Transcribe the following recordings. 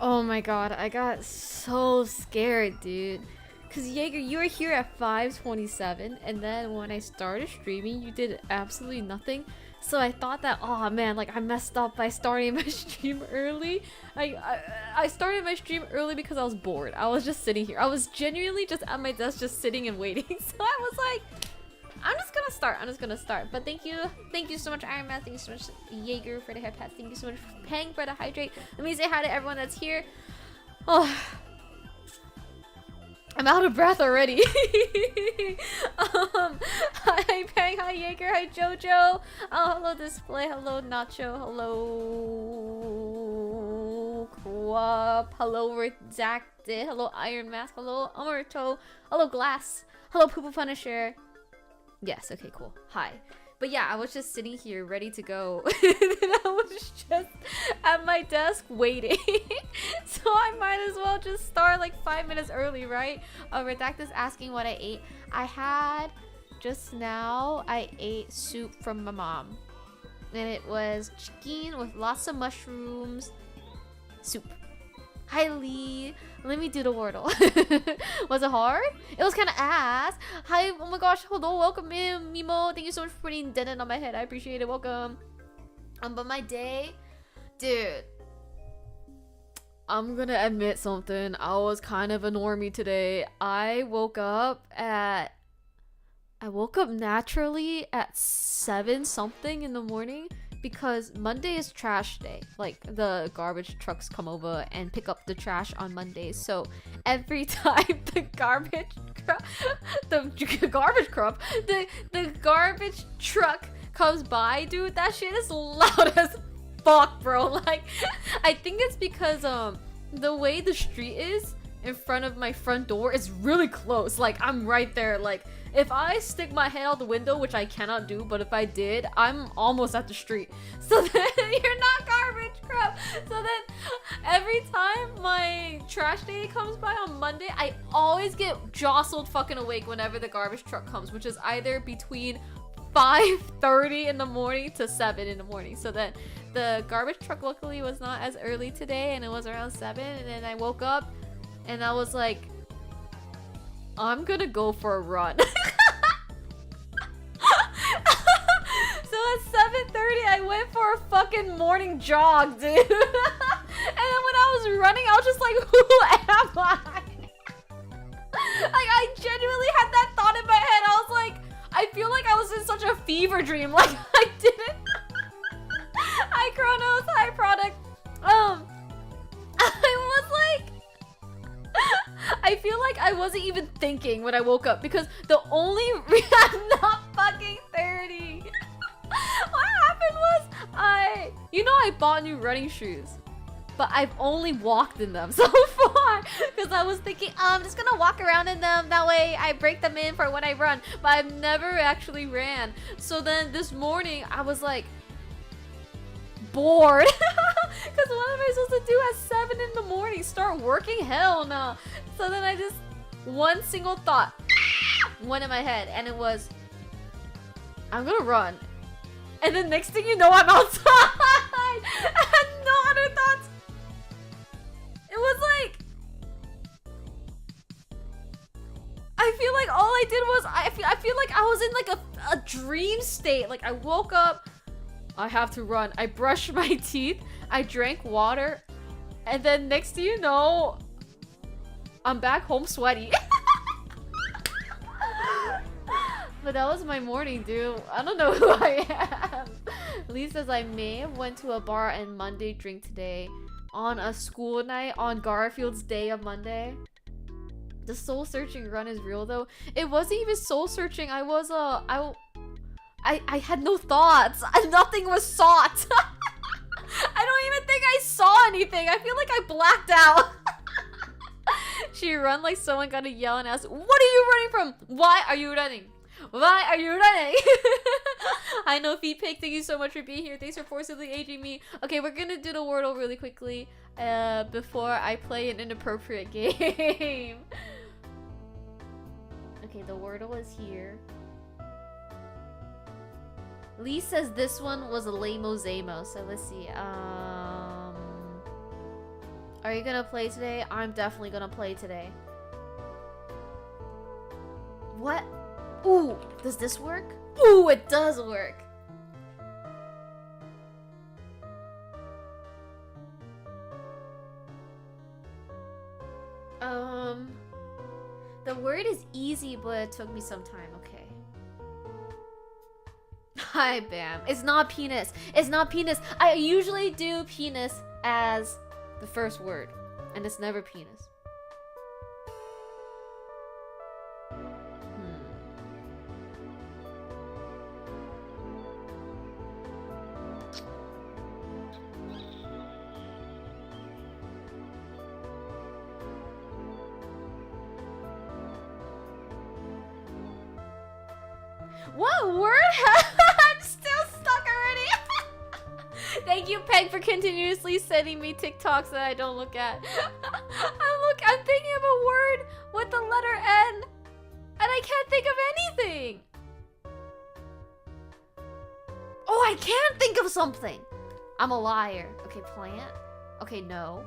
Oh my god, I got so scared, dude. Cause Jaeger, you were here at 5:27, and then when I started streaming, you did absolutely nothing. So I thought that, oh man, like I messed up by starting my stream early. I started my stream early because I was bored. I was just sitting here. I was genuinely just at my desk, just sitting and waiting. So I was like, I'm just gonna start. I'm just gonna start. But thank you so much, Iron Man. Thank you so much, Jaeger, for the head pass. Thank you so much, Pang, for the hydrate. Let me say hi to everyone that's here. Oh, I'm out of breath already. Hi Pang, hi Jaeger, hi Jojo. Oh, hello Display, hello Nacho, hello Quap, hello Redacted, hello Iron Mask, hello Amerto, hello Glass, hello Poopa Punisher. Yes, okay, cool. Hi. But yeah, I was just sitting here ready to go. And I was just at my desk waiting. So I might as well just start like 5 minutes early, right? Redactus asking what I ate. Just now, I ate soup from my mom. And it was chicken with lots of mushrooms. Soup. Hi Lee. Let me do the wordle. Was it hard? It was kind of ass. Hi, oh my gosh, hello, welcome in, Mimo. Thank you so much for putting Denon on my head. I appreciate it. Welcome. But my day, dude. I'm gonna admit something. I was kind of a normie today. I woke up naturally at 7 something in the morning. Because Monday is trash day. Like, the garbage trucks come over and pick up the trash on Mondays. So every time the garbage truck comes by, dude, that shit is loud as fuck, bro. Like, I think it's because the way the street is in front of my front door is really close. Like, I'm right there. Like, if I stick my head out the window, which I cannot do, but if I did, I'm almost at the street. So then, you're not garbage crap. So then, every time my trash day comes by on Monday, I always get jostled fucking awake whenever the garbage truck comes, which is either between 5:30 in the morning to 7 in the morning. So then, the garbage truck luckily was not as early today, and it was around 7, and then I woke up, and I was like, I'm gonna go for a run. So at 7:30, I went for a fucking morning jog, dude. And then when I was running, I was just like, who am I? Like, I genuinely had that thought in my head. I was like, I feel like I was in such a fever dream. Like, I didn't. Hi, Chronos. Hi, Product. I was like, I feel like I wasn't even thinking when I woke up because the only I'm not fucking 30. What happened was I bought new running shoes, but I've only walked in them so far because I was thinking I'm just gonna walk around in them, that way I break them in for when I run, but I've never actually ran. So then this morning I was like bored because what am I supposed to do at 7 in the morning? Start working? Hell no. So then I just, one single thought went in my head, and it was, I'm gonna run. And then next thing you know, I'm outside. I had no other thoughts. It was like, I feel like all I did was, I feel like I was in like a dream state. Like, I woke up, I have to run. I brushed my teeth, I drank water, and then next thing you know, I'm back home sweaty. But that was my morning, dude. I don't know who I am. Lee says I may have went to a bar and Monday drink today on a school night on Garfield's day of Monday. The soul searching run is real though. It wasn't even soul searching. I was I had no thoughts. Nothing was sought. I don't even think I saw anything. I feel like I blacked out. She run like someone got to yell and ask, what are you running from? Why are you running? Why are you running? I know Feet Pig, thank you so much for being here. Thanks for forcibly aging me. Okay, we're gonna do the Wordle really quickly before I play an inappropriate game. Okay, the Wordle is here. Lee says this one was a lame-o-zamo, so let's see. Are you gonna play today? I'm definitely gonna play today. What? Ooh, does this work? Ooh, it does work. The word is easy, but it took me some time. Okay. Hi, Bam. It's not penis. It's not penis. I usually do penis as the first word, and it's never penis. What word? I'm still stuck already. Thank you, Peg, for continuously sending me TikToks that I don't look at. I'm thinking of a word with the letter N, and I can't think of anything. Oh, I can think of something. I'm a liar. Okay, plant. Okay, no.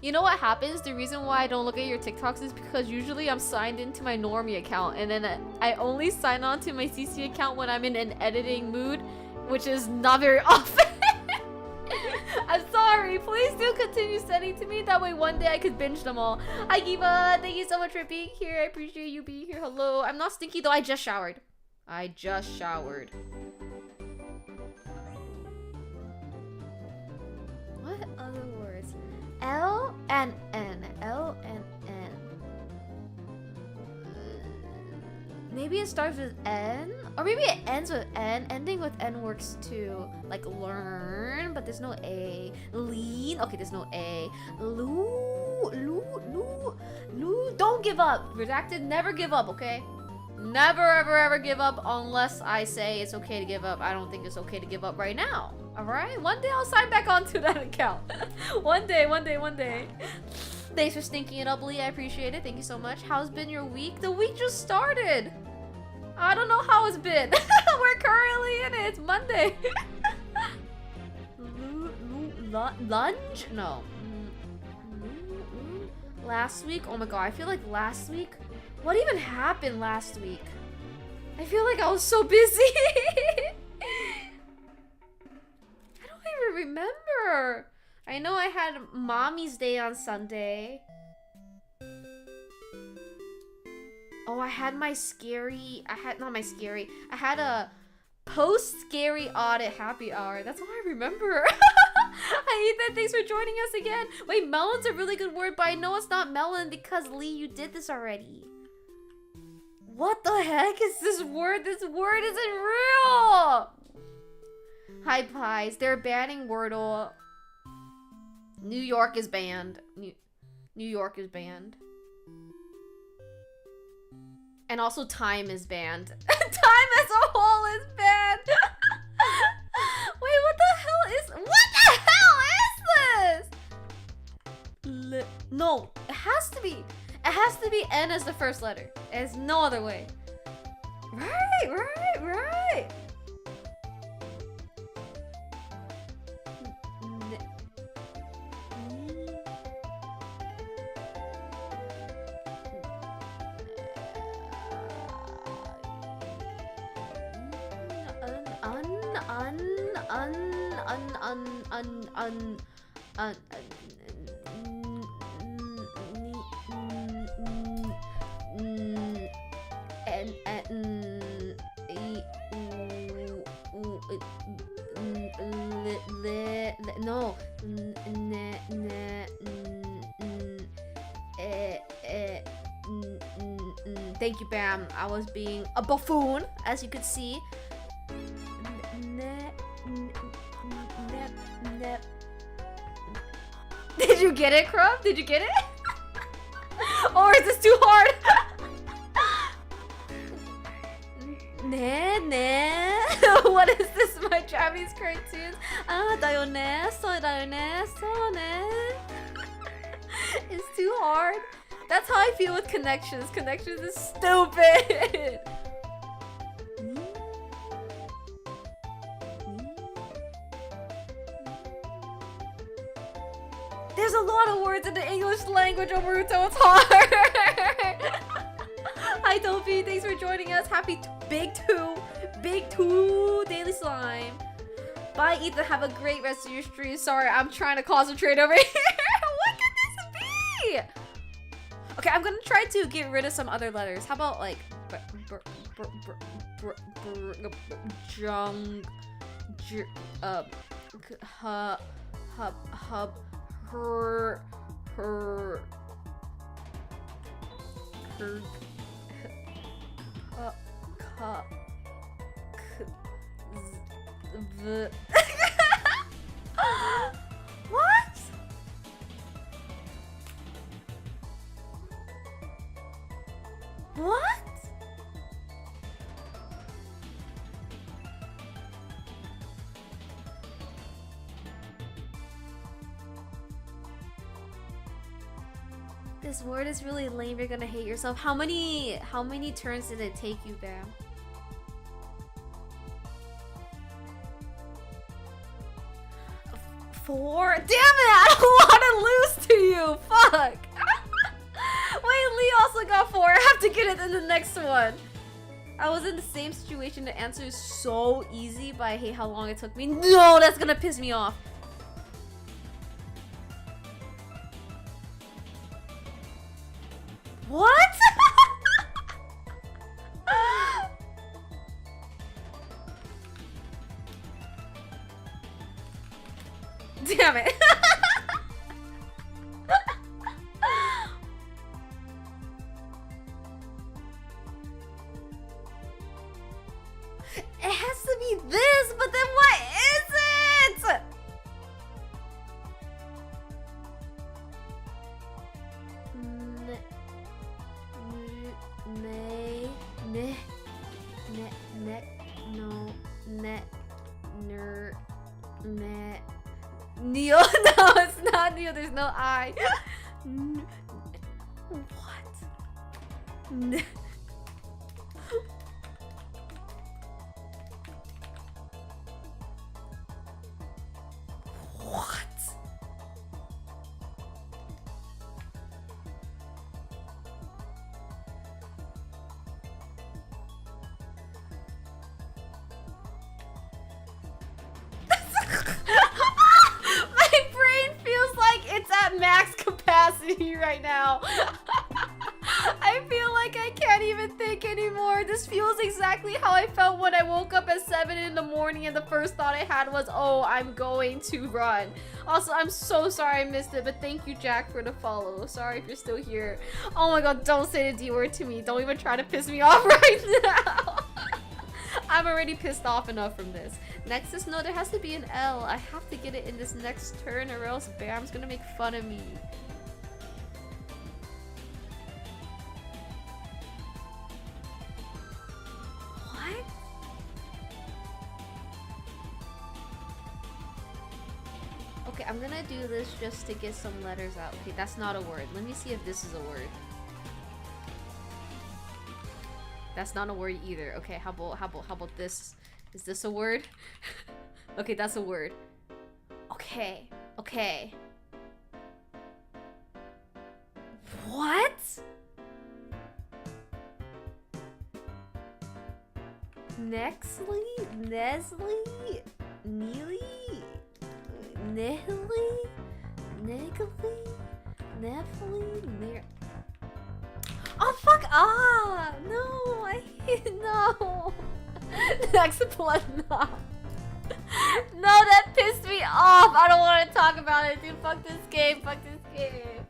You know what happens? The reason why I don't look at your TikToks is because usually I'm signed into my Normie account, and then I only sign on to my CC account when I'm in an editing mood, which is not very often. I'm sorry. Please do continue sending to me. That way one day I could binge them all. Hi, Giva. Thank you so much for being here. I appreciate you being here. Hello. I'm not stinky though. I just showered. What other words? L and N. L and N. Maybe it starts with N? Or maybe it ends with N. Ending with N works too. Like learn, but there's no A. Lean. Okay, there's no A. Loo. Don't give up. Redacted, never give up, okay? Never, ever give up unless I say it's okay to give up. I don't think it's okay to give up right now. Alright? One day I'll sign back onto that account. One day. Thanks for stinking it up, Lee. I appreciate it. Thank you so much. How's been your week? The week just started. I don't know how it's been. We're currently in it. It's Monday. Lunge? No. Last week? Oh my god, I feel like last week... What even happened last week? I feel like I was so busy. I don't even remember. I know I had Mommy's Day on Sunday. Oh, I had a post-scary audit happy hour. That's all I remember. Hi, Ethan. Thanks for joining us again. Wait, melon's a really good word, but I know it's not melon because, Lee, you did this already. What the heck is this word? This word isn't real! Hi, Pies. They're banning Wordle. New York is banned. New York is banned. And also time is banned. Time as a whole is banned! Wait, what the hell is this? No, it has to be N as the first letter. There's no other way. Right. No. Thank you, Bam. I was being a buffoon, as you could see. Did you get it, Crumb? Did you get it? Or is this too hard? What is this? My Japanese cartoons? It's too hard. That's how I feel with Connections. Connections is stupid. There's a lot of words in the English language, Omuruto. It's hard. Hi, Topi. Thanks for joining us. Happy Big Two Daily Slime. Bye, Ethan. Have a great rest of your stream. Sorry, I'm trying to concentrate over here. What could this be? Okay, I'm gonna try to get rid of some other letters. How about like what? What? This word is really lame. You're gonna hate yourself. How many turns did it take you, Bam? Four? Damn it! I don't want to lose to you. Fuck. Wait, Lee also got 4. I have to get it in the next one. I was in the same situation. The answer is so easy, but I hate how long it took me. No, that's gonna piss me off. What? Damn it. It has to be this, but then what is it? Neil? No, it's not Neil. There's no I. What? What? My brain feels like it's at max capacity right now. I feel like I can't even think anymore. This feels exactly how I felt when I woke up at 7 in the morning and the first thought I had was, oh, I'm going to run. Also, I'm so sorry I missed it, but thank you, Jack, for the follow. Sorry if you're still here. Oh my god, don't say the D word to me. Don't even try to piss me off right now. I'm already pissed off enough from this. Nexus, no, there has to be an L. I have to get it in this next turn or else Bam's gonna make fun of me. What? Okay, I'm gonna do this just to get some letters out. Okay, that's not a word. Let me see if this is a word. That's not a word either. Okay, how about this? Is this a word? Okay, that's a word. Okay. Okay. What? Nextly? Nestle? Neely? Nehly? Negly? Nefly? Oh, fuck off! No, I hate no. Next blood knob. No, that pissed me off. I don't want to talk about it, dude. Fuck this game. Fuck this game.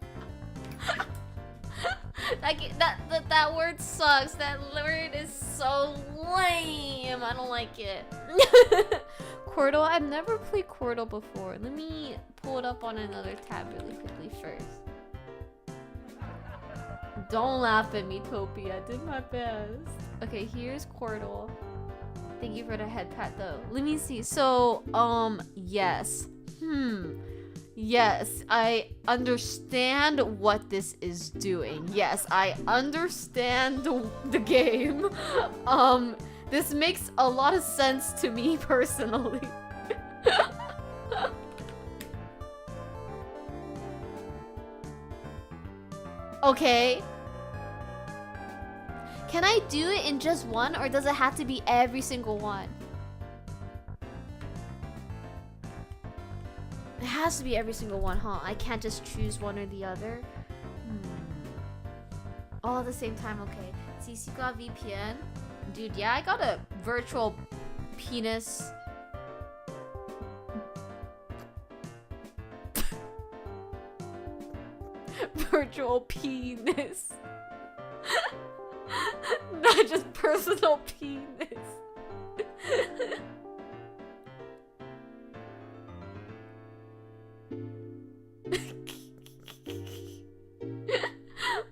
That word sucks. That word is so lame. I don't like it. Quirtle. I've never played Quirtle before. Let me pull it up on another tab really quickly first. Don't laugh at me, Topi. I did my best. Okay, here's Quirtle. Thank you for the head pat, though. Let me see. So, yes. Yes, I understand what this is doing. Yes, I understand the game. This makes a lot of sense to me personally. Okay. Can I do it in just one, or does it have to be every single one? It has to be every single one, huh? I can't just choose one or the other. All at the same time, okay. CC got VPN. Dude, yeah, I got a virtual penis. Virtual penis. Not just personal penis.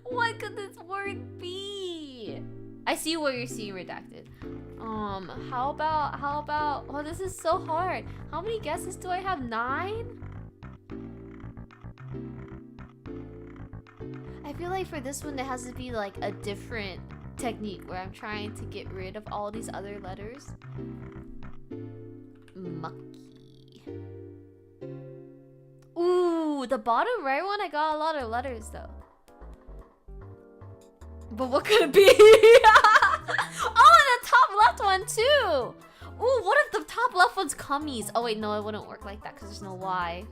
What could this word be? I see what you're seeing, redacted. How about oh, this is so hard. How many guesses do I have? 9? I feel like for this one there has to be like a different technique where I'm trying to get rid of all these other letters. Mucky. Ooh, the bottom right one, I got a lot of letters though. But what could it be? Oh, and the top left one too. Ooh, what if the top left one's cummies? Oh wait, no, it wouldn't work like that because there's no Y.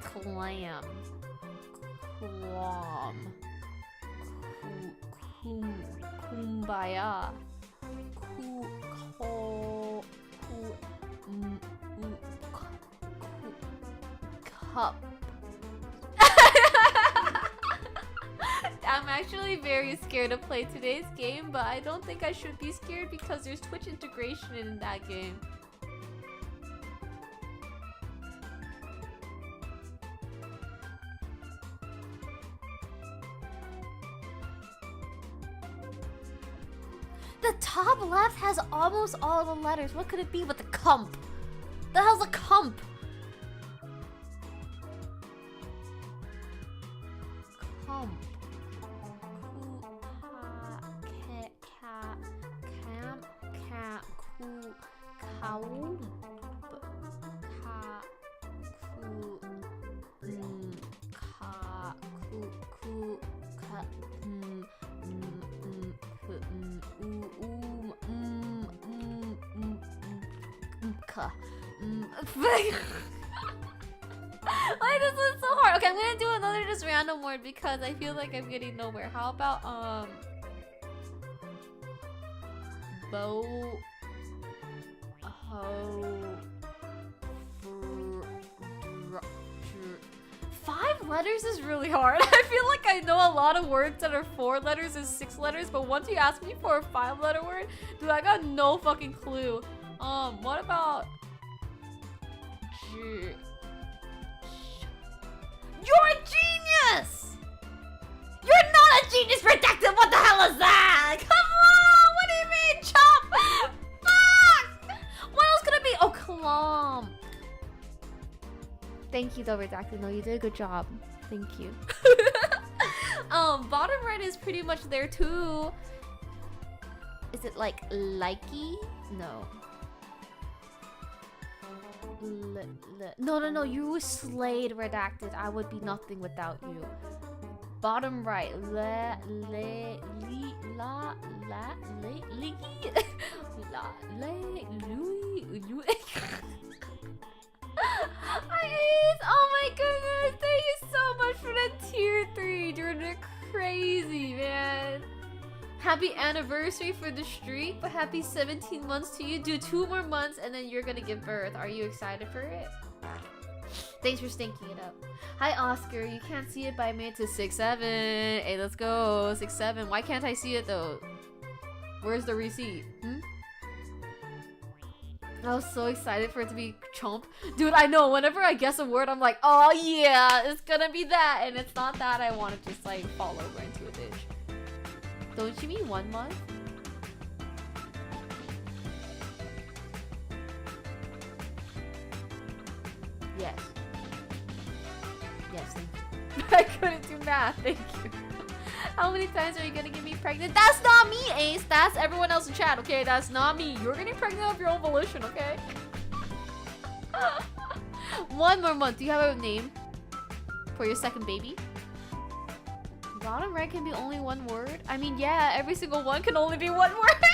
Clam. Quam. Kumbaya. Cup. I'm actually very scared to play today's game, but I don't think I should be scared because there's Twitch integration in that game. The top left has almost all the letters. What could it be but the cump? The hell's a cump? Cump. Why is this so hard? Okay, I'm gonna do another just random word because I feel like I'm getting nowhere. How about bow, ho, 5 letters is really hard. I feel like I know a lot of words that are 4 letters and 6 letters, but once you ask me for a 5-letter word, dude, I got no fucking clue. What about You're a genius! You're not a genius, redacted! What the hell is that? Come on! What do you mean, chop? Fuck! What else could it be? Oh, clomp. Thank you, though, redacted. No, you did a good job. Thank you. Bottom right is pretty much there, too. Is it like likey? No. No, you slayed, redacted. I would be nothing without you. Bottom right. Oh my goodness, thank you so much for the tier 3. You're crazy, man. Happy anniversary for the streak, but happy 17 months to you. Do 2 more months and then you're gonna give birth. Are you excited for it? Thanks for stinking it up. Hi Oscar, you can't see it, but I made it to 6-7. Hey, let's go. 6-7. Why can't I see it though? Where's the receipt? I was so excited for it to be chomp. Dude, I know, whenever I guess a word, I'm like, oh yeah, it's gonna be that. And it's not that. I want to just like fall over into a ditch. Don't you mean 1 month? Yes. Yes, thank you. I couldn't do math, thank you. How many times are you gonna get me pregnant? That's not me, Ace. That's everyone else in chat, okay? That's not me. You're getting pregnant of your own volition, okay? 1 more month. Do you have a name for your second baby? Bottom right can be only 1 word? I mean, yeah, every single one can only be 1 word.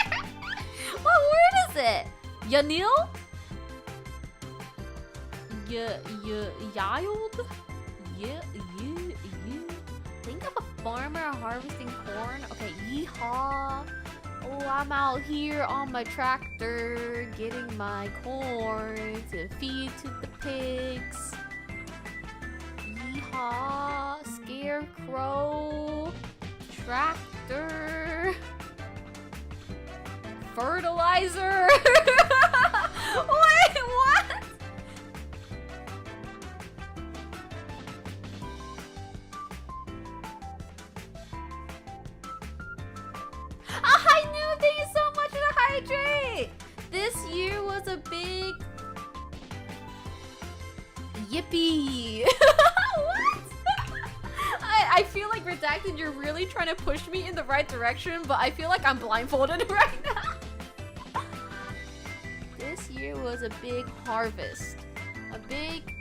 What word is it? Yanil? Yield? Think of a farmer harvesting corn. Okay, yeehaw. Oh, I'm out here on my tractor getting my corn to feed to the pigs. Yeehaw. Scarecrow. Tractor. Fertilizer. Wait, what? Hi, Noob! Thank you so much for the hydrate! This year was a big... Yippee! What? I feel like, Redacted, you're really trying to push me in the right direction, but I feel like I'm blindfolded right now. This year was a big harvest. A big...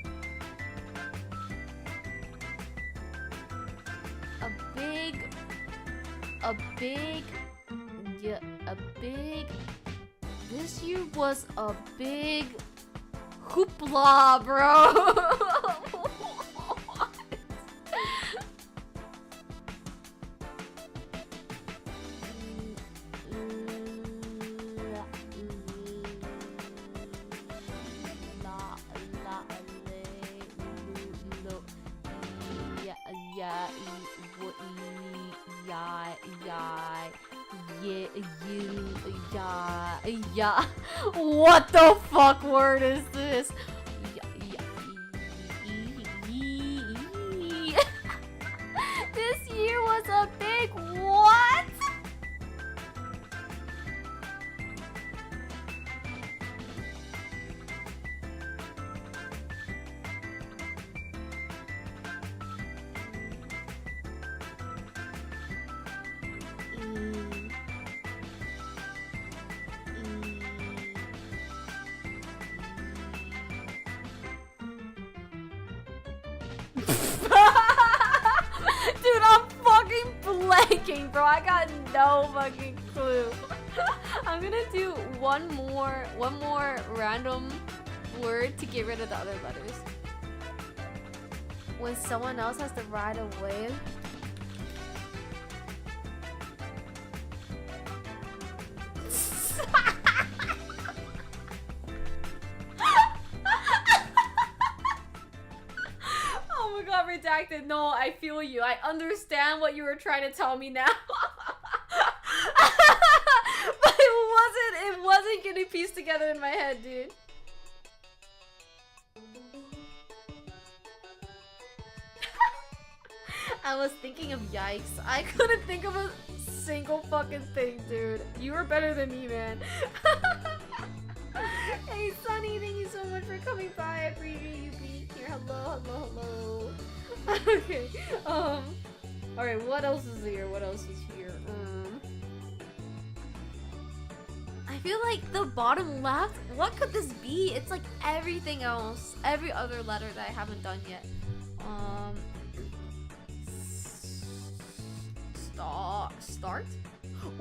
Yeah, a big... This year was a big... hoopla, bro! Yeah. What the fuck word is this? This year was a big what? Dude, I'm fucking blanking, bro. I got no fucking clue. I'm gonna do one more random word to get rid of the other letters. When someone else has to ride a wave. Oh my god, Redacted. No, I feel you. I understand what you were trying to tell me now. But it wasn't getting pieced together in my head, dude. I was thinking of yikes. I couldn't think of a single fucking thing, dude. You were better than me, man. Hey, Sunny, thank you so much for coming by. I appreciate you being here. Hello, hello, hello. Okay, alright, what else is here? What else is here? I feel like the bottom left, what could this be? It's like everything else. Every other letter that I haven't done yet. Start?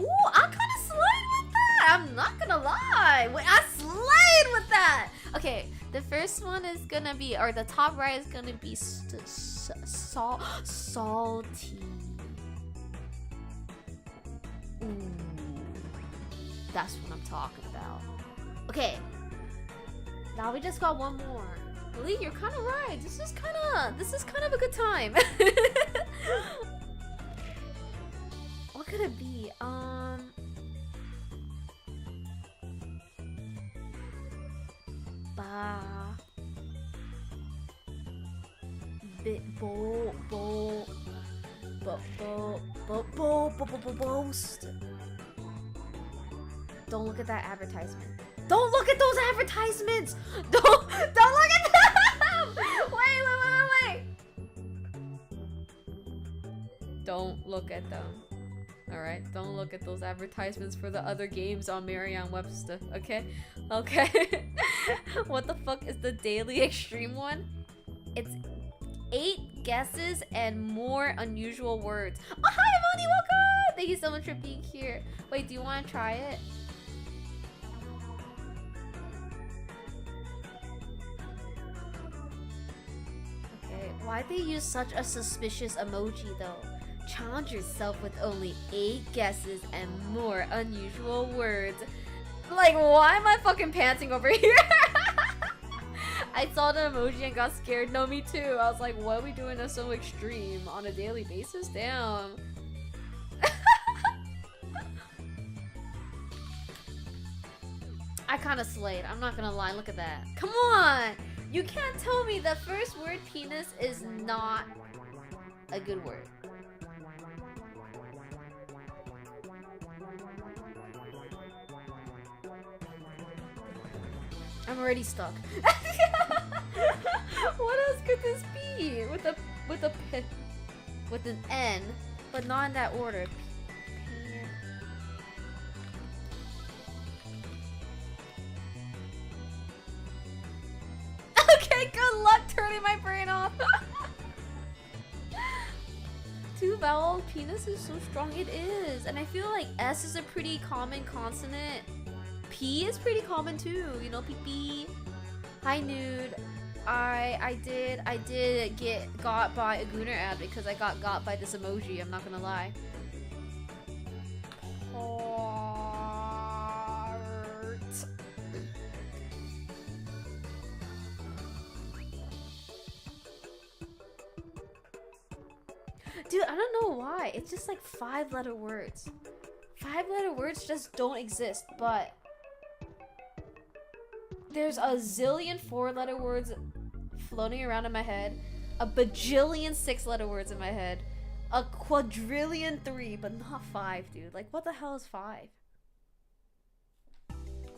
Ooh, I kind of slayed with that. I'm not gonna lie. Wait, I slayed with that. Okay, the first one is gonna be, or the top right is gonna be salty. Ooh, that's what I'm talking about. Okay, now we just got one more. Lee, you're kind of right. This is kind of a good time. What could it be? Boast. Don't look at that advertisement. Don't look at those advertisements. Don't look at them. Wait. Don't look at them. Alright? Don't look at those advertisements for the other games on Merriam-Webster, okay? Okay. What the fuck is the daily extreme one? It's 8 guesses and more unusual words. Oh, hi, Amoni, welcome! Thank you so much for being here. Wait, do you want to try it? Okay, why'd they use such a suspicious emoji though? Challenge yourself with only 8 guesses and more unusual words. Like, why am I fucking panting over here? I saw the emoji and got scared. No, me too. I was like, what are we doing that's so extreme on a daily basis? Damn. I kind of slayed. I'm not gonna lie. Look at that. Come on! You can't tell me the first word penis is not a good word. I'm already stuck. What else could this be? With an N, but not in that order. Okay, good luck turning my brain off. 2-vowel penis is so strong. It is, and I feel like S is a pretty common consonant. P is pretty common too, you know, pee. Hi, nude. I did get got by a Gooner ad because I got by this emoji. I'm not gonna lie. Heart. Dude, I don't know why. It's just like 5-letter words. 5-letter words just don't exist, but there's a zillion 4-letter words floating around in my head, a bajillion 6-letter words in my head, a quadrillion 3, but not 5, dude. Like, what the hell is 5?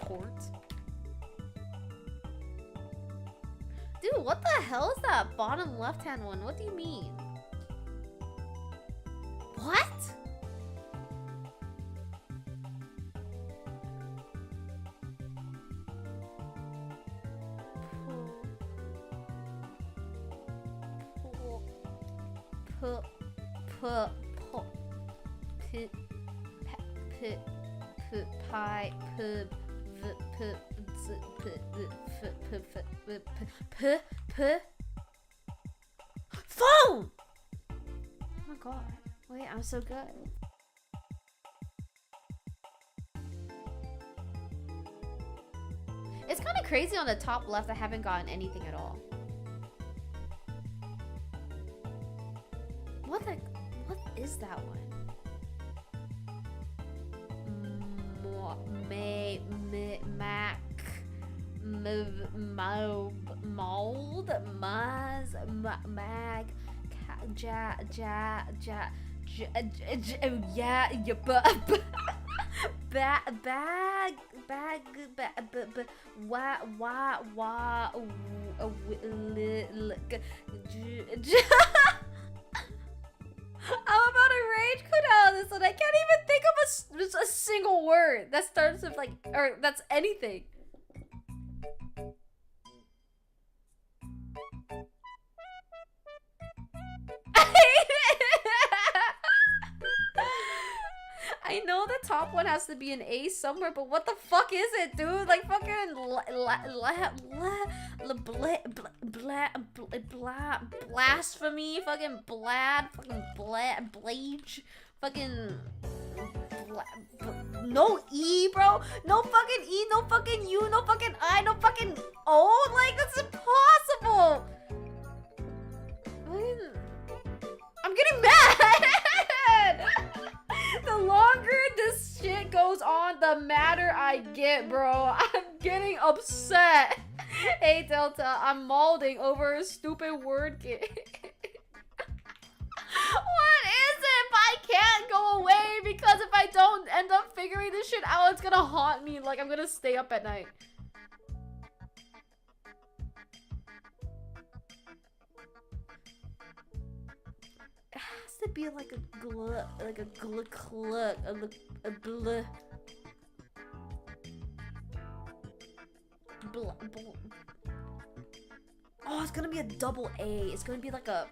Court? Dude, what the hell is that bottom left-hand one? What do you mean? What? Phone! Oh my god. Wait, I'm so good. It's kind of crazy on the top left. I haven't gotten anything at all. What is that one? Mac, mold, maz, mag, ja, yeah, I'm about to rage quit out of this one. I can't even think of a single word that starts with like, or that's anything. I know the top one has to be an A somewhere, but what the fuck is it, dude? Like fucking blasphemy, fucking blage, fucking no E, bro, no fucking E, no fucking U, no fucking I, no fucking O. Like that's impossible. I'm getting mad. The longer this shit goes on, the madder I get, bro. I'm getting upset. Hey, Delta, I'm molding over a stupid word game. What is it? But I can't go away because if I don't end up figuring this shit out, it's gonna haunt me. Like, I'm gonna stay up at night. to be like a gl, like a gl cluck, a bl. Oh, it's gonna be a double A. It's gonna be like a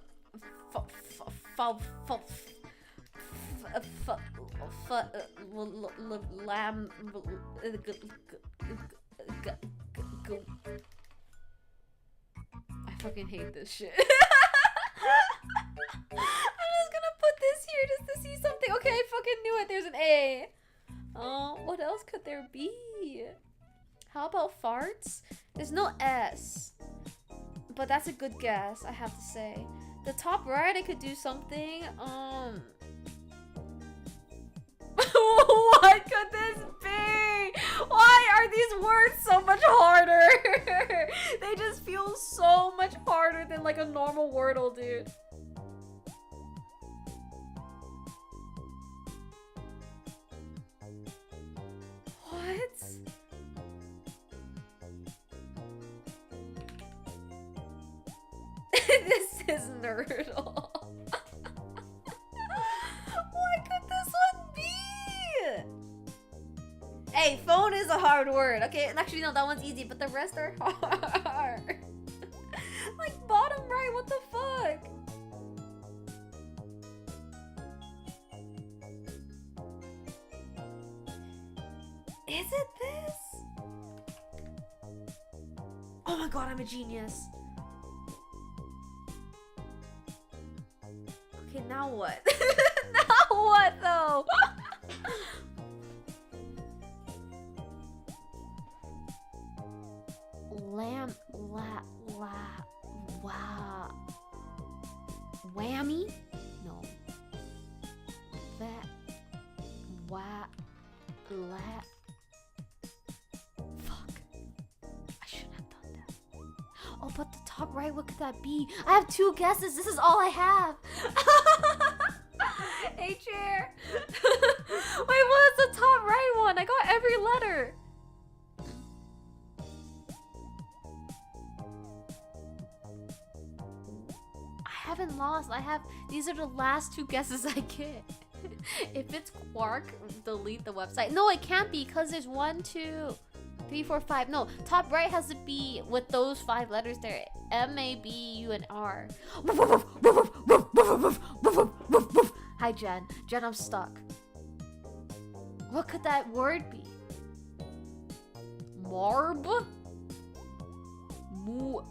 lamb. I fucking hate this shit. I'm just gonna put this here just to see something. Okay, I fucking knew it. There's an A. What else could there be? How about farts? There's no S. But that's a good guess, I have to say. The top right, I could do something. What could this be? Why are these words so much harder? They just feel so much harder than like a normal Wordle, dude. What? This is Nerdle. What could this one be? Hey, phone is a hard word. Okay, and actually no, that one's easy, but the rest are hard. Like bottom right, what the fuck? Is it this? Oh my god, I'm a genius. Okay, now what? Now what though? Whammy? No. Fuck. I shouldn't have done that. Oh, but the top right, what could that be? I have 2 guesses. This is all I have. Hey, chair. Wait, what is the top right one? I got every letter. I haven't lost. These are the last 2 guesses I get. If it's Quark, delete the website. No, it can't be because there's 1, 2, 3, 4, 5. No, top right has to be with those 5 letters there. M, A, B, U, and R. Hi, Jen. Jen, I'm stuck. What could that word be? Marb? Moarb?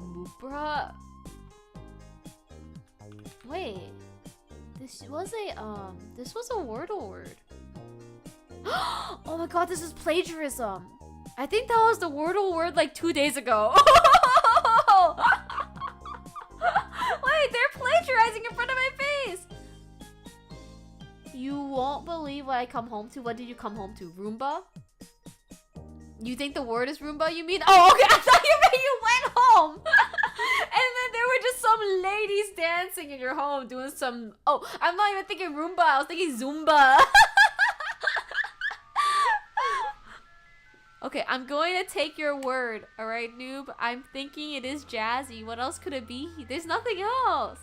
Mubra? Wait. This was a Wordle word. Oh my god, this is plagiarism. I think that was the Wordle word like 2 days ago. Wait, they're plagiarizing in front of my face. You won't believe what I come home to. What did you come home to? Roomba? You think the word is Roomba, you mean? Oh, okay, I thought you meant you went home. And then there were just some ladies dancing in your home doing some... Oh, I'm not even thinking Roomba. I was thinking Zumba. Okay, I'm going to take your word. Alright, noob? I'm thinking it is Jazzy. What else could it be? There's nothing else.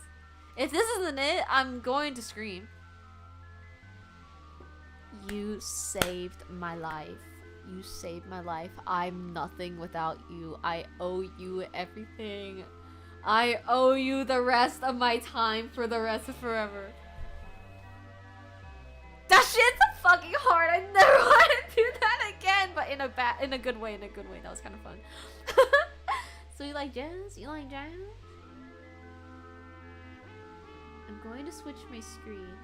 If this isn't it, I'm going to scream. You saved my life. You saved my life. I'm nothing without you. I owe you everything. I owe you the rest of my time for the rest of forever. That shit's fucking hard. I never want to do that again. But in a good way. In a good way. That was kind of fun. So you like jazz? You like jazz? I'm going to switch my screen.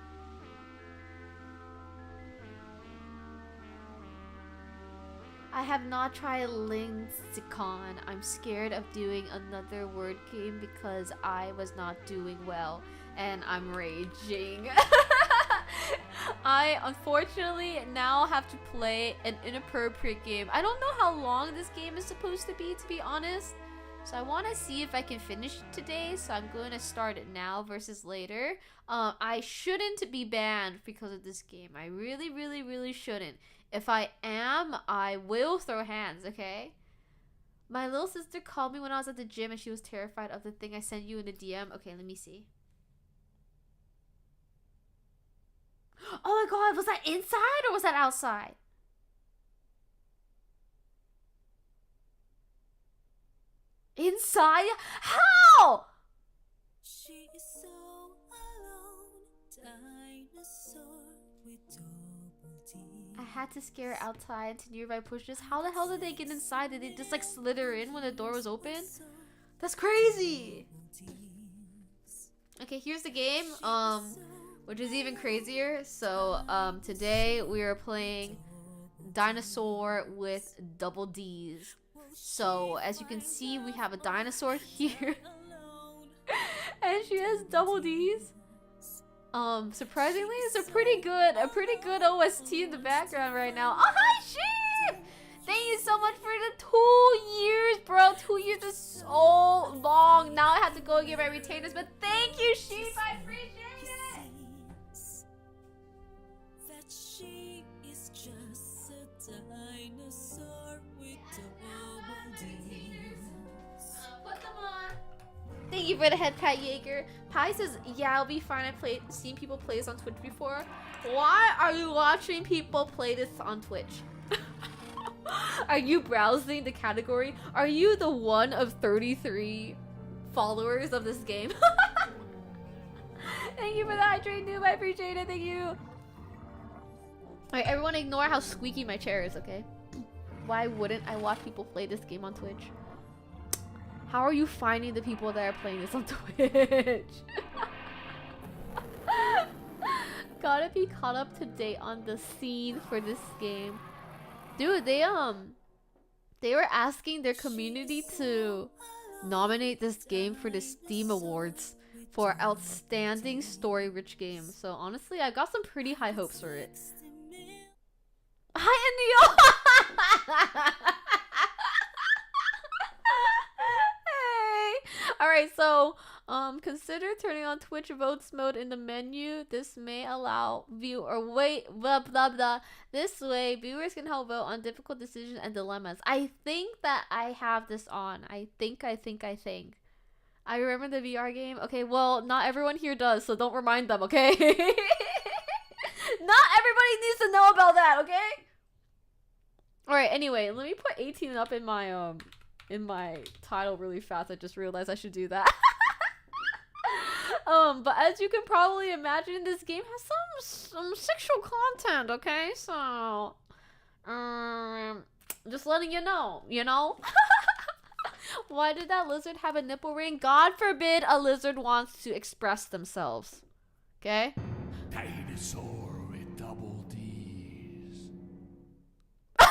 I have not tried Linsicon. I'm scared of doing another word game because I was not doing well and I'm raging. I unfortunately now have to play an inappropriate game. I don't know how long this game is supposed to be honest. So I want to see if I can finish it today, so I'm going to start it now versus later. I shouldn't be banned because of this game. I really, really, really shouldn't. If I am, I will throw hands, okay? My little sister called me when I was at the gym and she was terrified of the thing I sent you in the DM. Okay, let me see. Oh my god, was that inside or was that outside? Inside? How? She is so alone, dinosaur with double D. I had to scare her outside to nearby pushes. How the hell did they get inside? Did they just like slither in when the door was open? That's crazy. Okay, here's the game. Which is even crazier. So today we are playing dinosaur with double D's. So as you can see, we have a dinosaur here. And she has double D's. Surprisingly, it's a pretty good OST in the background right now. Oh hi Sheep! Thank you so much for the 2 years, bro. 2 years is so long. Now I have to go and get my retainers, but thank you, Sheep. I appreciate it. That she is just a dinosaur with double D's. Put them on. Thank you for the head pat, Jaeger. Pi says, yeah, I'll be fine. I've seen people play this on Twitch before. Why are you watching people play this on Twitch? Are you browsing the category? Are you the one of 33 followers of this game? Thank you for the hydrate noob. I appreciate it. Thank you. Alright, everyone ignore how squeaky my chair is, okay? Why wouldn't I watch people play this game on Twitch? How are you finding the people that are playing this on Twitch? Gotta be caught up to date on the scene for this game. Dude, they were asking their community to nominate this game for the Steam Awards for Outstanding Story-Rich Game. So honestly, I got some pretty high hopes for it. Hi, Indio! Hey! Alright, so consider turning on Twitch votes mode in the menu. This may allow blah blah blah. This way, viewers can help vote on difficult decisions and dilemmas. I think that I have this on. I think. I remember the VR game. Okay, well, not everyone here does, so don't remind them, okay? Not everybody needs to know about that, okay? Alright, anyway, let me put 18 up in my title really fast. I just realized I should do that. But as you can probably imagine, this game has some sexual content, okay? So, just letting you know, Why did that lizard have a nipple ring? God forbid a lizard wants to express themselves. Okay? Dinosaur with double D's. What?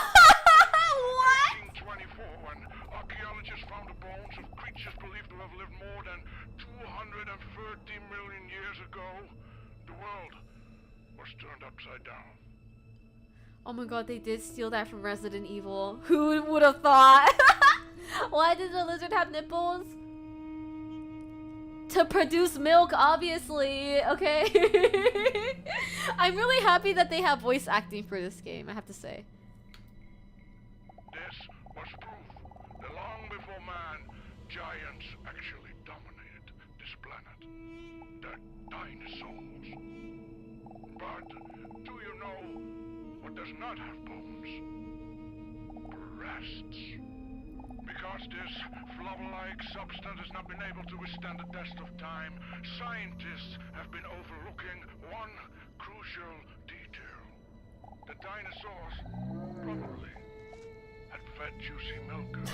1924, when archaeologists found the bones of creatures believed to have lived more than 230 million years ago, the world was turned upside down. Oh my god, they did steal that from Resident Evil. Who would have thought? Why did the lizard have nipples? To produce milk, obviously, okay? I'm really happy that they have voice acting for this game, I have to say. This was proof that long before man, giants actually dominated this planet. The dinosaurs. But do you know what does not have bones? Breasts. Because this flubber-like substance has not been able to withstand the test of time, scientists have been overlooking one crucial detail. The dinosaurs probably had fed juicy milkers.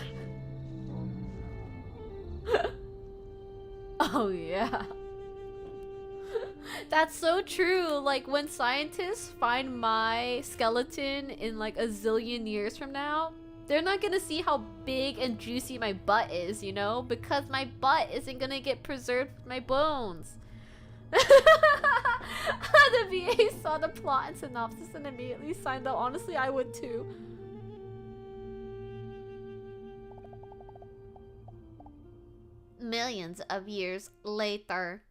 Oh yeah. That's so true. Like when scientists find my skeleton in like a zillion years from now, they're not gonna see how big and juicy my butt is, because my butt isn't gonna get preserved with my bones. The VA saw the plot and synopsis and immediately signed up. Honestly, I would too. Millions of years later.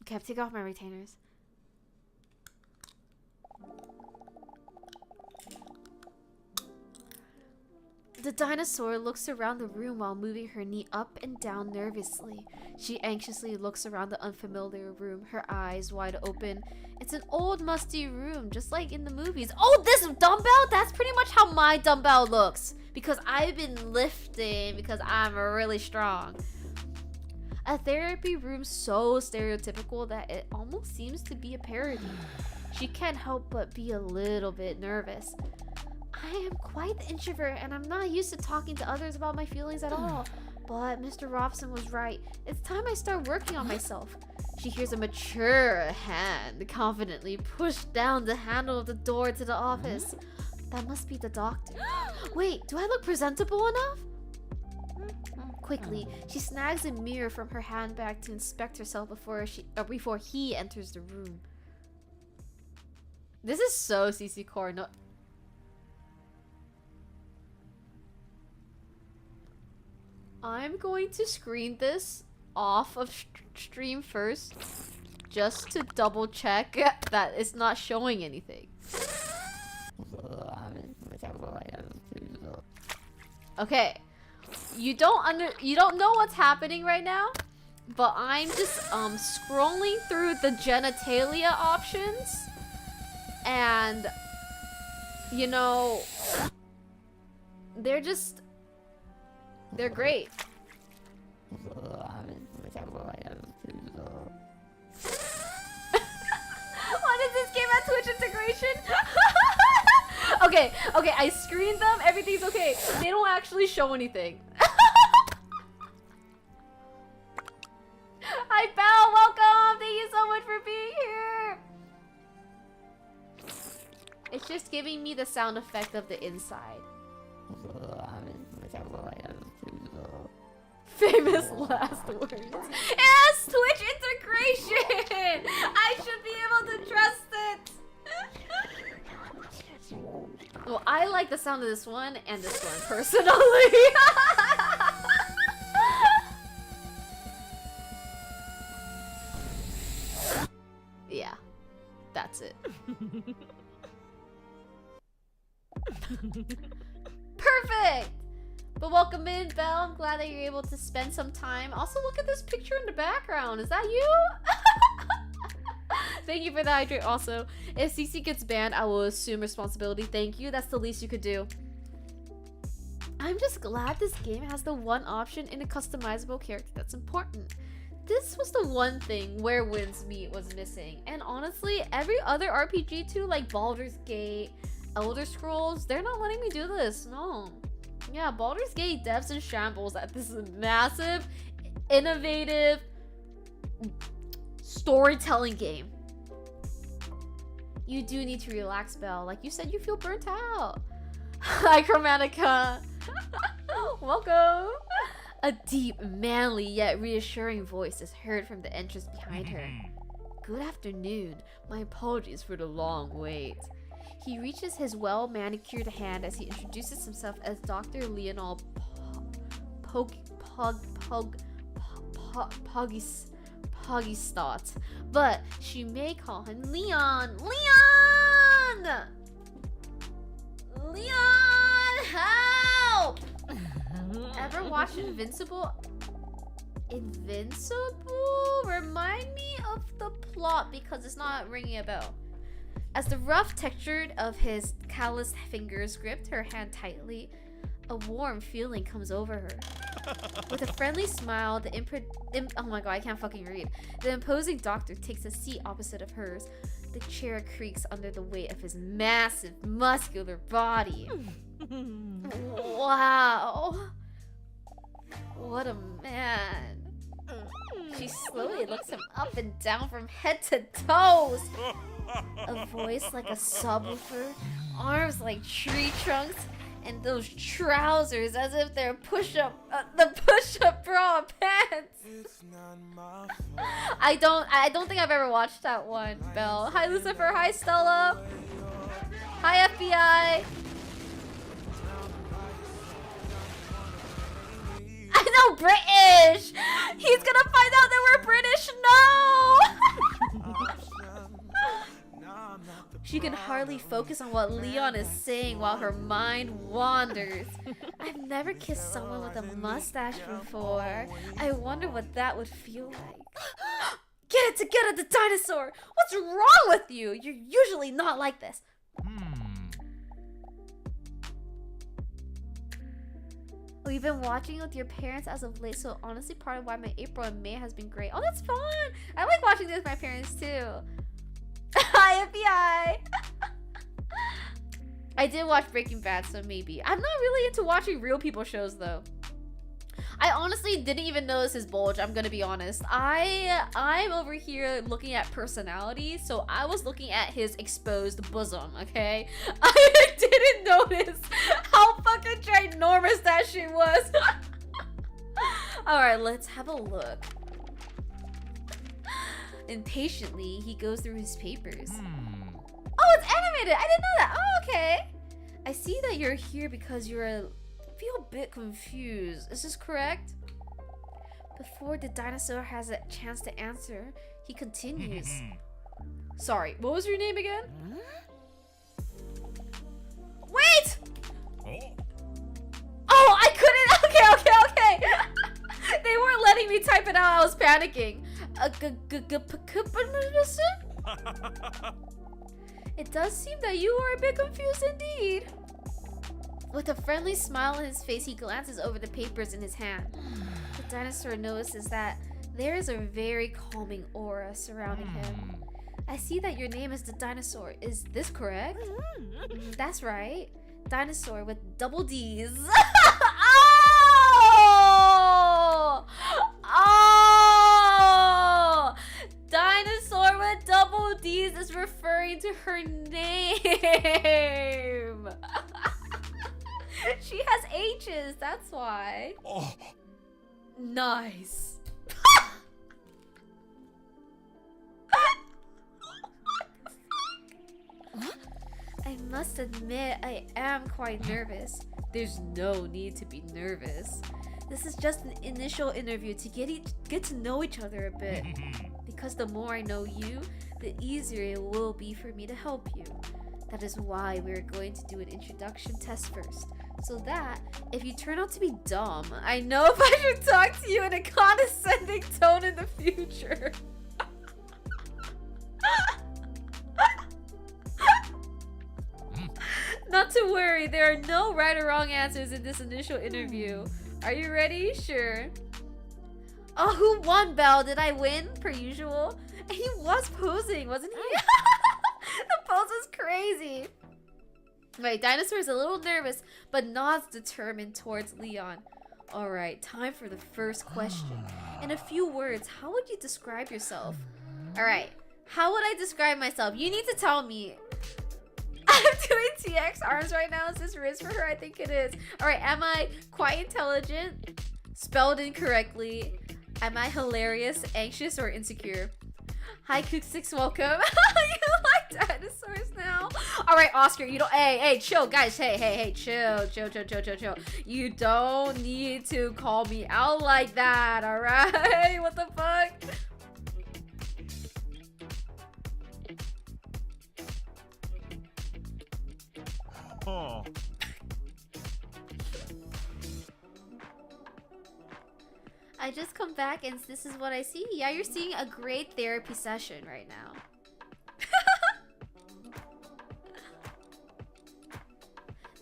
Okay, I have to take off my retainers. The dinosaur looks around the room while moving her knee up and down nervously. She anxiously looks around the unfamiliar room, her eyes wide open. It's an old, musty room, just like in the movies. Oh, this dumbbell? That's pretty much how my dumbbell looks. Because I've been lifting because I'm really strong. A therapy room so stereotypical that it almost seems to be a parody. She can't help but be a little bit nervous. I am quite the introvert and I'm not used to talking to others about my feelings at all. But Mr. Robson was right. It's time I start working on myself. She hears a mature hand confidently push down the handle of the door to the office. That must be the doctor. Wait, do I look presentable enough? Quickly, she snags a mirror from her handbag to inspect herself before he enters the room. This is so CC Core. No. I'm going to screen this off of stream first, just to double check that it's not showing anything. Okay, you don't know what's happening right now, but I'm just scrolling through the genitalia options, and you know, they're great. What is this game at Twitch integration? Okay, I screened them, everything's okay. They don't actually show anything. Hi Belle, welcome! Thank you so much for being here! It's just giving me the sound effect of the inside. Famous last words. Yes! Twitch integration! I should be able to trust it! Well, I like the sound of this one and this one, personally. Yeah, that's it. Perfect! But welcome in, Belle. I'm glad that you're able to spend some time. Also, look at this picture in the background. Is that you? Thank you for the hydrate also. If CC gets banned, I will assume responsibility. Thank you. That's the least you could do. I'm just glad this game has the one option in a customizable character that's important. This was the one thing where Winds Meet was missing. And honestly, every other RPG too, like Baldur's Gate, Elder Scrolls, they're not letting me do this. No. Yeah, Baldur's Gate devs in shambles at this massive, innovative storytelling game. You do need to relax, Belle. Like you said, you feel burnt out. Hi, Chromatica. Welcome. A deep, manly, yet reassuring voice is heard from the entrance behind her. Good afternoon. My apologies for the long wait. He reaches his well-manicured hand as he introduces himself as Dr. Leonel Poggistott, but she may call him Leon. Leon! Leon, help! Ever watched Invincible? Invincible? Remind me of the plot because it's not ringing a bell. As the rough texture of his calloused fingers gripped her hand tightly, a warm feeling comes over her. With a friendly smile, oh my god, I can't fucking read. The imposing doctor takes a seat opposite of hers. The chair creaks under the weight of his massive, muscular body. Wow. What a man. She slowly looks him up and down from head to toes. A voice like a subwoofer, arms like tree trunks, and those trousers as if they're the push-up bra pants. I don't think I've ever watched that one, Belle. Hi Lucifer, hi Stella. Hi FBI. I so British! He's gonna find out that we're British! No! She can hardly focus on what Leon is saying while her mind wanders. I've never kissed someone with a mustache before. I wonder what that would feel like. Get it together, the dinosaur! What's wrong with you? You're usually not like this. We've been watching with your parents as of late, so honestly part of why my April and May has been great. Oh, that's fun! I like watching this with my parents too. Hi, FBI! I did watch Breaking Bad, so maybe. I'm not really into watching real people shows though. I honestly didn't even notice his bulge, I'm gonna be honest. I'm over here looking at personality, so I was looking at his exposed bosom, okay? I didn't notice how fucking ginormous that shit was. Alright, let's have a look. Impatiently, he goes through his papers. Oh, it's animated! I didn't know that! Oh, okay. I see that you're here because you're feel a bit confused. Is this correct? Before the dinosaur has a chance to answer, he continues. Sorry, what was your name again? Wait! Oh, I couldn't. Okay. They weren't letting me type it out. I was panicking. It does seem that you are a bit confused indeed. With a friendly smile on his face, he glances over the papers in his hand. The dinosaur notices that there is a very calming aura surrounding him. I see that your name is the dinosaur. Is this correct? That's right. Dinosaur with double D's. Oh! Dinosaur with double D's is referring to her name. She has H's, that's why. Oh. Nice. I must admit, I am quite nervous. There's no need to be nervous. This is just an initial interview to get to know each other a bit. Because the more I know you, the easier it will be for me to help you. That is why we're going to do an introduction test first. So that, if you turn out to be dumb, I know if I should talk to you in a condescending tone in the future. Not to worry, there are no right or wrong answers in this initial interview. Are you ready? Sure. Oh, who won, Belle? Did I win, per usual? And he was posing, wasn't he? The pose was crazy. Right, Dinosaur is a little nervous, but nods determined towards Leon. Alright, time for the first question. In a few words, how would you describe yourself? Alright, how would I describe myself? You need to tell me. I'm doing TX arms right now. Is this wrist for her? I think it is. Alright, am I quite intelligent? Spelled incorrectly? Am I hilarious, anxious, or insecure? Hi, Kook6, welcome. You like dinosaurs now? Alright, Oscar, you don't. Hey, chill, guys. Hey, chill. You don't need to call me out like that, alright? What the fuck? Oh. I just come back and this is what I see. Yeah, you're seeing a great therapy session right now.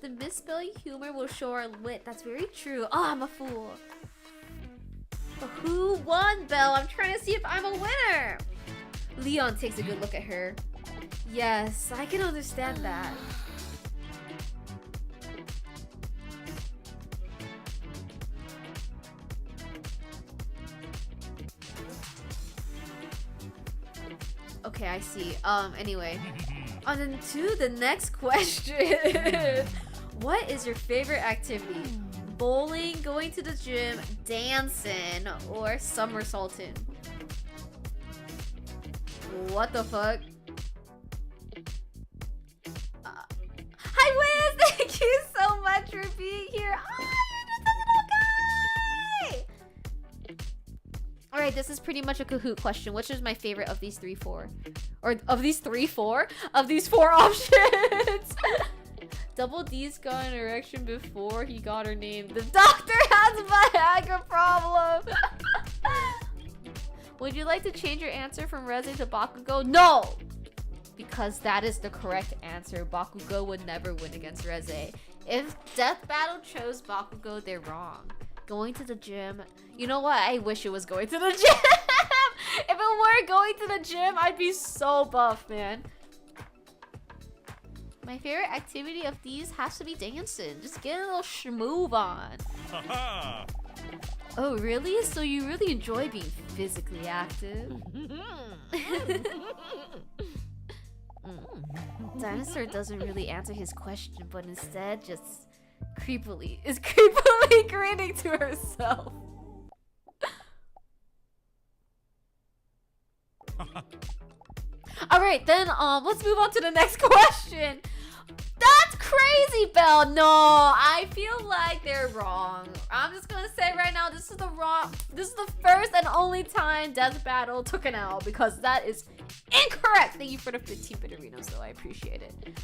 The misspelling humor will show our wit. That's very true. Oh, I'm a fool. But who won, Belle? I'm trying to see if I'm a winner. Leon takes a good look at her. Yes, I can understand that. Okay, I see. Anyway. On to the next question. What is your favorite activity? Bowling, going to the gym, dancing, or somersaulting? What the fuck? Hi, Wiz! Thank you so much for being here. Oh, you're just a little guy! Alright, this is pretty much a Kahoot question. Which is my favorite of these four? Or of these four? Of these four options! Double D's got an erection before he got her name. The doctor has a Viagra problem! Would you like to change your answer from Reze to Bakugo? No! Because that is the correct answer. Bakugo would never win against Reze. If Death Battle chose Bakugo, they're wrong. Going to the gym. You know what? I wish it was going to the gym. If it were going to the gym, I'd be so buff, man. My favorite activity of these has to be dancing. Just get a little schmoove on. Haha. Oh, really? So you really enjoy being physically active? Dinosaur doesn't really answer his question, but instead just creepily grinning to herself. Alright, then let's move on to the next question. That's crazy, Belle. No, I feel like they're wrong. I'm just gonna say right now, this is the first and only time Death Battle took an L, because that is incorrect. Thank you for the 15 Bitterinos, though. I appreciate it.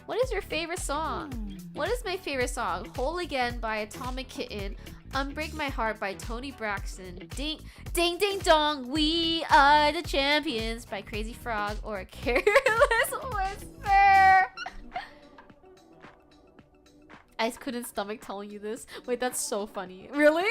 What is your favorite song? What is my favorite song? Whole Again by Atomic Kitten. Unbreak My Heart by Tony Braxton. Ding Ding Ding Dong, We Are the Champions by Crazy Frog. Or A Careless Whisper. I couldn't stomach telling you this. Wait, that's so funny. Really?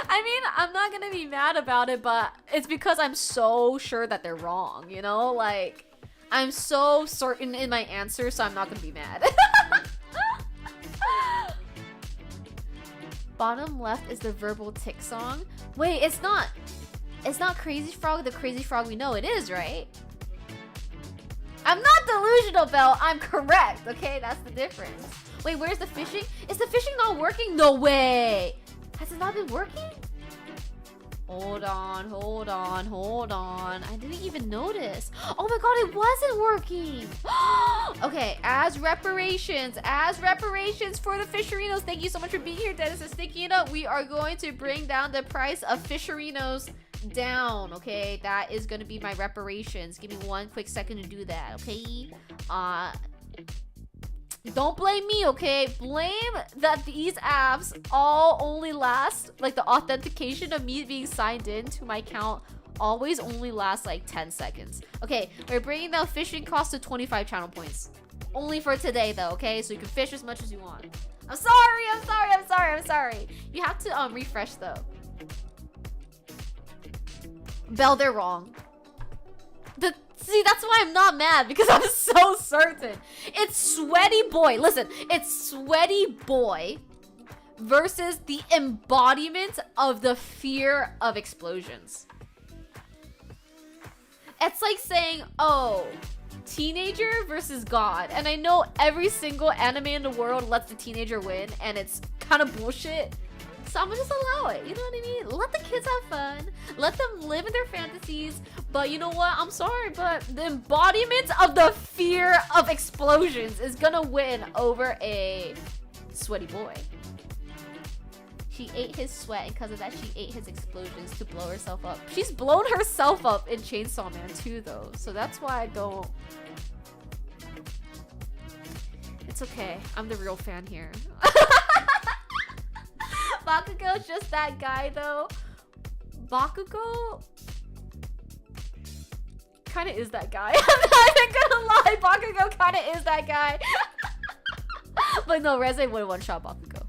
I mean, I'm not gonna be mad about it, but it's because I'm so sure that they're wrong, you know? Like, I'm so certain in my answer, so I'm not gonna be mad. Bottom left is the Verbal Tick song. Wait, it's not. It's not Crazy Frog, the Crazy Frog we know. It is, right? I'm not delusional, Belle. I'm correct, okay? That's the difference. Wait, where's the fishing? Is the fishing not working? No way. Has it not been working? Hold on, hold on, hold on. I didn't even notice. Oh my god, it wasn't working. Okay, as reparations for the Fisherinos. Thank you so much for being here, Dennis and Stikina. We are going to bring down the price of Fisherinos down, okay? That is going to be my reparations. Give me one quick second to do that, okay? Don't blame me, okay? Blame that these apps all only last, like the authentication of me being signed in to my account always only lasts like 10 seconds. Okay, we're bringing down fishing cost to 25 channel points. Only for today though, okay? So you can fish as much as you want. I'm sorry. You have to refresh though. Belle, they're wrong. See, that's why I'm not mad, because I'm so certain. It's Sweaty Boy. Listen, it's Sweaty Boy versus the embodiment of the fear of explosions. It's like saying, oh, teenager versus God. And I know every single anime in the world lets the teenager win, and it's kind of bullshit. So I'm gonna just allow it, you know what I mean? Let the kids have fun. Let them live in their fantasies. But you know what? I'm sorry, but the embodiment of the fear of explosions is gonna win over a sweaty boy. She ate his sweat, and because of that, she ate his explosions to blow herself up. She's blown herself up in Chainsaw Man 2, though. So that's why I don't... It's okay. I'm the real fan here. Bakugo's just that guy, though. Bakugo kind of is that guy. I'm not even gonna lie. Bakugo kind of is that guy. But no, Reze would one-shot Bakugo.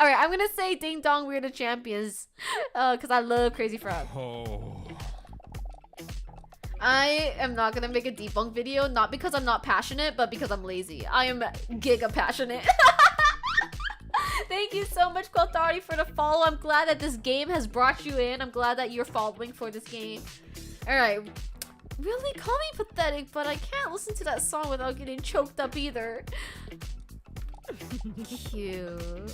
Alright, I'm gonna say Ding Dong, we're the champions. Because I love Crazy Frog. Oh. I am not gonna make a debunk video, not because I'm not passionate, but because I'm lazy. I am giga passionate. Thank you so much, Qualtari, for the follow. I'm glad that this game has brought you in. I'm glad that you're following for this game. Alright. Really? Call me pathetic, but I can't listen to that song without getting choked up either. Cute.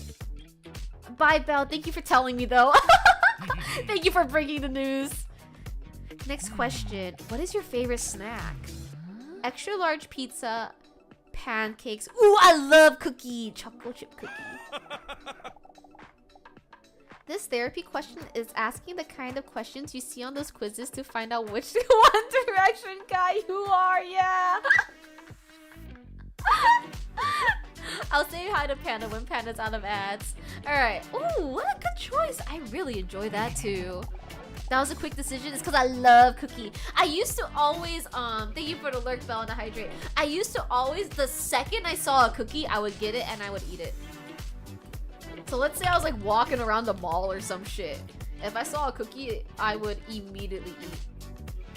Bye, Belle. Thank you for telling me, though. Thank you for breaking the news. Next question. What is your favorite snack? Extra large pizza, pancakes. Ooh, I love cookie. Chocolate chip cookie. This therapy question is asking the kind of questions you see on those quizzes to find out which One Direction guy you are. Yeah. I'll say hi to Panda when Panda's out of ads. Alright. Ooh, what a good choice. I really enjoy that too. That was a quick decision. It's because I love Cookie. I used to always, thank you for the lurk bell and the hydrate. I used to always, the second I saw a Cookie, I would get it and I would eat it. So let's say I was like walking around the mall or some shit. If I saw a Cookie, I would immediately eat.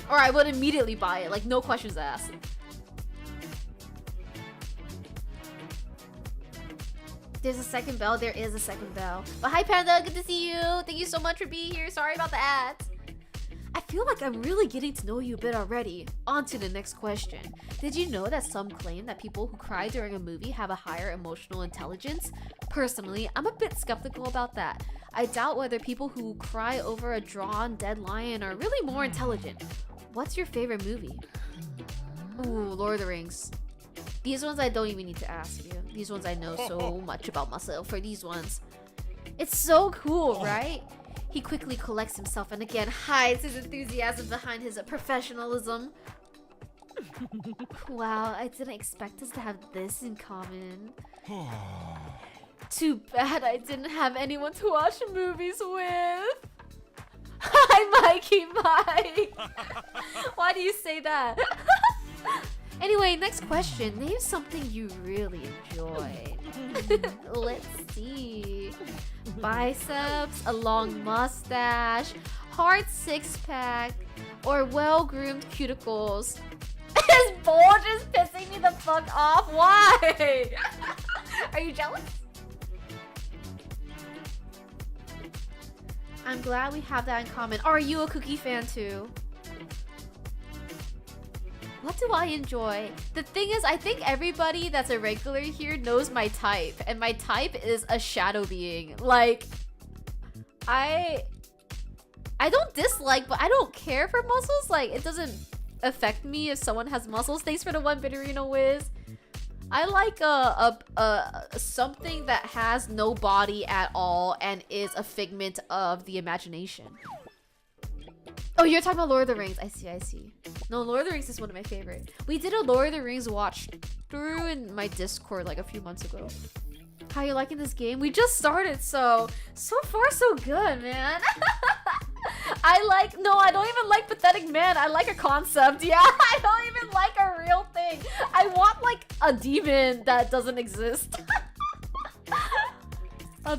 Or I would immediately buy it, like no questions asked. There's a second bell. There is a second bell. But hi, Panda. Good to see you. Thank you so much for being here. Sorry about the ads. I feel like I'm really getting to know you a bit already. On to the next question. Did you know that some claim that people who cry during a movie have a higher emotional intelligence? Personally, I'm a bit skeptical about that. I doubt whether people who cry over a drawn dead lion are really more intelligent. What's your favorite movie? Ooh, Lord of the Rings. These ones I don't even need to ask you. These ones I know so much about myself for these ones. It's so cool, right? He quickly collects himself and again hides his enthusiasm behind his professionalism. Wow, I didn't expect us to have this in common. Too bad I didn't have anyone to watch movies with. Hi, Mikey Mike. Why do you say that? Anyway, next question. Name something you really enjoy. Let's see. Biceps, a long mustache, hard six-pack, or well-groomed cuticles. His bulge is pissing me the fuck off. Why? Are you jealous? I'm glad we have that in common. Are you a Cookie fan too? What do I enjoy? The thing is, I think everybody that's a regular here knows my type. And my type is a shadow being. Like, I don't dislike, but I don't care for muscles. Like, it doesn't affect me if someone has muscles. Thanks for the one Bitterino Wiz. I like something that has no body at all and is a figment of the imagination. Oh, you're talking about Lord of the Rings. I see. No, Lord of the Rings is one of my favorites. We did a Lord of the Rings watch through in my Discord like a few months ago. How you liking this game? We just started, so far so good, man. I don't even like Pathetic Man. I like a concept. Yeah, I don't even like a real thing. I want like a demon that doesn't exist.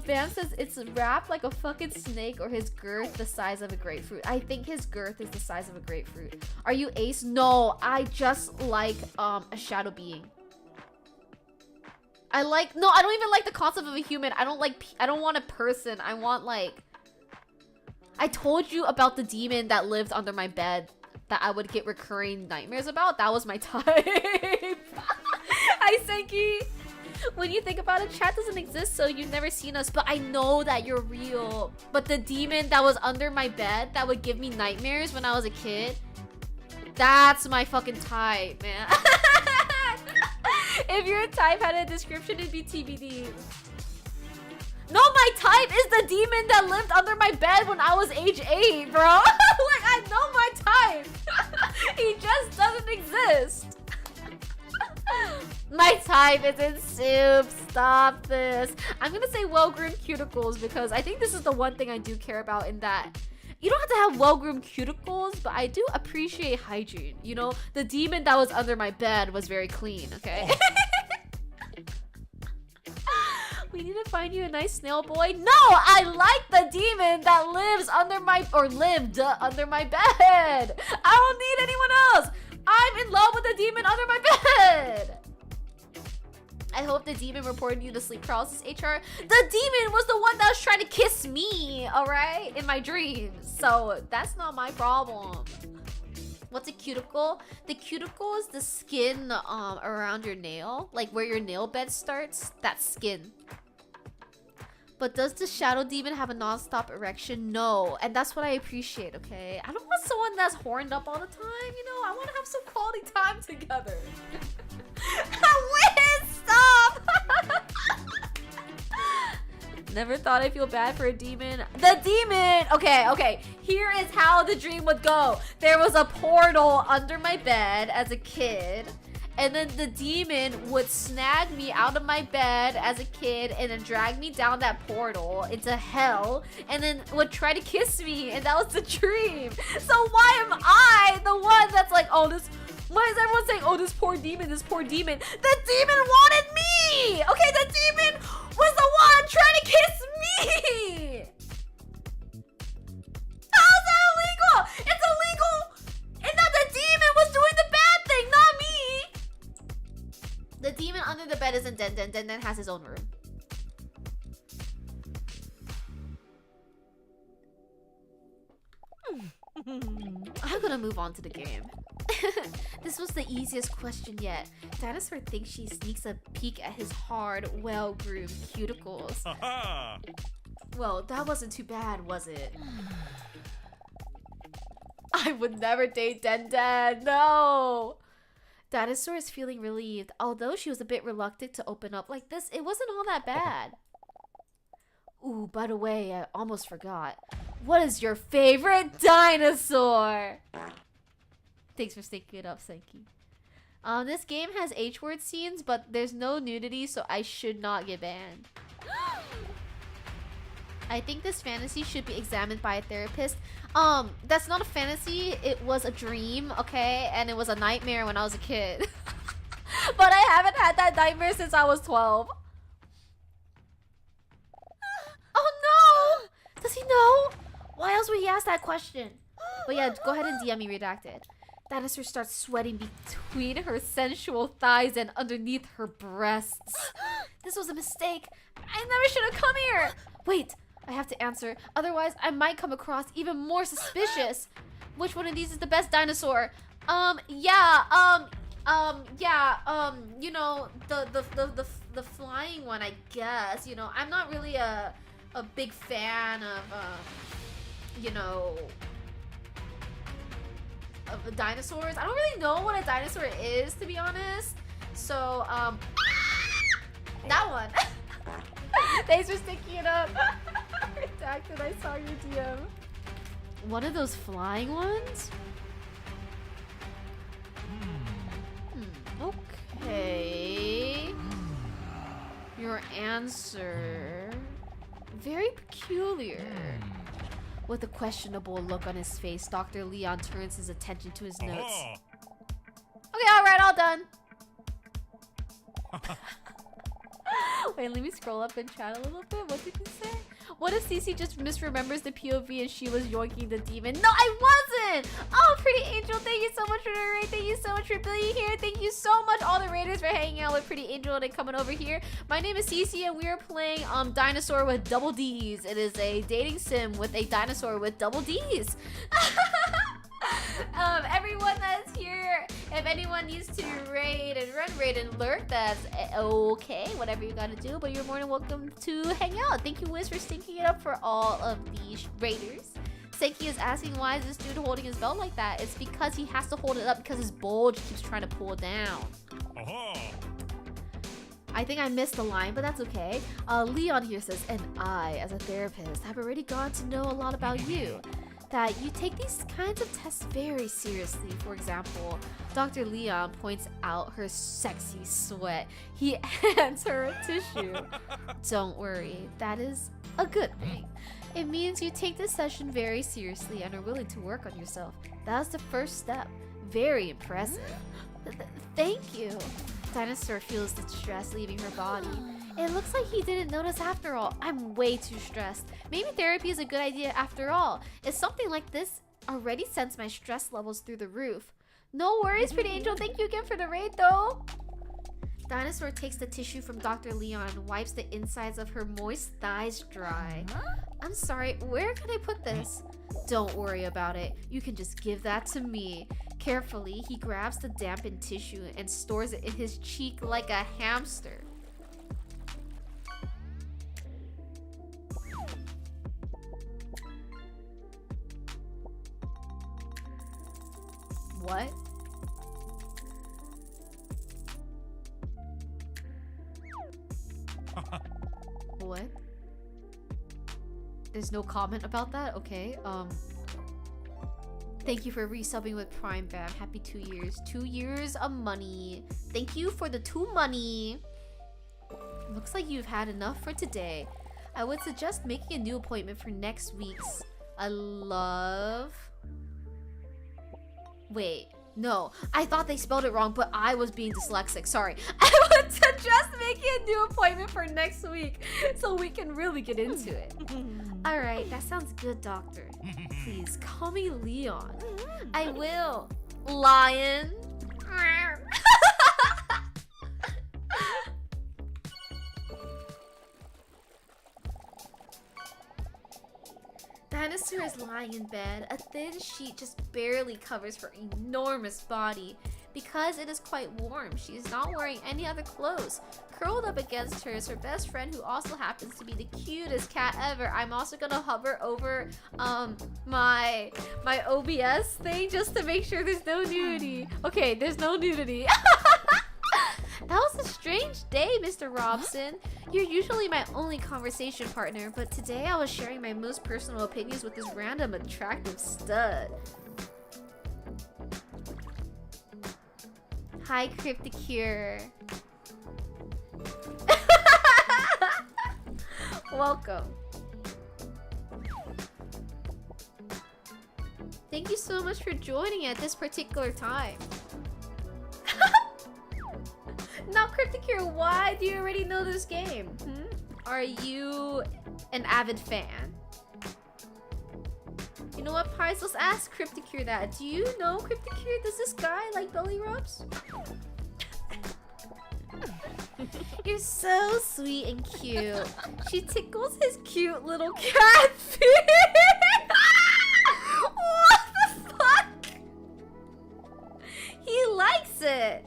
Bam says it's wrapped like a fucking snake or his girth the size of a grapefruit. I think his girth is the size of a grapefruit. Are you Ace? No, I just like a shadow being. I don't even like the concept of a human. I don't want a person. I want like... I told you about the demon that lived under my bed that I would get recurring nightmares about. That was my type. Hi, Senki. When you think about it, chat doesn't exist, so you've never seen us, but I know that you're real. But the demon that was under my bed that would give me nightmares when I was a kid, that's my fucking type, man. If your type had a description, it'd be TBD. No, my type is the demon that lived under my bed when I was age 8, bro. Like, I know my type. He just doesn't exist. My type is in soup. Stop this. I'm gonna say well-groomed cuticles because I think this is the one thing I do care about in that you don't have to have well-groomed cuticles, but I do appreciate hygiene. You know, the demon that was under my bed was very clean, okay? We need to find you a nice snail boy. No, I like the demon that lives under my, or lived under my bed. I don't need anyone else. I'm in love with the demon under my bed. I hope the demon reported you to sleep paralysis, HR. The demon was the one that was trying to kiss me, all right, in my dreams. So that's not my problem. What's a cuticle? The cuticle is the skin around your nail, like where your nail bed starts. That skin. But does the shadow demon have a non-stop erection? No, and that's what I appreciate. Okay, I don't want someone that's horned up all the time. You know, I want to have some quality time together. Wiz, stop! Never thought I'd feel bad for a demon. The demon! Okay. Here is how the dream would go. There was a portal under my bed as a kid. And then the demon would snag me out of my bed as a kid and then drag me down that portal into hell and then would try to kiss me, and that was the dream. So why am I the one that's like, oh, this... Why is everyone saying, oh, this poor demon, this poor demon? The demon wanted me! Okay, the demon was the one trying to kiss me! How is that illegal? It's illegal! And that the demon was doing the bad thing, not me! The demon under the bed isn't Den. Den has his own room. I'm gonna move on to the game. This was the easiest question yet. Dinosaur thinks she sneaks a peek at his hard, well-groomed cuticles. Haha! Well, that wasn't too bad, was it? I would never date Den. No! Dinosaur is feeling relieved. Although she was a bit reluctant to open up like this, it wasn't all that bad. Ooh, by the way, I almost forgot. What is your favorite dinosaur? Thanks for sticking it up, Senki. This game has H-word scenes, but there's no nudity, so I should not get banned. I think this fantasy should be examined by a therapist. That's not a fantasy. It was a dream, okay? And it was a nightmare when I was a kid. But I haven't had that nightmare since I was 12. Oh no! Does he know? Why else would he ask that question? But yeah, go ahead and DM me redacted. Dinosaur starts sweating between her sensual thighs and underneath her breasts. This was a mistake. I never should have come here. Wait, I have to answer. Otherwise, I might come across even more suspicious. Which one of these is the best dinosaur? You know, the flying one, I guess. You know, I'm not really a big fan of, you know, of the dinosaurs. I don't really know what a dinosaur is, to be honest. So, that one. Thanks for sticking it up. Redacted, I saw your DM. One of those flying ones? Okay. Your answer... very peculiar. With a questionable look on his face, Dr. Leon turns his attention to his notes. Okay, alright, all done. Wait, let me scroll up and chat a little bit. What did he say? What if Cece just misremembers the POV and she was yoinking the demon? No, I wasn't! Oh, Pretty Angel, thank you so much for the raid. Thank you so much for being here. Thank you so much, all the raiders, for hanging out with Pretty Angel and coming over here. My name is Cece and we are playing Dinosaur with Double D's. It is a dating sim with a dinosaur with double D's. Everyone that's here, if anyone needs to raid and run raid and lurk, that's okay, whatever you gotta do, but you're more than welcome to hang out. Thank you, Wiz, for stinking it up for all of the raiders. Senki is asking, why is this dude holding his belt like that? It's because he has to hold it up because his bulge keeps trying to pull down. I think I missed the line, but that's okay. Leon here says, and I, as a therapist, have already gotten to know a lot about you. That you take these kinds of tests very seriously. For example, Dr. Leon points out her sexy sweat. He hands her a tissue. Don't worry, that is a good thing. It means you take this session very seriously and are willing to work on yourself. That's the first step. Very impressive. Thank you. Dinosaur feels the stress leaving her body. It looks like he didn't notice after all. I'm way too stressed. Maybe therapy is a good idea after all. If something like this already sends my stress levels through the roof. No worries, Pretty Angel. Thank you again for the raid, though. Dinosaur takes the tissue from Dr. Leon and wipes the insides of her moist thighs dry. I'm sorry, where can I put this? Don't worry about it. You can just give that to me. Carefully, he grabs the dampened tissue and stores it in his cheek like a hamster. What? What? There's no comment about that? Okay, thank you for resubbing with Prime Bam. Happy 2 years. 2 years of money. Thank you for the 2 money. Looks like you've had enough for today. I would suggest making a new appointment for next week's. Wait, no. I thought they spelled it wrong, but I was being dyslexic. Sorry. I would suggest making a new appointment for next week so we can really get into it. Alright, that sounds good, doctor. Please, call me Leon. I will. Lion. Dinosaur is lying in bed. A thin sheet just barely covers her enormous body. Because it is quite warm, she is not wearing any other clothes. Curled up against her is her best friend, who also happens to be the cutest cat ever. I'm also gonna hover over my OBS thing just to make sure there's no nudity. Okay, there's no nudity. That was a strange day, Mr. Robson. You're usually my only conversation partner, but today I was sharing my most personal opinions with this random attractive stud. Hi, Crypticure. Welcome. Thank you so much for joining at this particular time. Now, Crypticure, why do you already know this game? Are you an avid fan? You know what, Pies? Let's ask Crypticure that. Do you know Crypticure? Does this guy like belly rubs? You're so sweet and cute. She tickles his cute little cat feet. What the fuck? He likes it.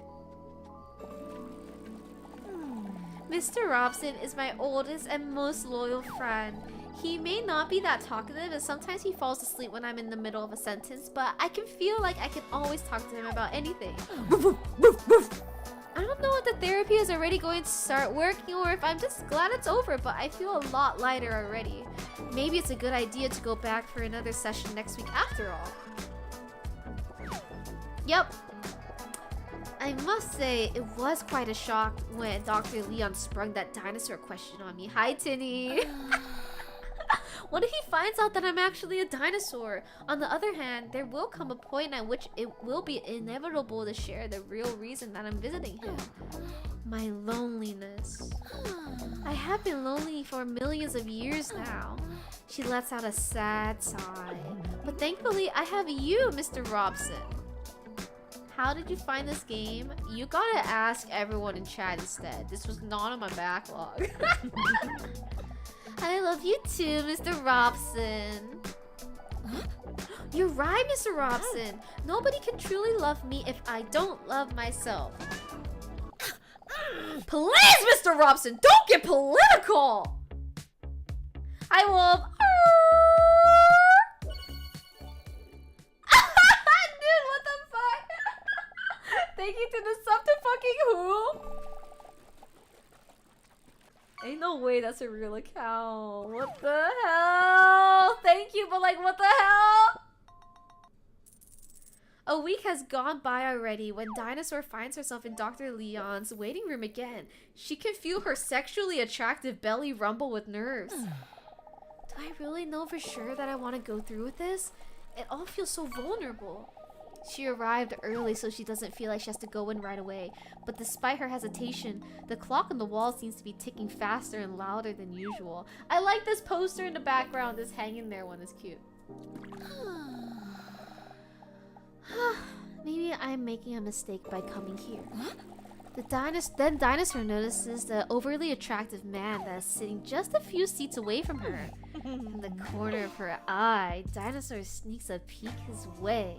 Mr. Robson is my oldest and most loyal friend. He may not be that talkative, and sometimes he falls asleep when I'm in the middle of a sentence, but I can feel like I can always talk to him about anything. I don't know if the therapy is already going to start working or if I'm just glad it's over, but I feel a lot lighter already. Maybe it's a good idea to go back for another session next week after all. Yep. I must say, it was quite a shock when Dr. Leon sprung that dinosaur question on me. Hi, Tinny! What if he finds out that I'm actually a dinosaur? On the other hand, there will come a point at which it will be inevitable to share the real reason that I'm visiting him. My loneliness. I have been lonely for millions of years now. She lets out a sad sigh. But thankfully, I have you, Mr. Robson. How did you find this game? You gotta ask everyone in chat instead. This was not on my backlog. I love you too, Mr. Robson. You're right, Mr. Robson. Nobody can truly love me if I don't love myself. Please, Mr. Robson, don't get political! Hi, Wolf. Dude, what the fuck? Thank you to the sub to fucking who? Ain't no way that's a real account. What the hell? Thank you, but like, what the hell? A week has gone by already when Dinosaur finds herself in Dr. Leon's waiting room again. She can feel her sexually attractive belly rumble with nerves. Do I really know for sure that I want to go through with this? It all feels so vulnerable. She arrived early so she doesn't feel like she has to go in right away. But despite her hesitation, the clock on the wall seems to be ticking faster and louder than usual. I like this poster in the background. This hanging there one is cute. Maybe I'm making a mistake by coming here. Then Dinosaur notices the overly attractive man that is sitting just a few seats away from her. In the corner of her eye, Dinosaur sneaks a peek his way.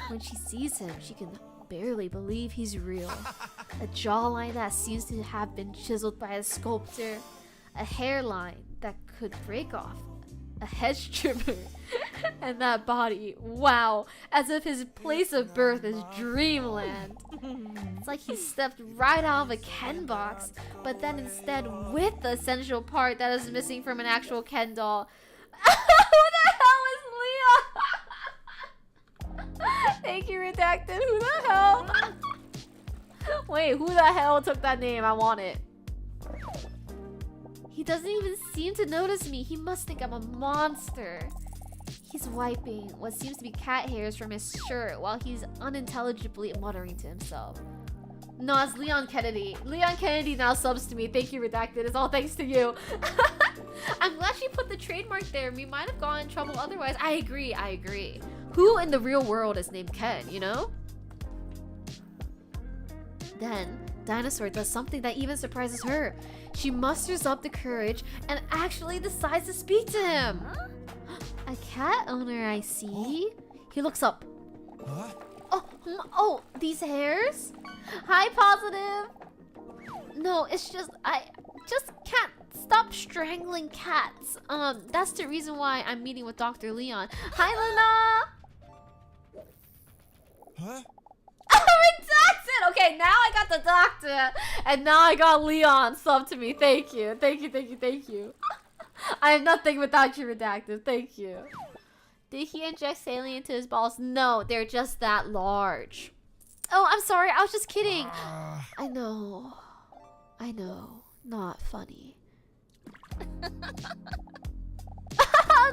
When she sees him, she can barely believe he's real. A jawline that seems to have been chiseled by a sculptor. A hairline that could break off. A head trimmer. And that body, wow, as if his place of birth is dreamland. It's like he stepped right out of a Ken box, but then instead with the essential part that is missing from an actual Ken doll. Who the hell is Leon? Thank you, Redacted. Who the hell? Wait, who the hell took that name? I want it. He doesn't even seem to notice me. He must think I'm a monster. He's wiping what seems to be cat hairs from his shirt while he's unintelligibly muttering to himself. No, it's Leon Kennedy. Leon Kennedy now subs to me. Thank you, Redacted. It's all thanks to you. I'm glad she put the trademark there. We might have gotten in trouble otherwise. I agree. Who in the real world is named Ken, you know? Then, Dinosaur does something that even surprises her. She musters up the courage and actually decides to speak to him. A cat owner, I see. He looks up. Huh? Oh, these hairs? Hi, Positive. No, it's just, I just can't stop strangling cats. That's the reason why I'm meeting with Dr. Leon. Hi, Luna. Huh? Redacted! Okay, now I got the doctor, and now I got Leon sub to me. Thank you. I am nothing without you, Redacted. Thank you. Did he inject saline into his balls? No, they're just that large. Oh, I'm sorry. I was just kidding. I know. Not funny.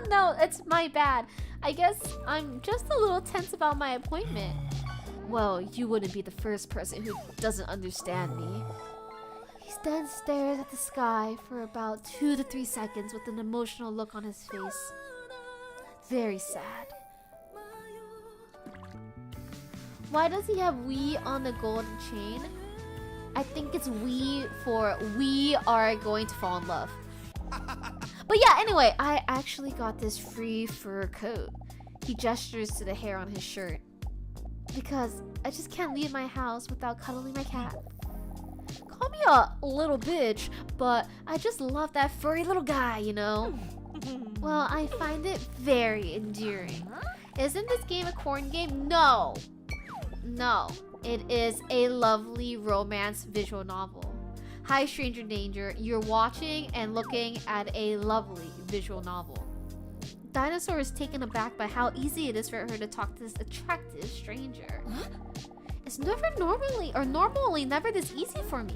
No, it's my bad. I guess I'm just a little tense about my appointment. Well, you wouldn't be the first person who doesn't understand me. He then stares at the sky for about 2 to 3 seconds with an emotional look on his face. Very sad. Why does he have "we" on the golden chain? I think it's "we" for "we are going to fall in love." But yeah, anyway, I actually got this free fur coat. He gestures to the hair on his shirt. Because I just can't leave my house without cuddling my cat. Call me a little bitch, but I just love that furry little guy, you know? Well, I find it very endearing. Isn't this game a corn game? No, it is a lovely romance visual novel. Hi, Stranger Danger. You're watching and looking at a lovely visual novel. Dinosaur is taken aback by how easy it is for her to talk to this attractive stranger. It's normally never this easy for me.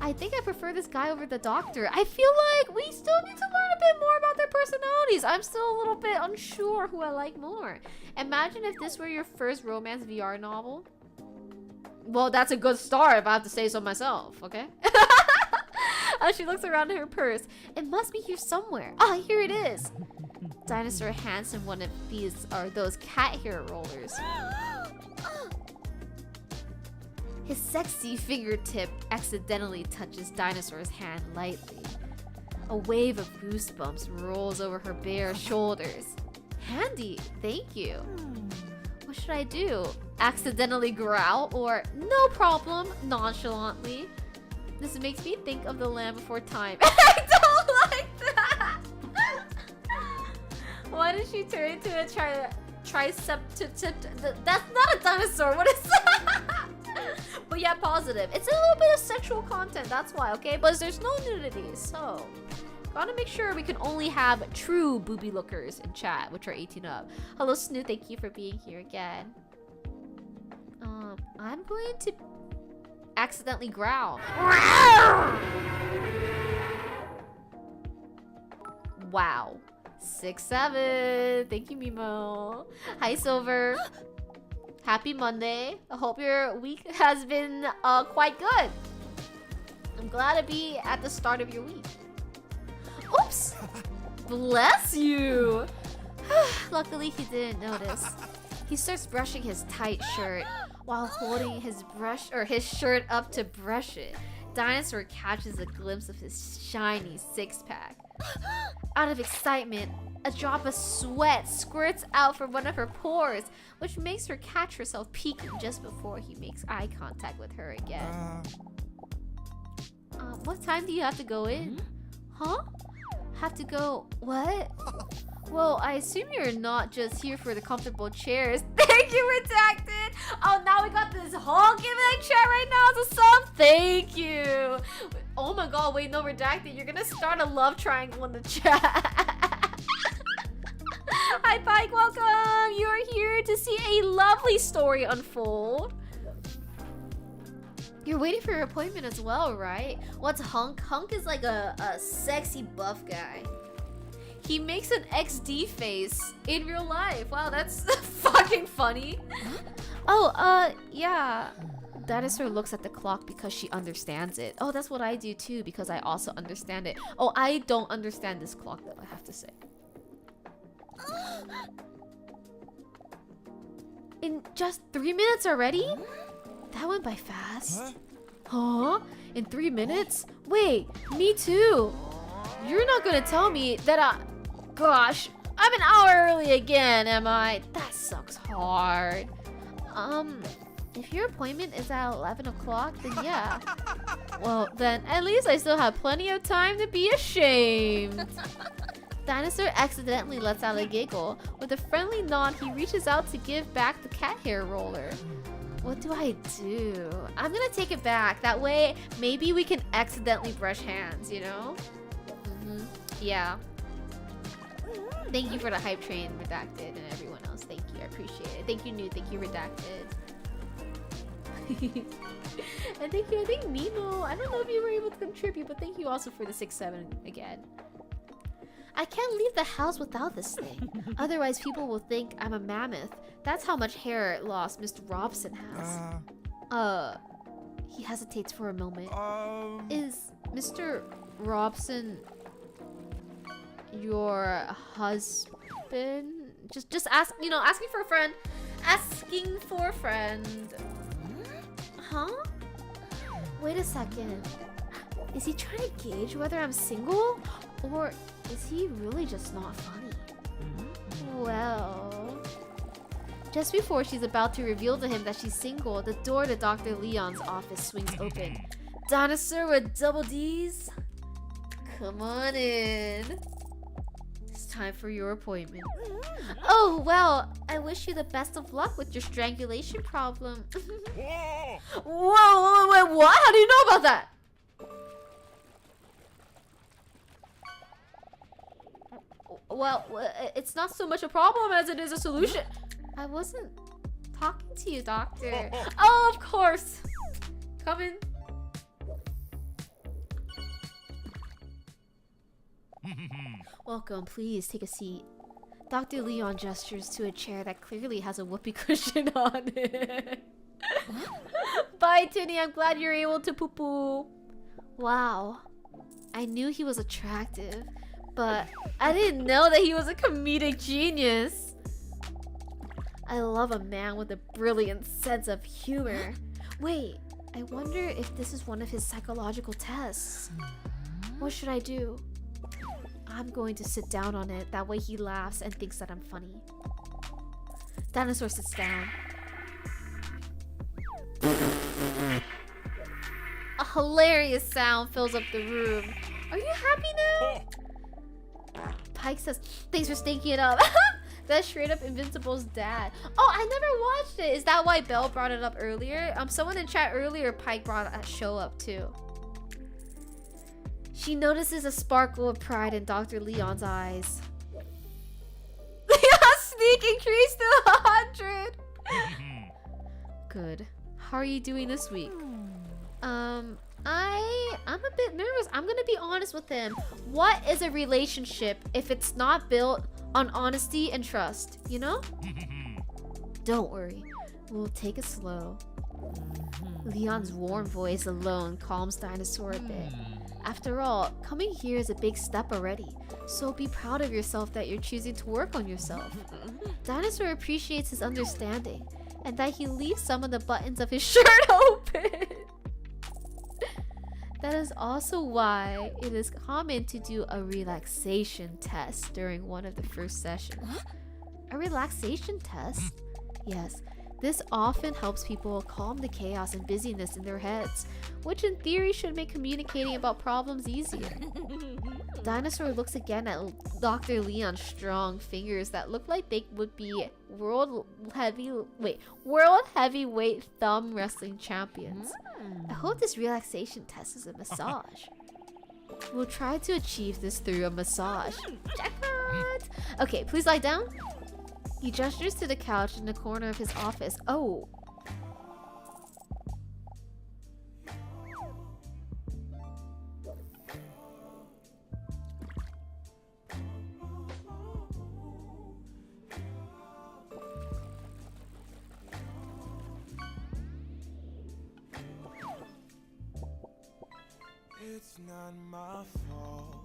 I think I prefer this guy over the doctor. I feel like we still need to learn a bit more about their personalities. I'm still a little bit unsure who I like more. Imagine if this were your first romance VR novel. Well, that's a good start if I have to say so myself, okay? She looks around in her purse. It must be here somewhere. Ah, here it is. Dinosaur hands him one of those cat hair rollers. His sexy fingertip accidentally touches Dinosaur's hand lightly. A wave of goosebumps rolls over her bare shoulders. Handy, thank you. What should I do? Accidentally growl or no problem nonchalantly? This makes me think of The Land Before Time. I don't like that! Why did she turn into a triceptip? That's not a dinosaur. What is that? But yeah, positive. It's a little bit of sexual content. That's why, okay? But there's no nudity, so gotta make sure we can only have true booby lookers in chat, which are 18 up. Hello, Snoo. Thank you for being here again. I'm going to accidentally growl. Wow. 6-7. Thank you, Mimo. Hi, Silver. Happy Monday. I hope your week has been quite good. I'm glad to be at the start of your week. Oops. Bless you. Luckily, he didn't notice. He starts brushing his tight shirt while holding his shirt up to brush it. Dinosaur catches a glimpse of his shiny six-pack. Out of excitement, a drop of sweat squirts out from one of her pores, which makes her catch herself peeking just before he makes eye contact with her again. What time do you have to go in? Huh? Have to go what? Well, I assume you're not just here for the comfortable chairs. Thank you, Redacted! Oh, now we got this whole gimmick chat right now as a sub. Thank you! Oh my god, wait, no, Redacted. You're gonna start a love triangle in the chat. Hi, Pike, welcome! You're here to see a lovely story unfold. You're waiting for your appointment as well, right? What's Hunk? Hunk is like a sexy buff guy. He makes an XD face in real life. Wow, that's fucking funny. Oh, yeah. Dinosaur looks at the clock because she understands it. Oh, that's what I do too because I also understand it. Oh, I don't understand this clock though, I have to say. In just 3 minutes already? That went by fast. Huh? In 3 minutes? Wait, me too. You're not gonna tell me that Gosh, I'm an hour early again, am I? That sucks hard. If your appointment is at 11 o'clock, then yeah. Well, then at least I still have plenty of time to be ashamed. Dinosaur accidentally lets out a giggle. With a friendly nod, he reaches out to give back the cat hair roller. What do I do? I'm gonna take it back. That way, maybe we can accidentally brush hands, you know? Yeah. Thank you for the hype train, Redacted, and everyone else. Thank you, I appreciate it. Thank you, New. Thank you, Redacted. And thank you, I think Nemo. I don't know if you were able to contribute, but thank you also for the 6-7 again. I can't leave the house without this thing. Otherwise, people will think I'm a mammoth. That's how much hair loss Mr. Robson has. He hesitates for a moment. Is Mr. Robson your husband? Just ask, you know, asking for a friend. Asking for a friend. Huh? Wait a second. Is he trying to gauge whether I'm single? Or is he really just not funny? Well... Just before she's about to reveal to him that she's single, the door to Dr. Leon's office swings open. Dinosaur with double D's? Come on in. It's time for your appointment. Oh, well, I wish you the best of luck with your strangulation problem. Whoa, wait, what? How do you know about that? Well, it's not so much a problem as it is a solution. I wasn't talking to you, Doctor. Oh, of course. Come in. Welcome, please take a seat. Dr. Leon gestures to a chair that clearly has a whoopee cushion on it. Bye, Tinny. I'm glad you're able to poo-poo. Wow. I knew he was attractive, but I didn't know that he was a comedic genius. I love a man with a brilliant sense of humor. Wait, I wonder if this is one of his psychological tests. What should I do? I'm going to sit down on it. That way he laughs and thinks that I'm funny. Dinosaur sits down. A hilarious sound fills up the room. Are you happy now? Pike says, thanks for stinking it up. That's straight up Invincible's dad. Oh, I never watched it. Is that why Belle brought it up earlier? Someone in chat earlier, Pike brought that show up too. She notices a sparkle of pride in Dr. Leon's eyes. Leon's sneak increased to 100. Good. How are you doing this week? I'm a bit nervous. I'm gonna be honest with him. What is a relationship if it's not built on honesty and trust, you know? Don't worry. We'll take it slow. Leon's warm voice alone calms Dinosaur a bit. After all, coming here is a big step already, so be proud of yourself that you're choosing to work on yourself. Dinosaur appreciates his understanding, and that he leaves some of the buttons of his shirt open. That is also why it is common to do a relaxation test during one of the first sessions. A relaxation test? Yes, This often helps people calm the chaos and busyness in their heads, which in theory should make communicating about problems easier. Dinosaur looks again at Dr. Leon's strong fingers that look like they would be world heavyweight thumb wrestling champions. I hope this relaxation test is a massage. We'll try to achieve this through a massage. Jackpot! Okay, please lie down. He gestures to the couch in the corner of his office. Oh. It's not my fault.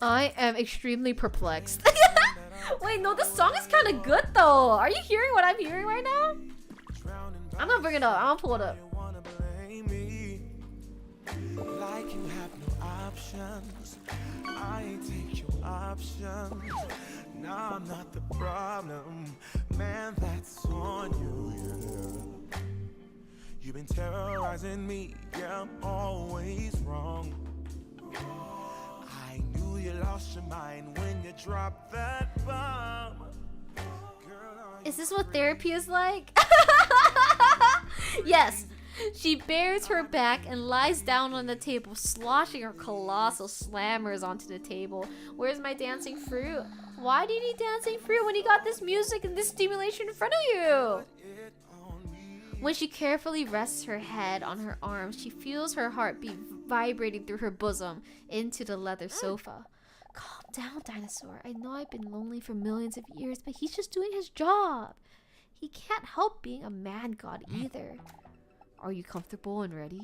I am extremely perplexed. Wait, no, this song is kind of good though. Are you hearing what I'm hearing right now? I'm gonna bring it up. I'm gonna pull it up. Like you have no options. I ain't take your options. Nah, I'm not the problem. Man, that's on you, yeah. You've been terrorizing me, yeah, I'm always wrong. I knew you lost your mind when you dropped that bomb. Girl, Is this what therapy is like? Yes. She bares her back and lies down on the table, sloshing her colossal slammers onto the table. Where's my dancing fruit? Why do you need dancing fruit when you got this music and this stimulation in front of you? When she carefully rests her head on her arms, she feels her heartbeat vibrating through her bosom into the leather sofa. Calm down, Dinosaur. I know I've been lonely for millions of years, but he's just doing his job. He can't help being a man god either. Are you comfortable and ready?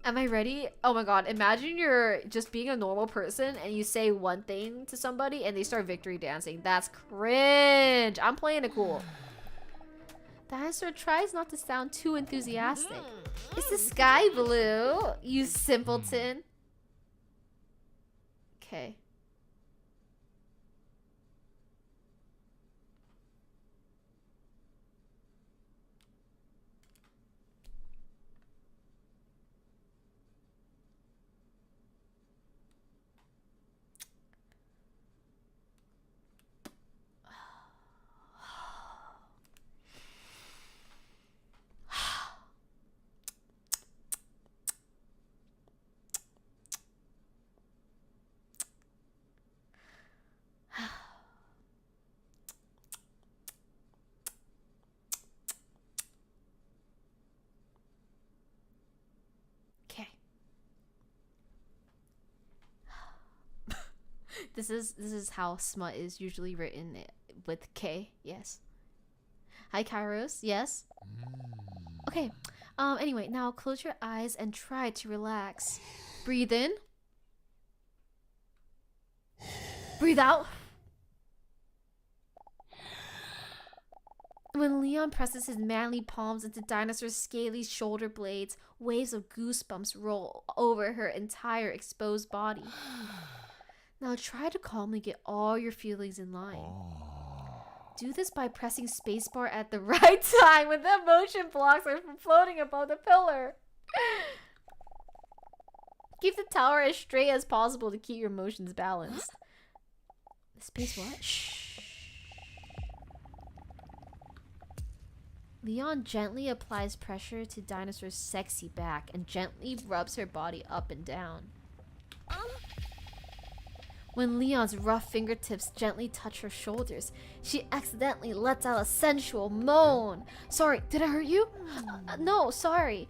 Am I ready? Oh my god, imagine you're just being a normal person and you say one thing to somebody and they start victory dancing. That's cringe. I'm playing it cool. Dinosaur tries not to sound too enthusiastic. Is the sky blue? You simpleton. Okay. Okay. This is how smut is usually written with K. Yes. Hi, Kairos. Yes. Okay. Anyway, now close your eyes and try to relax. Breathe in. Breathe out. When Leon presses his manly palms into Dinosaur's scaly shoulder blades, waves of goosebumps roll over her entire exposed body. Now try to calmly get all your feelings in line. Do this by pressing spacebar at the right time when the motion blocks are from floating above the pillar. Keep the tower as straight as possible to keep your motions balanced. Space what? Shh. Leon gently applies pressure to Dinosaur's sexy back and gently rubs her body up and down. When Leon's rough fingertips gently touch her shoulders, she accidentally lets out a sensual moan. Sorry, did I hurt you? No, sorry.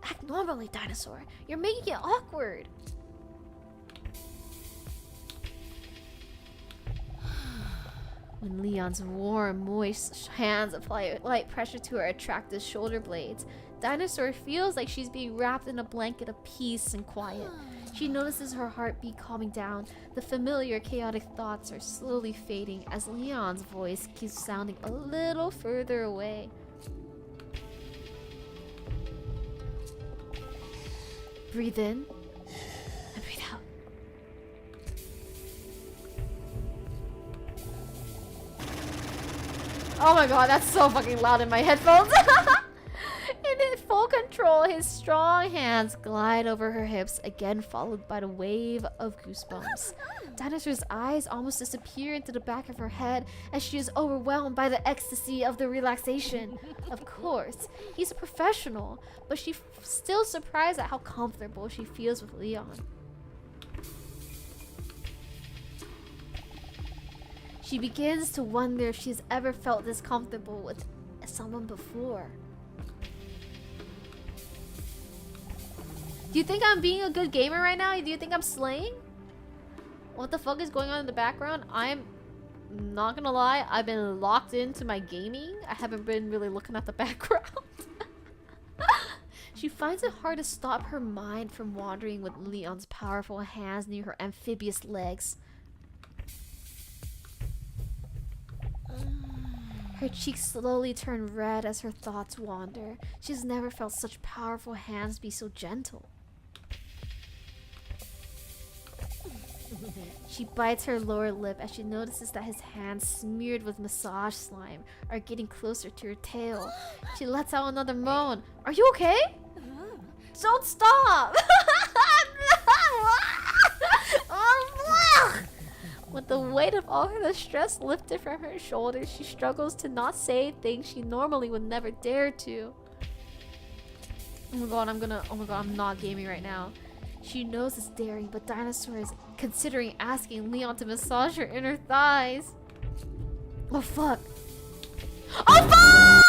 Act normally, Dinosaur. You're making it awkward. When Leon's warm, moist hands apply light pressure to her attractive shoulder blades, Dinosaur feels like she's being wrapped in a blanket of peace and quiet. She notices her heartbeat calming down. The familiar, chaotic thoughts are slowly fading as Leon's voice keeps sounding a little further away. Breathe in and breathe out. Oh my god, that's so fucking loud in my headphones. In full control, his strong hands glide over her hips, again followed by the wave of goosebumps. Dinosaur's eyes almost disappear into the back of her head as she is overwhelmed by the ecstasy of the relaxation. Of course, he's a professional, but she's still surprised at how comfortable she feels with Leon. She begins to wonder if she's ever felt this comfortable with someone before. Do you think I'm being a good gamer right now? Do you think I'm slaying? What the fuck is going on in the background? I'm not gonna lie, I've been locked into my gaming. I haven't been really looking at the background. She finds it hard to stop her mind from wandering with Leon's powerful hands near her amphibious legs. Her cheeks slowly turn red as her thoughts wander. She's never felt such powerful hands be so gentle. She bites her lower lip as she notices that his hands, smeared with massage slime, are getting closer to her tail. She lets out another moan. Are you okay? Don't stop! With the weight of all her stress lifted from her shoulders, she struggles to not say things she normally would never dare to. Oh my god, I'm not gaming right now. She knows it's daring, but Dinosaur is considering asking Leon to massage her inner thighs. Oh fuck. Oh fuck!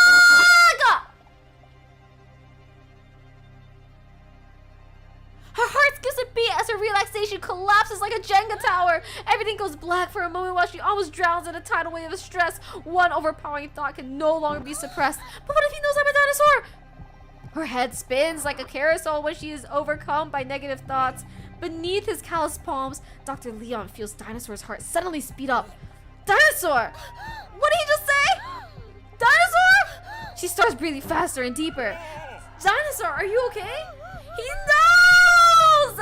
Her heart skips a beat as her relaxation collapses like a Jenga tower. Everything goes black for a moment while she almost drowns in a tidal wave of stress. One overpowering thought can no longer be suppressed. But what if he knows I'm a dinosaur? Her head spins like a carousel when she is overcome by negative thoughts. Beneath his calloused palms, Dr. Leon feels Dinosaur's heart suddenly speed up. Dinosaur! What did he just say? Dinosaur! She starts breathing faster and deeper. Dinosaur, are you okay? He knows!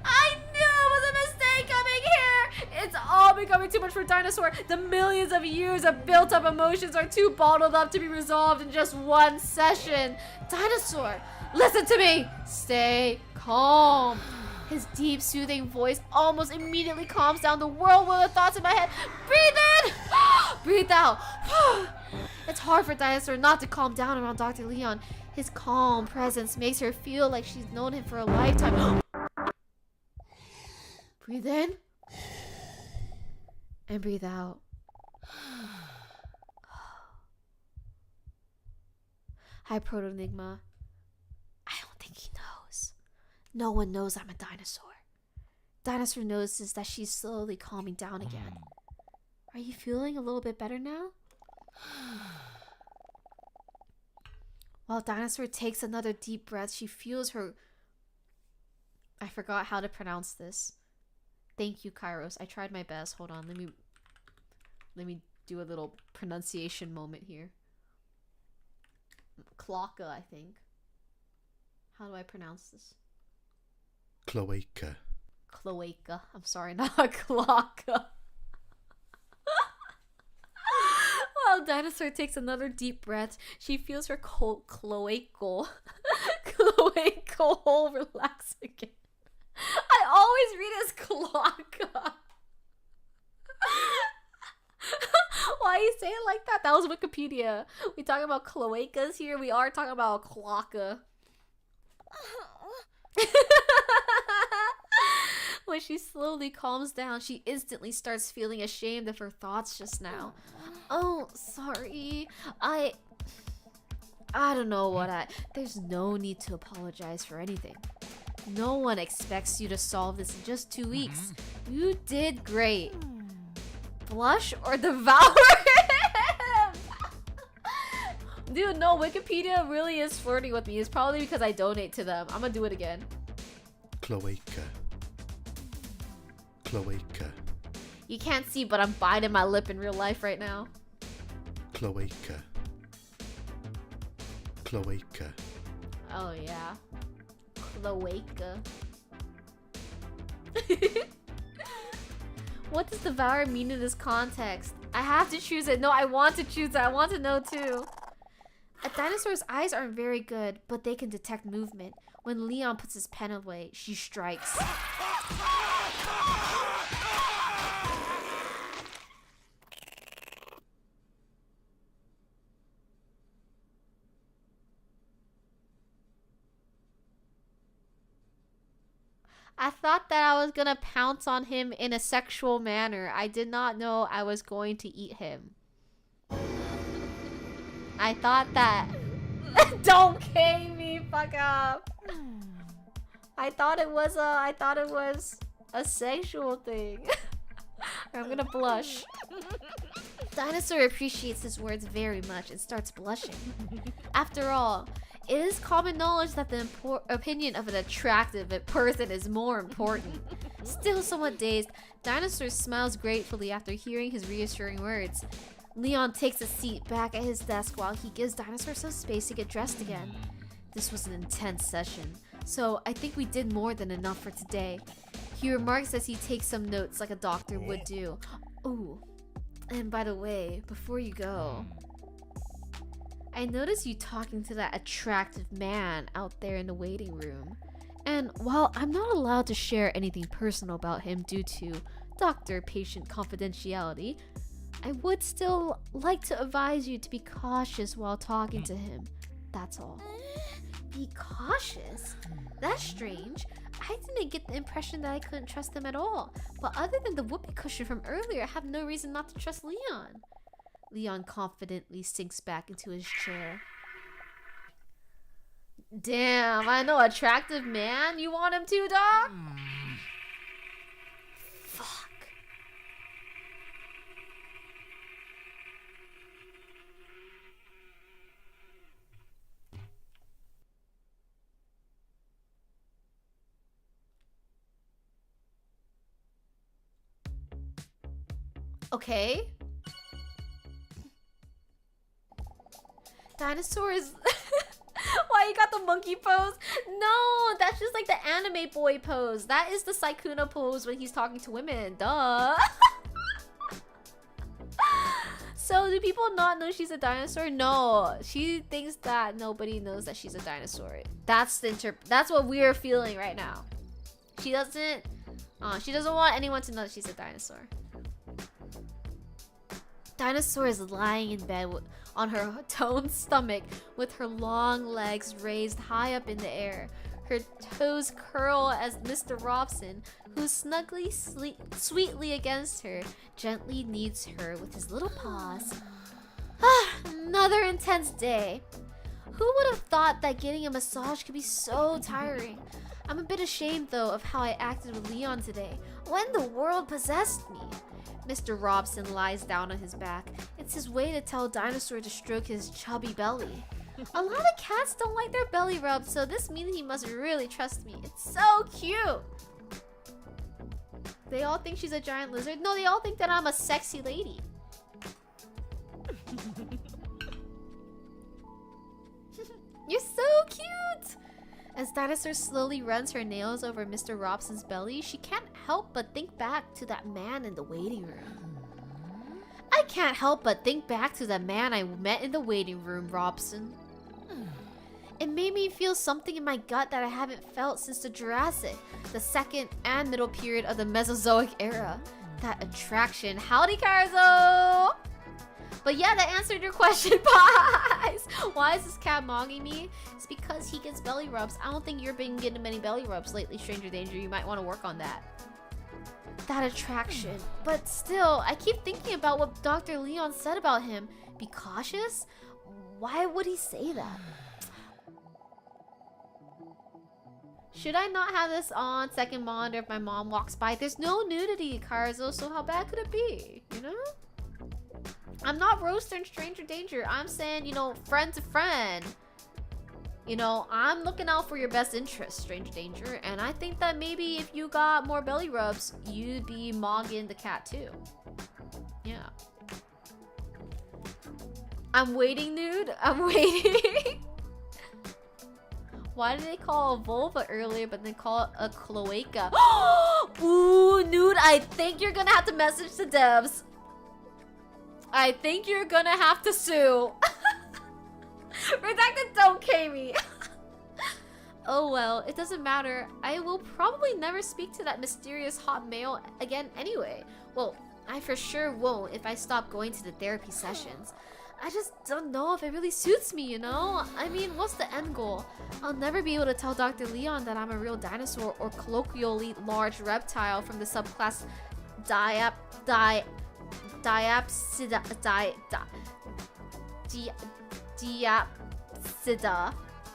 I knew it was a mistake coming here! It's all becoming too much for Dinosaur. The millions of years of built-up emotions are too bottled up to be resolved in just one session. Dinosaur, listen to me! Stay calm. His deep, soothing voice almost immediately calms down the whirlwind of thoughts in my head. Breathe in! Breathe out. It's hard for Dinosaur not to calm down around Dr. Leon. His calm presence makes her feel like she's known him for a lifetime. Breathe in. And breathe out. Hi, Proto-Enigma. I don't think he knows. No one knows I'm a dinosaur. Dinosaur notices that she's slowly calming down again. Are you feeling a little bit better now? While Dinosaur takes another deep breath, she feels her... I forgot how to pronounce this. Thank you, Kairos. I tried my best. Hold on. Let me do a little pronunciation moment here. Cloaca, I think. How do I pronounce this? Cloaca. Cloaca. I'm sorry, not cloaca. While Dinosaur takes another deep breath, she feels her cloacal hole relax again. I always read it as cloaca. Why you say it like that? That was Wikipedia. We talking about cloacas here. We are talking about a cloaca. When she slowly calms down, she instantly starts feeling ashamed of her thoughts just now. Oh, sorry. I don't know what There's no need to apologize for anything. No one expects you to solve this in just 2 weeks. You did great. Flush or devour him? Dude, no, Wikipedia really is flirting with me. It's probably because I donate to them. I'm gonna do it again. Cloaca. Cloaca. You can't see, but I'm biting my lip in real life right now. Cloaca. Cloaca. Oh, yeah. Cloaca. What does devour mean in this context? I have to choose it. No, I want to choose it. I want to know too. A dinosaur's eyes aren't very good, but they can detect movement. When Leon puts his pen away, she strikes. I thought that I was gonna pounce on him in a sexual manner. I did not know I was going to eat him. I thought that... Don't cane me, fuck up. I thought it was a sexual thing. I'm gonna blush. Dinosaur appreciates his words very much and starts blushing. After all, it is common knowledge that the opinion of an attractive person is more important. Still somewhat dazed, Dinosaur smiles gratefully after hearing his reassuring words. Leon takes a seat back at his desk while he gives Dinosaur some space to get dressed again. This was an intense session, so I think we did more than enough for today. He remarks as he takes some notes like a doctor would do. Ooh, and by the way, before you go, I noticed you talking to that attractive man out there in the waiting room. And while I'm not allowed to share anything personal about him due to doctor-patient confidentiality, I would still like to advise you to be cautious while talking to him. That's all. Be cautious? That's strange. I didn't get the impression that I couldn't trust him at all. But other than the whoopee cushion from earlier, I have no reason not to trust Leon. Leon confidently sinks back into his chair. Damn, I know, attractive man. You want him too, dog? Fuck. Okay. Dinosaur is... Why you got the monkey pose? No, that's just like the anime boy pose. That is the Sykkuno pose when he's talking to women. Duh. So do people not know she's a dinosaur? No, she thinks that nobody knows that she's a dinosaur. That's the that's what we're feeling right now. She doesn't want anyone to know that she's a dinosaur. Dinosaur is lying in bed on her toned stomach with her long legs raised high up in the air. Her toes curl as Mr. Robson, who snugly sweetly against her, gently kneads her with his little paws. Another intense day. Who would have thought that getting a massage could be so tiring? I'm a bit ashamed though of how I acted with Leon today. When the world possessed me? Mr. Robson lies down on his back. It's his way to tell Dinosaur to stroke his chubby belly. A lot of cats don't like their belly rubbed, so this means he must really trust me. It's so cute! They all think she's a giant lizard? No, they all think that I'm a sexy lady. You're so cute! As Dinosaur slowly runs her nails over Mr. Robson's belly, she can't help but think back to that man in the waiting room. I can't help but think back to the man I met in the waiting room, Robson. It made me feel something in my gut that I haven't felt since the Jurassic, the second and middle period of the Mesozoic era. That attraction. Howdy, Carzo! But yeah, that answered your question, Pies! Why is this cat mogging me? It's because he gets belly rubs. I don't think you've been getting many belly rubs lately, Stranger Danger. You might want to work on that. That attraction. But still, I keep thinking about what Dr. Leon said about him. Be cautious? Why would he say that? Should I not have this on second monitor if my mom walks by? There's no nudity, Carzo, so how bad could it be? You know? I'm not roasting Stranger Danger. I'm saying, you know, friend to friend. You know, I'm looking out for your best interest, Stranger Danger. And I think that maybe if you got more belly rubs, you'd be mogging the cat too. Yeah. I'm waiting, nude. I'm waiting. Why did they call a vulva earlier, but then call it a cloaca? Ooh, nude, I think you're gonna have to message the devs. I think you're gonna have to sue. Redacted, don't K me. Oh well, it doesn't matter. I will probably never speak to that mysterious hot male again anyway. Well, I for sure won't if I stop going to the therapy sessions. I just don't know if it really suits me, you know? I mean, what's the end goal? I'll never be able to tell Dr. Leon that I'm a real dinosaur or colloquially large reptile from the subclass Diapsida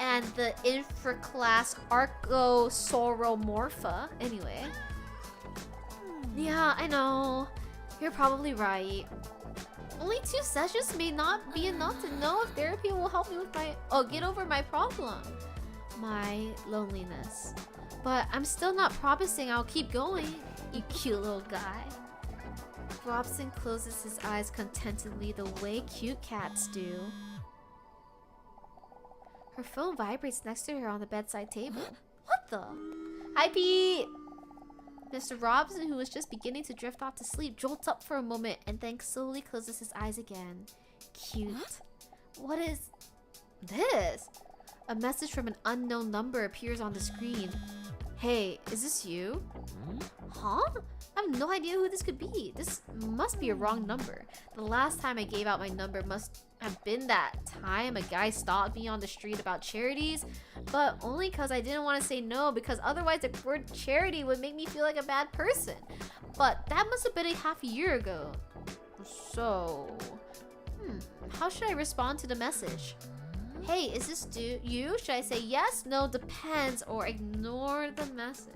and the infraclass Archosauromorpha. Anyway. Yeah, I know. You're probably right. Only 2 sessions may not be enough to know if therapy will help me with get over my problem. My loneliness. But I'm still not promising I'll keep going, you cute little guy. Robson closes his eyes contentedly the way cute cats do. Her phone vibrates next to her on the bedside table. What the? Hi, Pete! Mr. Robson, who was just beginning to drift off to sleep, jolts up for a moment and then slowly closes his eyes again. Cute. What is this? A message from an unknown number appears on the screen. Hey, is this you? Huh? I have no idea who this could be. This must be a wrong number. The last time I gave out my number must have been that time a guy stalked me on the street about charities, but only because I didn't want to say no, because otherwise the word charity would make me feel like a bad person. But that must have been a half a year ago. So, how should I respond to the message? Hey, is this you? Should I say yes, no, depends, or ignore the message?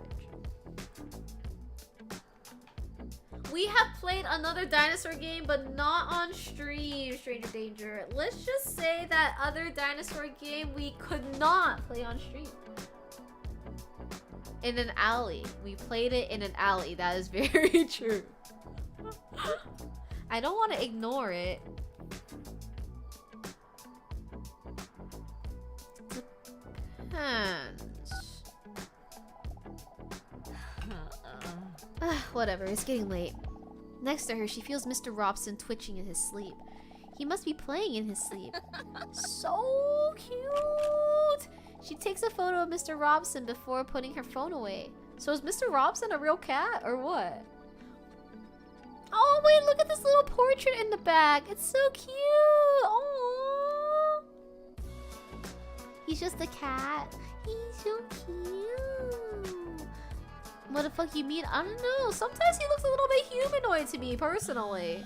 We have played another dinosaur game, but not on stream, Stranger Danger. Let's just say that other dinosaur game we could not play on stream. In an alley. We played it in an alley. That is very true. I don't want to ignore it. Whatever, it's getting late. Next to her, she feels Mr. Robson twitching in his sleep. He must be playing in his sleep. So cute! She takes a photo of Mr. Robson before putting her phone away. So is Mr. Robson a real cat or what? Oh wait, look at this little portrait in the back. It's so cute! Aww. He's just a cat. He's so cute. What the fuck you mean? I don't know. Sometimes he looks a little bit humanoid to me, personally.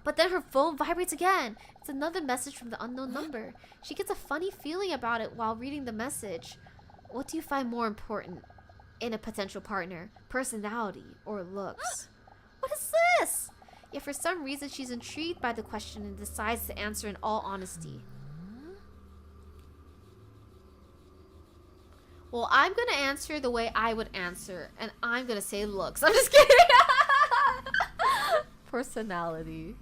But then her phone vibrates again. It's another message from the unknown number. She gets a funny feeling about it while reading the message. What do you find more important in a potential partner? Personality or looks? What is this? Yet for some reason she's intrigued by the question and decides to answer in all honesty. Well, I'm gonna answer the way I would answer, and I'm gonna say looks. I'm just kidding. Personality.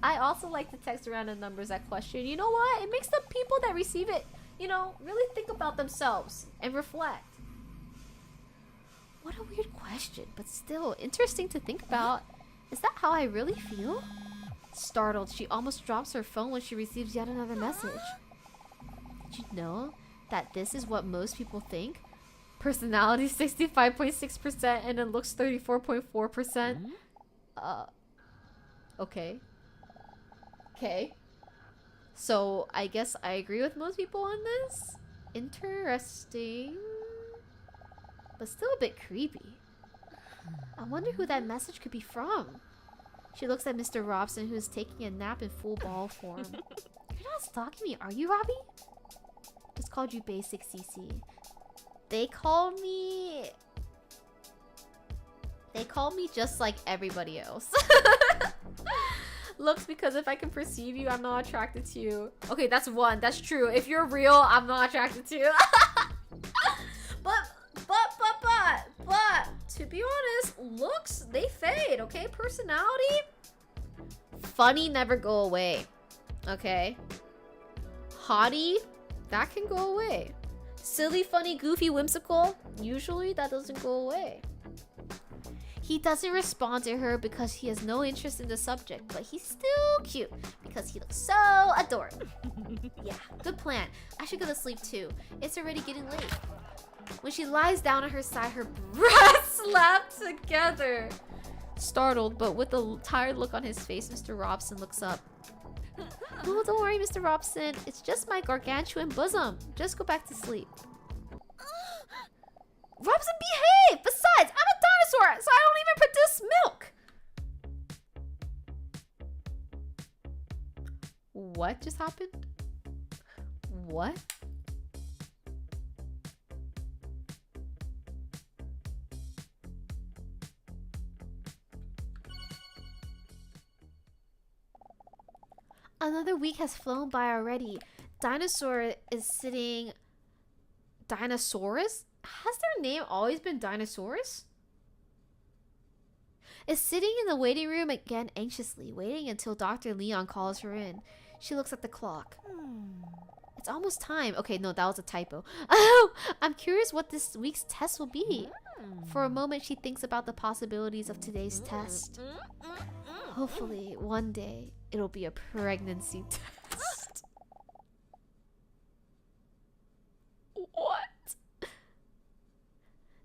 I also like to text random numbers that question. You know what? It makes the people that receive it, you know, really think about themselves and reflect. What a weird question, but still interesting to think about. Is that how I really feel? Startled, she almost drops her phone when she receives yet another message. Did you know that this is what most people think? Personality 65.6% and then looks 34.4%. Okay. Okay. So I guess I agree with most people on this. Interesting. But still a bit creepy. I wonder who that message could be from. She looks at Mr. Robson, who is taking a nap in full ball form. You're not stalking me, are you, Robbie? Just called you Basic CC. They call me just like everybody else. Looks, because if I can perceive you, I'm not attracted to you. Okay, that's one. That's true. If you're real, I'm not attracted to you. but to be honest, looks, they fade, okay? Personality, funny, never go away. Okay? Hottie, that can go away. Silly, funny, goofy, whimsical, usually that doesn't go away. He doesn't respond to her because he has no interest in the subject, but he's still cute because he looks so adorable. Yeah, good plan. I should go to sleep too. It's already getting late. When she lies down at her side, her breasts slap together. Startled, but with a tired look on his face, Mr. Robson looks up. No, don't worry, Mr. Robson. It's just my gargantuan bosom. Just go back to sleep. Robson, behave! Besides, I'm a dinosaur, so I don't even produce milk! What just happened? What? Another week has flown by already. Dinosaur is sitting... Dinosaurus? Has their name always been Dinosaurus? Is sitting in the waiting room again anxiously, waiting until Dr. Leon calls her in. She looks at the clock. It's almost time. Okay, no, that was a typo. Oh, I'm curious what this week's test will be. For a moment, she thinks about the possibilities of today's test. Hopefully, one day, it'll be a pregnancy test. What?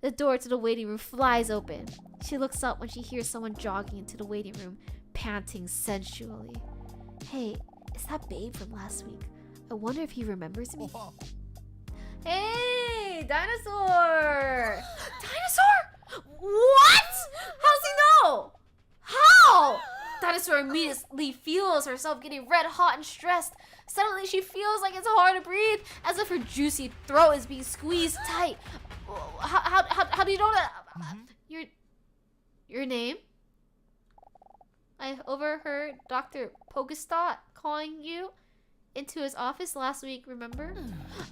The door to the waiting room flies open. She looks up when she hears someone jogging into the waiting room, panting sensually. Hey, is that Babe from last week? I wonder if he remembers me. Hey, Dinosaur! Dinosaur? What? How's he know? How? Dinosaur immediately feels herself getting red hot and stressed. Suddenly she feels like it's hard to breathe, as if her juicy throat is being squeezed tight. How do you know that? Your name? I overheard Dr. Pogestot calling you into his office last week, remember?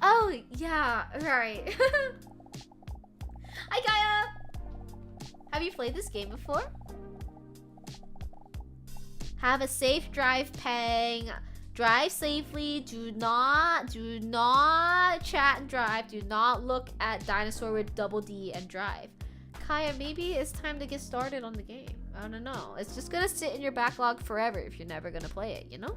Oh, yeah, right. Hi, Gaia! Have you played this game before? Have a safe drive, Peng. Drive safely. Do not chat and drive. Do not look at Dinosaur with double D and drive. Kaya, maybe it's time to get started on the game. I don't know. It's just gonna sit in your backlog forever if you're never gonna play it, you know?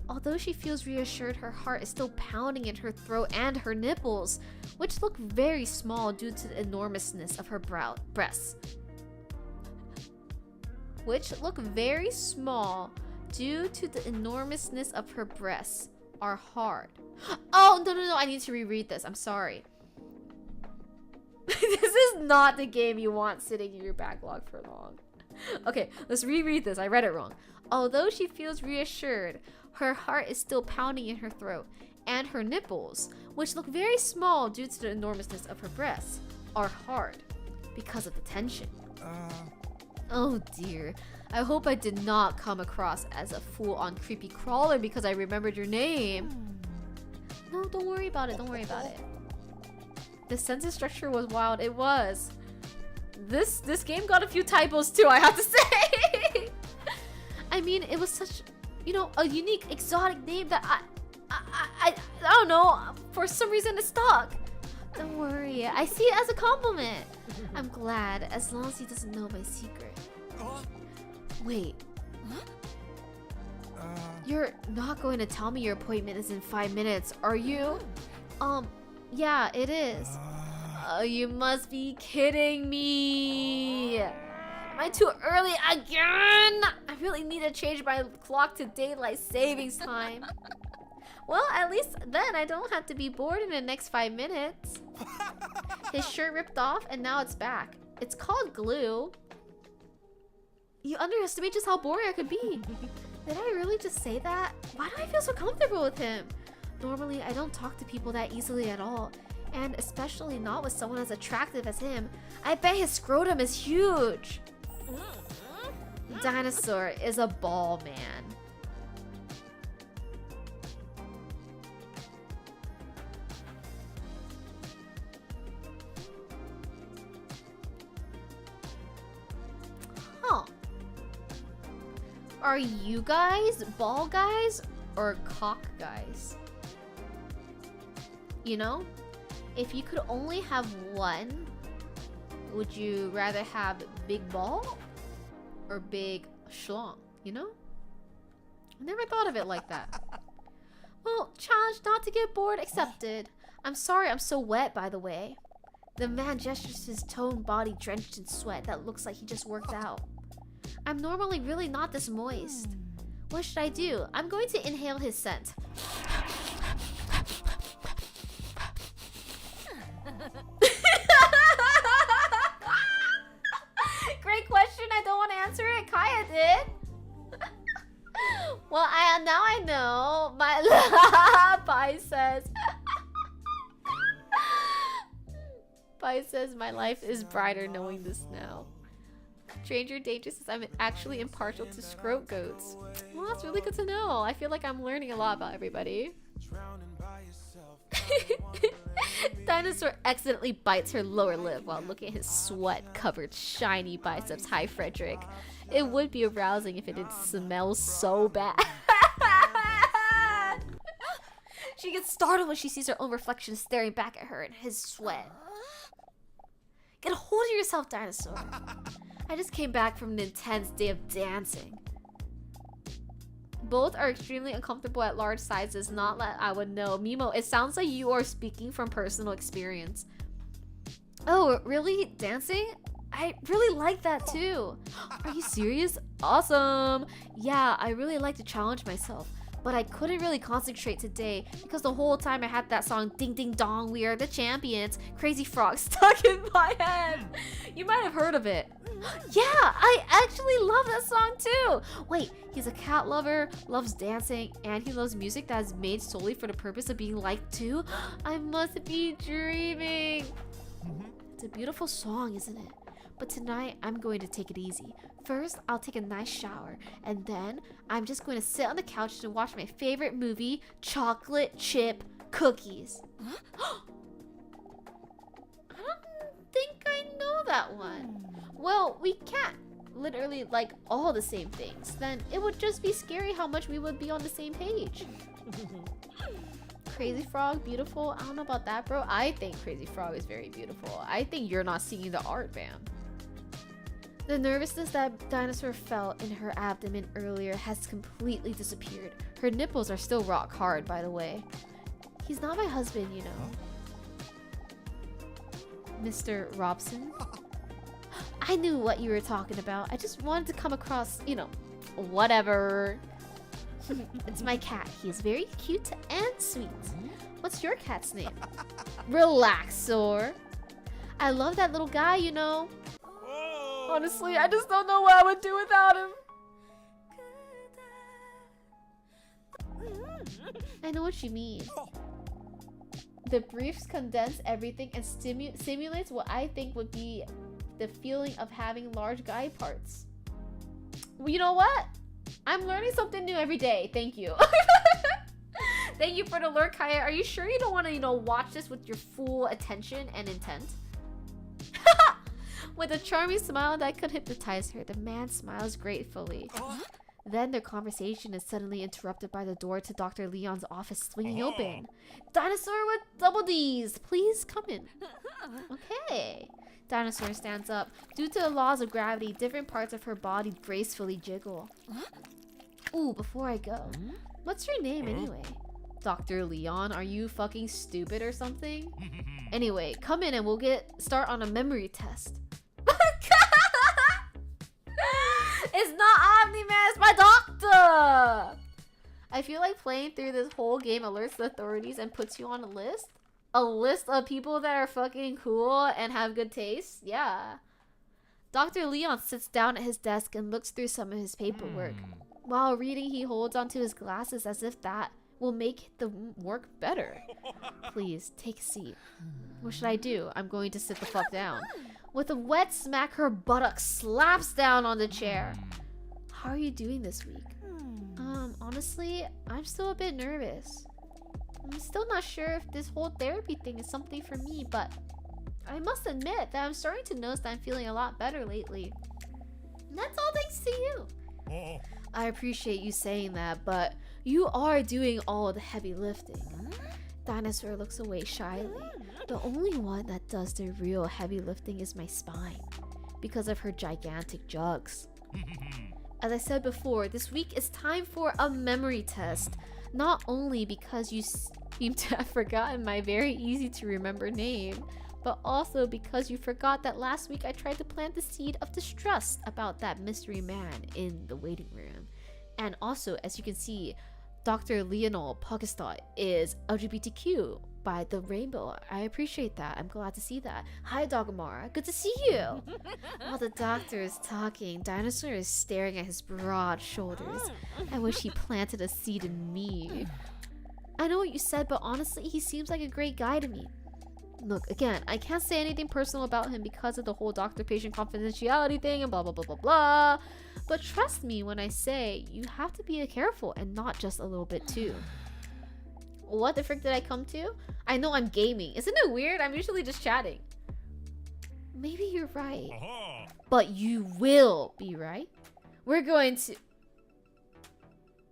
Although she feels reassured, her heart is still pounding in her throat and her nipples, which look very small due to the enormousness of her breasts. Are hard. Oh, no, I need to reread this. I'm sorry. This is not the game you want sitting in your backlog for long. Okay, let's reread this. I read it wrong. Although she feels reassured, her heart is still pounding in her throat, and her nipples, which look very small due to the enormousness of her breasts, are hard because of the tension. Oh dear. I hope I did not come across as a full-on creepy crawler because I remembered your name. No, don't worry about it. Don't worry about it. The sentence structure was wild. It was. This game got a few typos too, I have to say. I mean, it was such, you know, a unique, exotic name that I don't know. For some reason, it stuck. Don't worry. I see it as a compliment. I'm glad, as long as he doesn't know my secret. Wait. You're not going to tell me your appointment is in 5 minutes, are you? Yeah, it is. You must be kidding me. Am I too early again? I really need to change my clock to daylight savings time. Well, at least then I don't have to be bored in the next 5 minutes. His shirt ripped off and now it's back. It's called glue. You underestimate just how boring I could be. Did I really just say that? Why do I feel so comfortable with him? Normally, I don't talk to people that easily at all. And especially not with someone as attractive as him. I bet his scrotum is huge. Dinosaur is a ball man. Huh. Are you guys ball guys or cock guys? You know? If you could only have one, Would you rather have big ball or big schlong? You know? I never thought of it like that. Well, challenge not to get bored accepted. I'm sorry I'm so wet, by the way. The man gestures his toned body drenched in sweat that looks like he just worked out. I'm normally really not this moist. What should I do? I'm going to inhale his scent. Great question. I don't want to answer it. Kaya did. Well, now I know. My Pai says. Pai says my life is brighter knowing this now. Stranger Danger says I'm actually impartial to scrote goats. Well, that's really good to know. I feel like I'm learning a lot about everybody. Dinosaur accidentally bites her lower lip while looking at his sweat-covered, shiny biceps. Hi, Frederick. It would be arousing if it didn't smell so bad. She gets startled when she sees her own reflection staring back at her in his sweat. Get a hold of yourself, Dinosaur. I just came back from an intense day of dancing. Both are extremely uncomfortable at large sizes, not that I would know. Mimo, it sounds like you are speaking from personal experience. Oh, really? Dancing? I really like that too. Are you serious? Awesome. Yeah, I really like to challenge myself. But I couldn't really concentrate today because the whole time I had that song Ding Ding Dong, We Are the Champions, Crazy Frog stuck in my head. You might have heard of it. Yeah, I actually love that song too. Wait, he's a cat lover, loves dancing, and he loves music that is made solely for the purpose of being liked too? I must be dreaming. It's a beautiful song, isn't it? But tonight, I'm going to take it easy. First, I'll take a nice shower, and then I'm just going to sit on the couch to watch my favorite movie, Chocolate Chip Cookies. I don't think I know that one. Well, we can't literally like all the same things. Then it would just be scary how much we would be on the same page. Crazy Frog, beautiful. I don't know about that, bro. I think Crazy Frog is very beautiful. I think you're not seeing the art, fam. The nervousness that Dinosaur felt in her abdomen earlier has completely disappeared. Her nipples are still rock hard, by the way. He's not my husband, you know. Mr. Robson? I knew what you were talking about. I just wanted to come across, you know, whatever. It's my cat. He is very cute and sweet. What's your cat's name? Relaxor. I love that little guy, you know. Honestly, I just don't know what I would do without him. I know what you mean. The briefs condense everything and simulates what I think would be the feeling of having large guy parts. Well, you know what? I'm learning something new every day. Thank you. Thank you for the lure, Kaya. Are you sure you don't want to, you know, watch this with your full attention and intent? With a charming smile that could hypnotize her, the man smiles gratefully. Then their conversation is suddenly interrupted by the door to Dr. Leon's office swinging open. Dinosaur with double D's, please come in. Okay. Dinosaur stands up. Due to the laws of gravity, different parts of her body gracefully jiggle. Ooh, before I go, what's your name anyway? Dr. Leon, are you fucking stupid or something? Anyway, come in and we'll start on a memory test. It's not Omni-Man, it's my doctor! I feel like playing through this whole game alerts the authorities and puts you on a list. A list of people that are fucking cool and have good taste? Yeah. Dr. Leon sits down at his desk and looks through some of his paperwork. While reading, he holds onto his glasses as if that will make the work better. Please, take a seat. What should I do? I'm going to sit the fuck down. With a wet smack, her buttock slaps down on the chair. How are you doing this week? Honestly, I'm still a bit nervous. I'm still not sure if this whole therapy thing is something for me, but I must admit that I'm starting to notice that I'm feeling a lot better lately. And that's all thanks to you. I appreciate you saying that, but you are doing all the heavy lifting. Dinosaur looks away shyly. The only one that does the real heavy lifting is my spine, because of her gigantic jugs. As I said before, this week is time for a memory test. Not only because you seem to have forgotten my very easy to remember name, but also because you forgot that last week I tried to plant the seed of distrust about that mystery man in the waiting room. And also, as you can see, Dr. Lionel Pakistan is LGBTQ by the rainbow. I appreciate that. I'm glad to see that. Hi, Dogamara. Good to see you. While the doctor is talking, Dinosaur is staring at his broad shoulders. I wish he planted a seed in me. I know what you said, but honestly, he seems like a great guy to me. Look, again, I can't say anything personal about him because of the whole doctor-patient confidentiality thing and blah blah blah blah blah. But trust me when I say you have to be careful and not just a little bit too. What the frick did I come to? I know I'm gaming. Isn't it weird? I'm usually just chatting. Maybe you're right. But you will be right. We're going to...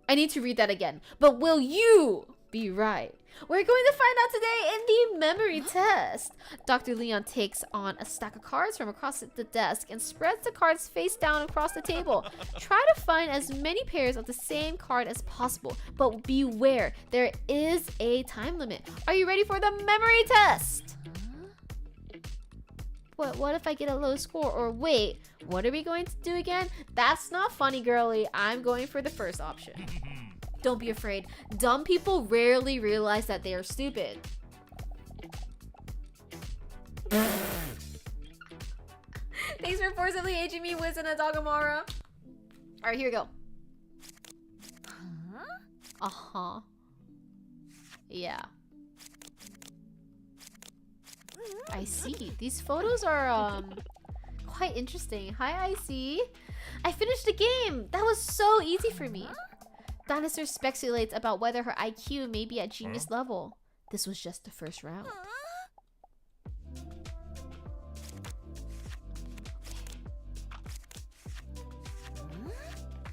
I need to read that again. But will you be right? We're going to find out today in the memory test. Dr. Leon takes on a stack of cards from across the desk and spreads the cards face down across the table. Try to find as many pairs of the same card as possible, but beware, there is a time limit. Are you ready for the memory test? What if I get a low score? Or wait, what are we going to do again? That's not funny, girly. I'm going for the first option. Don't be afraid. Dumb people rarely realize that they are stupid. Thanks for forcibly aging me, Wiz and Adagamara. Alright, here we go. Uh-huh. Yeah. I see. These photos are, quite interesting. Hi, IC. I finished the game! That was so easy for me. Dinosaur speculates about whether her IQ may be at genius level. This was just the first round.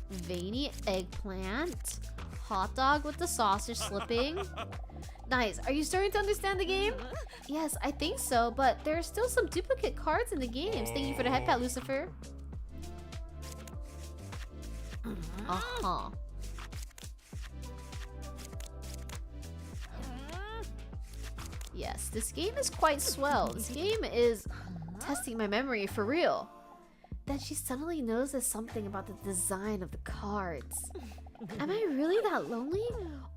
Veiny eggplant. Hot dog with the sausage slipping. Nice. Are you starting to understand the game? Yes, I think so, but there are still some duplicate cards in the games. Thank you for the head pat, Lucifer. Uh-huh. Yes, this game is quite swell. This game is testing my memory for real. Then she suddenly notices something about the design of the cards. Am I really that lonely?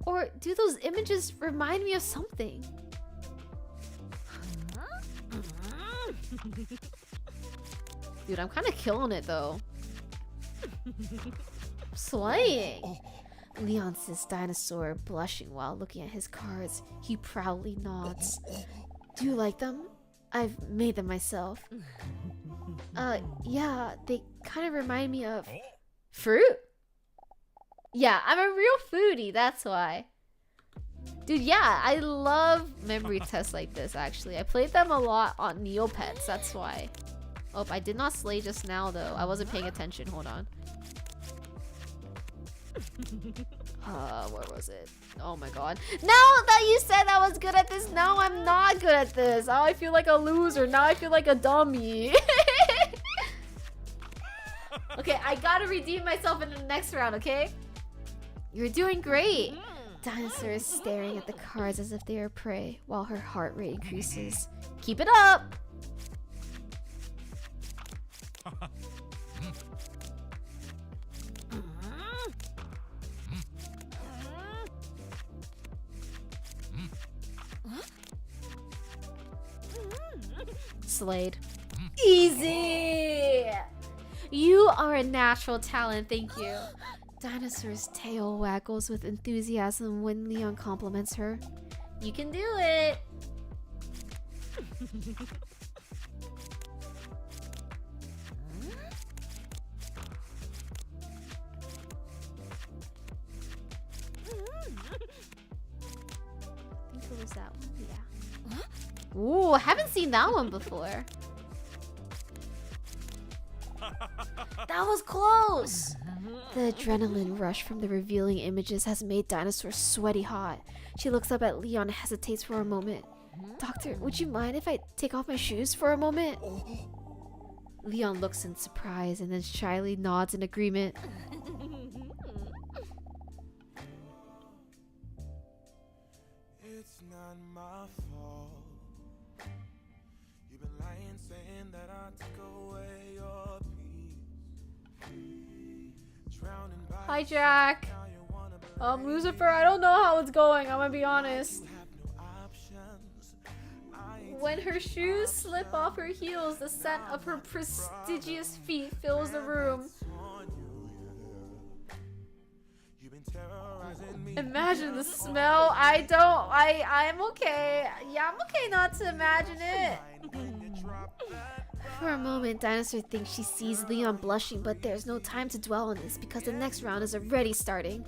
Or do those images remind me of something? Dude, I'm kind of killing it though. Slaying! Leon says Dinosaur, blushing while looking at his cards. He proudly nods. Do you like them? I've made them myself. Yeah, they kind of remind me of... fruit? Yeah, I'm a real foodie, that's why. Dude, yeah, I love memory tests like this, actually. I played them a lot on Neopets, that's why. Oh, I did not slay just now, though. I wasn't paying attention. Hold on. Where was it? Oh my god. Now that you said I was good at this, now I'm not good at this. Now I feel like a loser. Now I feel like a dummy. Okay, I gotta redeem myself in the next round, okay? You're doing great. Dinosaur is staring at the cards as if they are prey, while her heart rate increases. Keep it up! Slayed. Easy! You are a natural talent, thank you. Dinosaur's tail waggles with enthusiasm when Leon compliments her. You can do it! I think it was that one, yeah. Ooh, I haven't seen that one before. That was close! The adrenaline rush from the revealing images has made Dinosaur sweaty hot. She looks up at Leon and hesitates for a moment. Doctor, would you mind if I take off my shoes for a moment? Leon looks in surprise and then shyly nods in agreement. It's not my fault. You've been lying, saying that I took away your peace. Drowning by Hi, Jack. now you wanna Lucifer, I don't know how it's going, I'm gonna be honest. have no options. I ain't When her shoes slip off her heels, the scent of her prestigious feet fills the room. on you, yeah. You've been terrorizing me. Imagine the smell. I'm okay. Yeah, I'm okay not to imagine it. When you drop that For a moment, Dinosaur thinks she sees Leon blushing, but there's no time to dwell on this because the next round is already starting.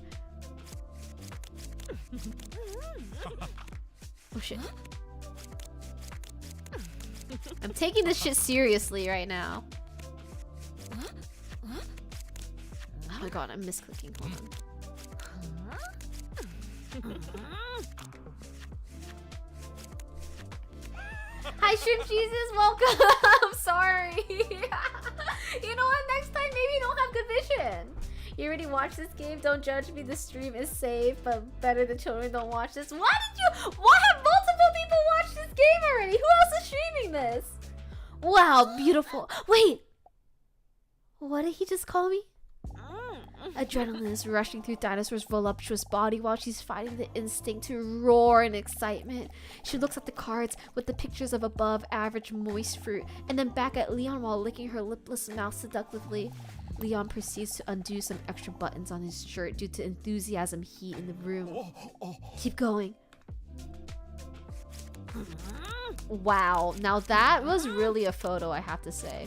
Oh shit. I'm taking this shit seriously right now. Oh my god, I'm misclicking. Hold on. Hi, Shrimp Jesus, welcome. I'm sorry. You know what? Next time, maybe you don't have good vision. You already watched this game. Don't judge me. The stream is safe, but better the children don't watch this. Why have multiple people watched this game already? Who else is streaming this? Wow, beautiful. Wait. What did he just call me? Adrenaline is rushing through Dinosaur's voluptuous body while she's fighting the instinct to roar in excitement. She looks at the cards with the pictures of above average moist fruit and then back at Leon while licking her lipless mouth seductively. Leon proceeds to undo some extra buttons on his shirt due to enthusiasm heat in the room. Keep going. Wow, now that was really a photo, I have to say.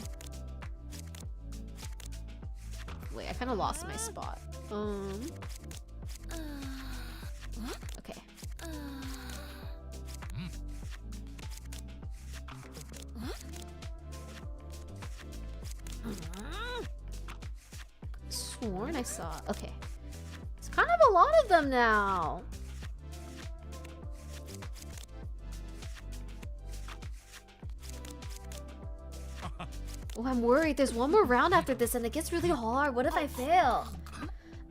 Wait, I kind of lost my spot. Okay. Sworn I saw. Okay. It's kind of a lot of them now. Oh, I'm worried. There's one more round after this and it gets really hard. What if I fail?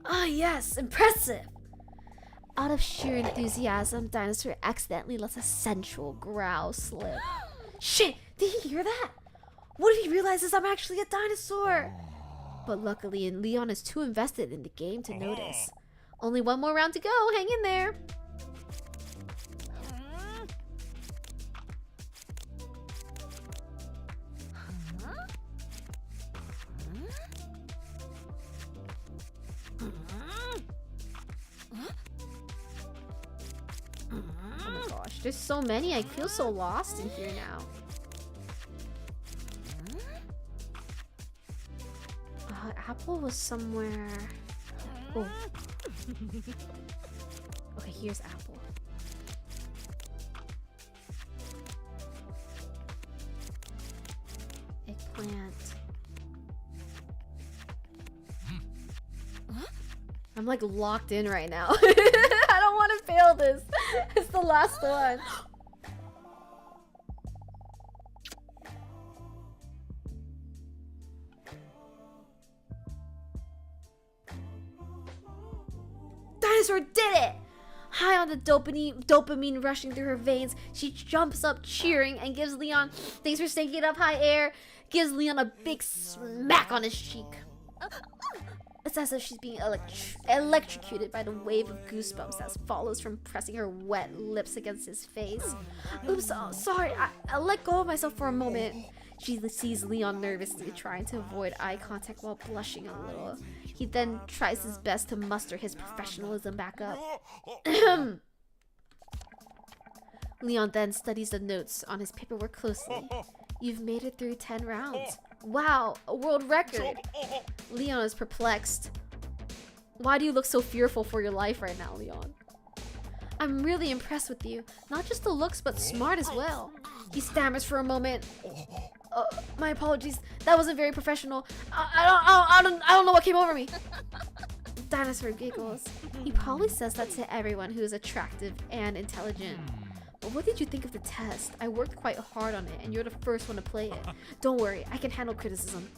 Ah, yes. Impressive. Out of sheer enthusiasm, Dinosaur accidentally lets a sensual growl slip. Shit! Did he hear that? What if he realizes I'm actually a dinosaur? But luckily, Leon is too invested in the game to notice. Only one more round to go. Hang in there. Oh my gosh, there's so many. I feel so lost in here now. Apple was somewhere. Oh. Okay, here's Apple. Eggplant. I'm like locked in right now. I don't want to fail this. It's the last one. Dinosaur did it! High on the dopamine rushing through her veins, she jumps up cheering and gives Leon, thanks for stinking it up high air, gives Leon a big smack on his cheek. It's as if she's being electrocuted by the wave of goosebumps that follows from pressing her wet lips against his face. Oops, oh, sorry, I let go of myself for a moment. She sees Leon nervously trying to avoid eye contact while blushing a little. He then tries his best to muster his professionalism back up. Leon then studies the notes on his paperwork closely. You've made it through 10 rounds. Wow, a world record. Leon is perplexed. Why do you look so fearful for your life right now, Leon? I'm really impressed with you. Not just the looks, but smart as well. He stammers for a moment. My apologies. That wasn't very professional. I don't know what came over me. Dinosaur giggles. He probably says that to everyone who is attractive and intelligent. But what did you think of the test? I worked quite hard on it, and you're the first one to play it. Don't worry, I can handle criticism.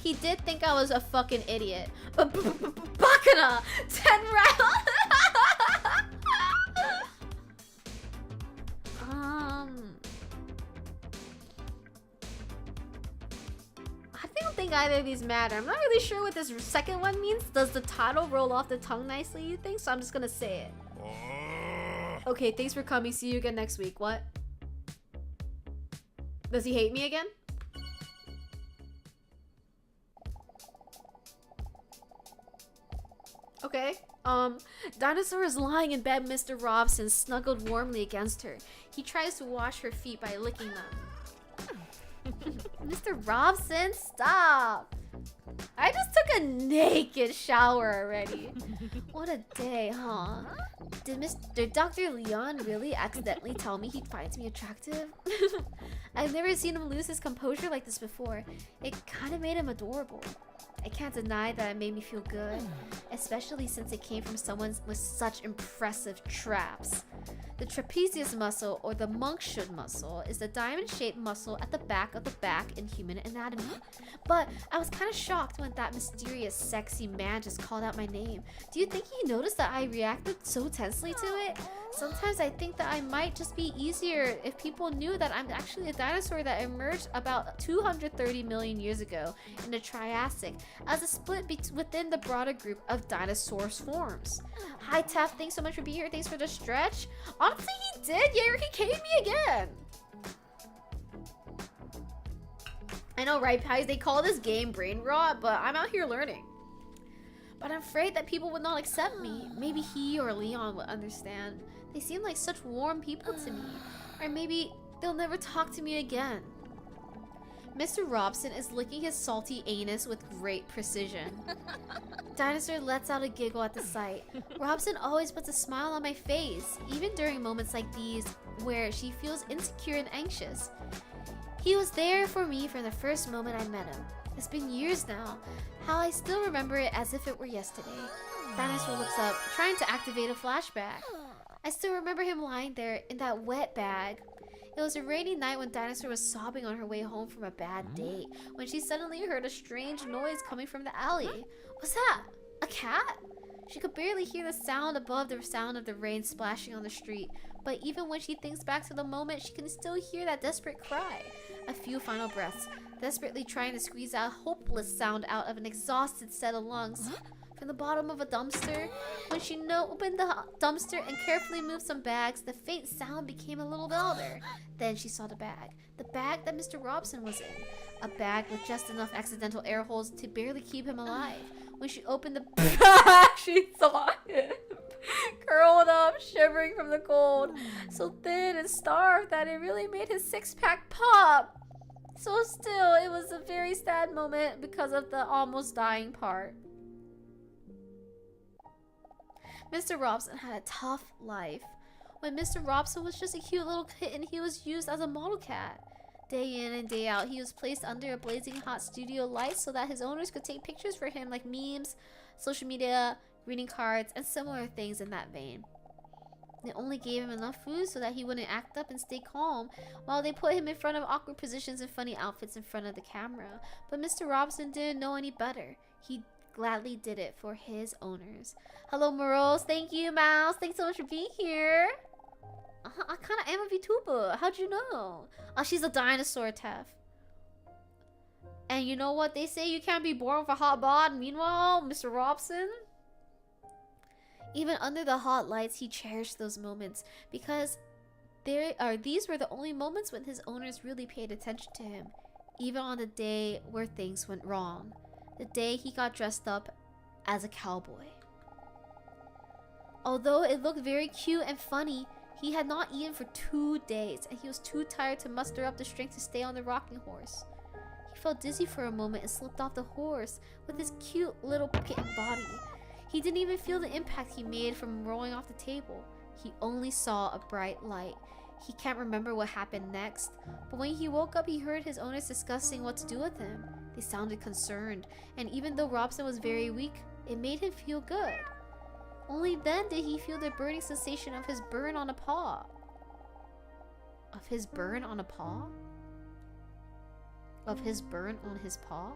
He did think I was a fucking idiot. Bakana! 10 rounds! I don't think either of these matter. I'm not really sure what this second one means. Does the title roll off the tongue nicely, you think? So I'm just gonna say it. Okay, thanks for coming. See you again next week. What? Does he hate me again? Okay. Dinosaur is lying in bed. Mr. Robson snuggled warmly against her. He tries to wash her feet by licking them. Mr. Robson, stop! I just took a naked shower already. What a day, huh? Did Dr. Leon really accidentally tell me he finds me attractive? I've never seen him lose his composure like this before. It kind of made him adorable. I can't deny that it made me feel good, especially since it came from someone with such impressive traps. The trapezius muscle, or the Monk-Schut muscle, is the diamond-shaped muscle at the back of the back in human anatomy. But I was kind of shocked when that mysterious, sexy man just called out my name. Do you think he noticed that I reacted so tensely to it? Sometimes I think that I might just be easier if people knew that I'm actually a dinosaur that emerged about 230 million years ago in the Triassic as a split within the broader group of dinosaur forms. Hi Tef, thanks so much for being here. Thanks for the stretch. Honestly, he did. Yeah, he caved me again. I know, right, guys? They call this game brain rot, but I'm out here learning. But I'm afraid that people would not accept me. Maybe he or Leon would understand. They seem like such warm people to me. Or maybe they'll never talk to me again. Mr. Robson is licking his salty anus with great precision. Dinosaur lets out a giggle at the sight. Robson always puts a smile on my face, even during moments like these where she feels insecure and anxious. He was there for me from the first moment I met him. It's been years now. How I still remember it as if it were yesterday. Dinosaur looks up, trying to activate a flashback. I still remember him lying there in that wet bag. It was a rainy night when Dinosaur was sobbing on her way home from a bad date, when she suddenly heard a strange noise coming from the alley. What's that? A cat? She could barely hear the sound above the sound of the rain splashing on the street, but even when she thinks back to the moment, she can still hear that desperate cry. A few final breaths, desperately trying to squeeze a hopeless sound out of an exhausted set of lungs. From the bottom of a dumpster, when she opened the dumpster and carefully moved some bags, the faint sound became a little louder. Then she saw the bag that Mr. Robson was in. A bag with just enough accidental air holes to barely keep him alive. When she opened the bag, she saw him curled up, shivering from the cold, so thin and starved that it really made his six-pack pop. So still, it was a very sad moment because of the almost dying part. Mr. Robson had a tough life. When Mr. Robson was just a cute little kitten, he was used as a model cat. Day in and day out, he was placed under a blazing hot studio light so that his owners could take pictures for him like memes, social media, greeting cards, and similar things in that vein. They only gave him enough food so that he wouldn't act up and stay calm, while they put him in front of awkward positions and funny outfits in front of the camera. But Mr. Robson didn't know any better. He gladly did it for his owners. Hello, Morose. Thank you, Mouse. Thanks so much for being here. I kind of am a VTuber. How'd you know? Oh, she's a dinosaur, Tef. And you know what? They say you can't be born with a hot bod. Meanwhile, Mr. Robson, even under the hot lights, he cherished those moments because these were the only moments when his owners really paid attention to him, even on the day where things went wrong. The day he got dressed up as a cowboy. Although it looked very cute and funny, he had not eaten for 2 days, and he was too tired to muster up the strength to stay on the rocking horse. He felt dizzy for a moment and slipped off the horse with his cute little kitten body. He didn't even feel the impact he made from rolling off the table. He only saw a bright light. He can't remember what happened next, but when he woke up, he heard his owners discussing what to do with him. They sounded concerned, and even though Robson was very weak, it made him feel good. Only then did he feel the burning sensation of his burn on a paw. Of his burn on a paw? Of his burn on his paw?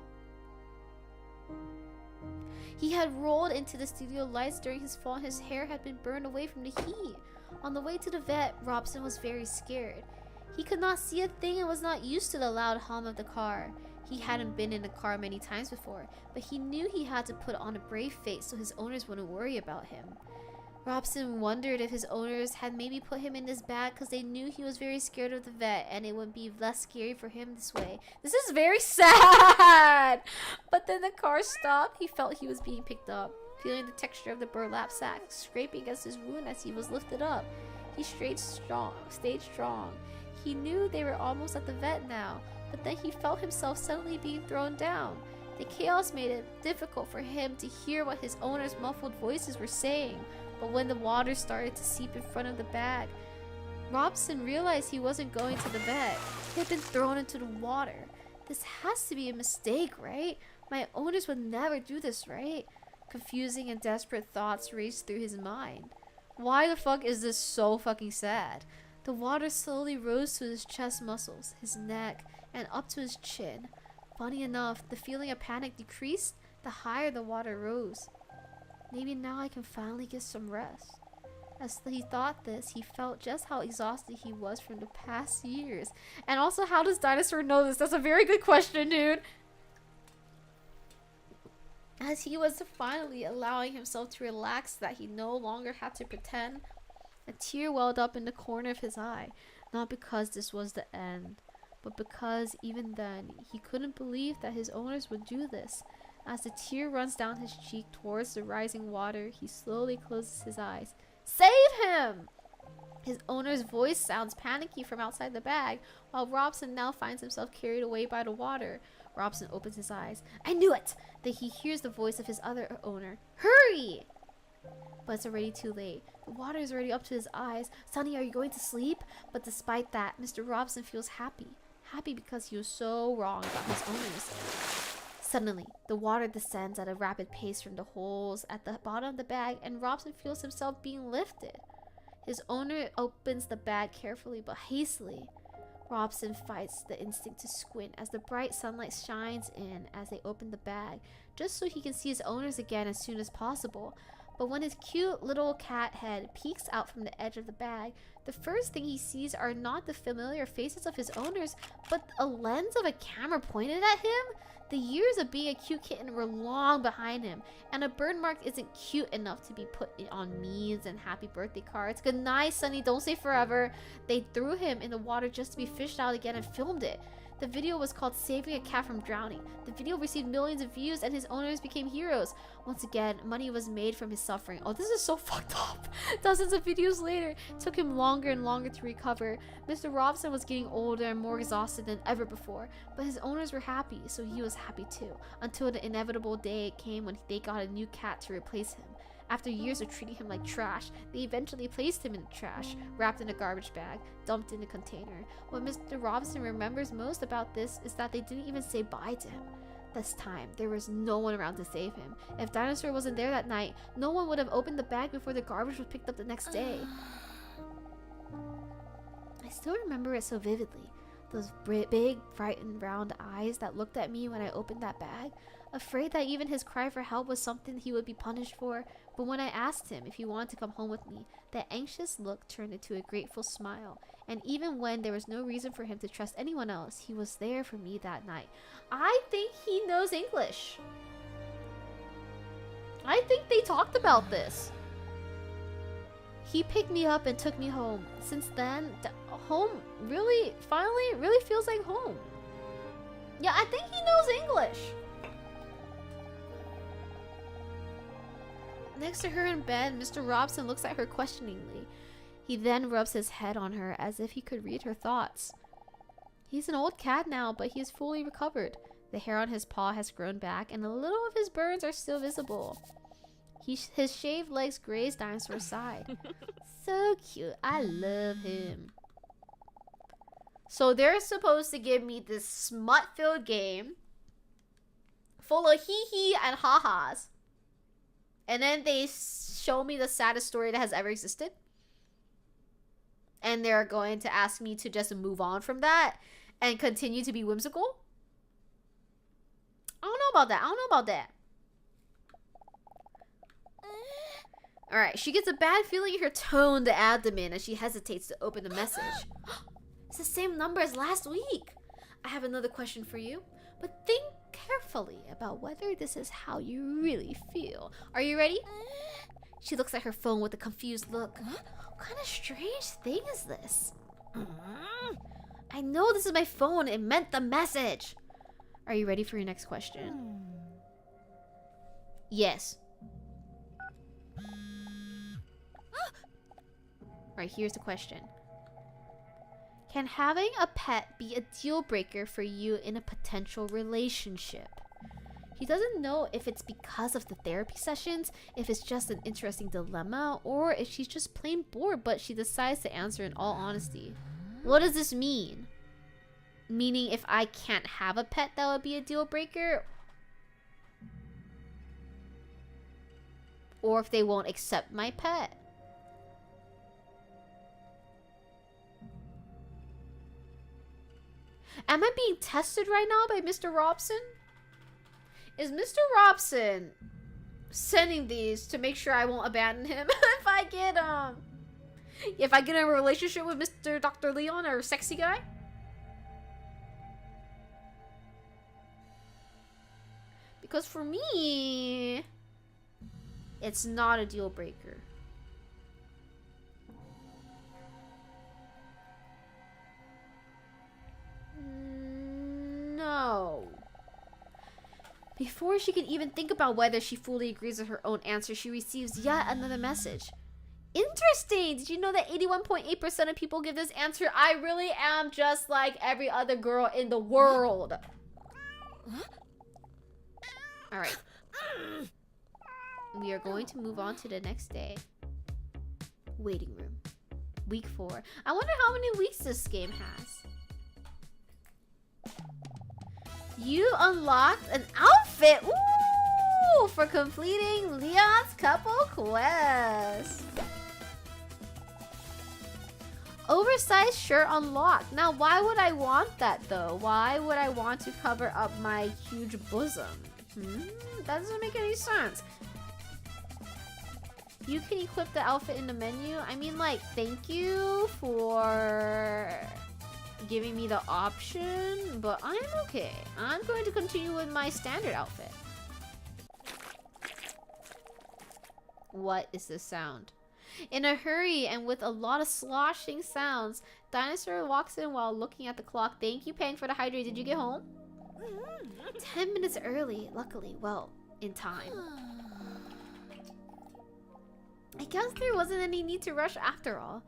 He had rolled into the studio lights during his fall and his hair had been burned away from the heat. On the way to the vet, Robson was very scared. He could not see a thing and was not used to the loud hum of the car. He hadn't been in a car many times before, but he knew he had to put on a brave face so his owners wouldn't worry about him. Robson wondered if his owners had maybe put him in this bag because they knew he was very scared of the vet and it would be less scary for him this way. This is very sad! But then the car stopped. He felt he was being picked up, feeling the texture of the burlap sack scraping against his wound as he was lifted up. He stayed strong. He knew they were almost at the vet now, but then he felt himself suddenly being thrown down. The chaos made it difficult for him to hear what his owner's muffled voices were saying. But when the water started to seep in front of the bag, Robson realized he wasn't going to the vet. He had been thrown into the water. This has to be a mistake, right? My owners would never do this, right? Confusing and desperate thoughts raced through his mind. Why the fuck is this so fucking sad? The water slowly rose to his chest muscles, his neck, and up to his chin. Funny enough, the feeling of panic decreased the higher the water rose. Maybe now I can finally get some rest. As he thought this, he felt just how exhausted he was from the past years. And also, how does Dinosaur know this? That's a very good question, dude. As he was finally allowing himself to relax that he no longer had to pretend, a tear welled up in the corner of his eye. Not because this was the end, but because even then, he couldn't believe that his owners would do this. As the tear runs down his cheek towards the rising water, he slowly closes his eyes. Save him! His owner's voice sounds panicky from outside the bag, while Robson now finds himself carried away by the water. Robson opens his eyes. I knew it! Then he hears the voice of his other owner. Hurry! But it's already too late. The water is already up to his eyes. Sonny, are you going to sleep? But despite that, Mr. Robson feels happy. Happy because he was so wrong about his owners. Suddenly, the water descends at a rapid pace from the holes at the bottom of the bag, and Robson feels himself being lifted. His owner opens the bag carefully but hastily. Robson fights the instinct to squint as the bright sunlight shines in as they open the bag, just so he can see his owners again as soon as possible. But when his cute little cat head peeks out from the edge of the bag, the first thing he sees are not the familiar faces of his owners, but a lens of a camera pointed at him. The years of being a cute kitten were long behind him, and a bird mark isn't cute enough to be put on memes and happy birthday cards. Good night, Sonny, don't say forever. They threw him in the water just to be fished out again and filmed it. The video was called Saving a Cat from Drowning. The video received millions of views and his owners became heroes. Once again, money was made from his suffering. Oh, this is so fucked up. Dozens of videos later, it took him longer and longer to recover. Mr. Robson was getting older and more exhausted than ever before, but his owners were happy, so he was happy too, until the inevitable day came when they got a new cat to replace him. After years of treating him like trash, they eventually placed him in the trash, wrapped in a garbage bag, dumped in a container. What Mr. Robson remembers most about this is that they didn't even say bye to him. This time, there was no one around to save him. If Dinosaur wasn't there that night, no one would have opened the bag before the garbage was picked up the next day. I still remember it so vividly. Those big, frightened, round eyes that looked at me when I opened that bag, afraid that even his cry for help was something he would be punished for. But when I asked him if he wanted to come home with me, that anxious look turned into a grateful smile. And even when there was no reason for him to trust anyone else, he was there for me that night. I think he knows English. I think they talked about this. He picked me up and took me home. Since then, home finally really feels like home. Yeah, I think he knows English. Next to her in bed, Mr. Robson looks at her questioningly. He then rubs his head on her as if he could read her thoughts. He's an old cat now, but he is fully recovered. The hair on his paw has grown back, and a little of his burns are still visible. His shaved legs graze Dinosaur's side. So cute. I love him. So they're supposed to give me this smut-filled game full of hee-hee and ha-has. And then they show me the saddest story that has ever existed. And they're going to ask me to just move on from that and continue to be whimsical. I don't know about that. I don't know about that. Alright, she gets a bad feeling in her toned abdomen as she hesitates to open the message. It's the same number as last week. I have another question for you, but think carefully about whether this is how you really feel. Are you ready? She looks at her phone with a confused look. What kind of strange thing is this? I know this is my phone. It meant the message. Are you ready for your next question? Yes. Alright, here's the question. Can having a pet be a deal breaker for you in a potential relationship? He doesn't know if it's because of the therapy sessions, if it's just an interesting dilemma, or if she's just plain bored, but she decides to answer in all honesty. What does this mean? Meaning if I can't have a pet, that would be a deal breaker? Or if they won't accept my pet? Am I being tested right now by Mr. Robson? Is Mr. Robson sending these to make sure I won't abandon him if I get in a relationship with Mr. Dr. Leon or sexy guy? Because for me, it's not a deal breaker. No. Before she can even think about whether she fully agrees with her own answer, she receives yet another message. Interesting! Did you know that 81.8% of people give this answer? I really am just like every other girl in the world. Alright. We are going to move on to the next day. Waiting room. Week 4. I wonder how many weeks this game has. You unlocked an outfit! Ooh! For completing Leon's couple quest. Oversized shirt unlocked. Now, why would I want that, though? Why would I want to cover up my huge bosom? That doesn't make any sense. You can equip the outfit in the menu. I mean, like, thank you for giving me the option, but I'm okay. I'm going to continue with my standard outfit. What is this sound? In a hurry and with a lot of sloshing sounds, Dinosaur walks in while looking at the clock. Thank you, paying for the hydrate. Did you get home? 10 minutes early, luckily. Well, in time. I guess there wasn't any need to rush after all.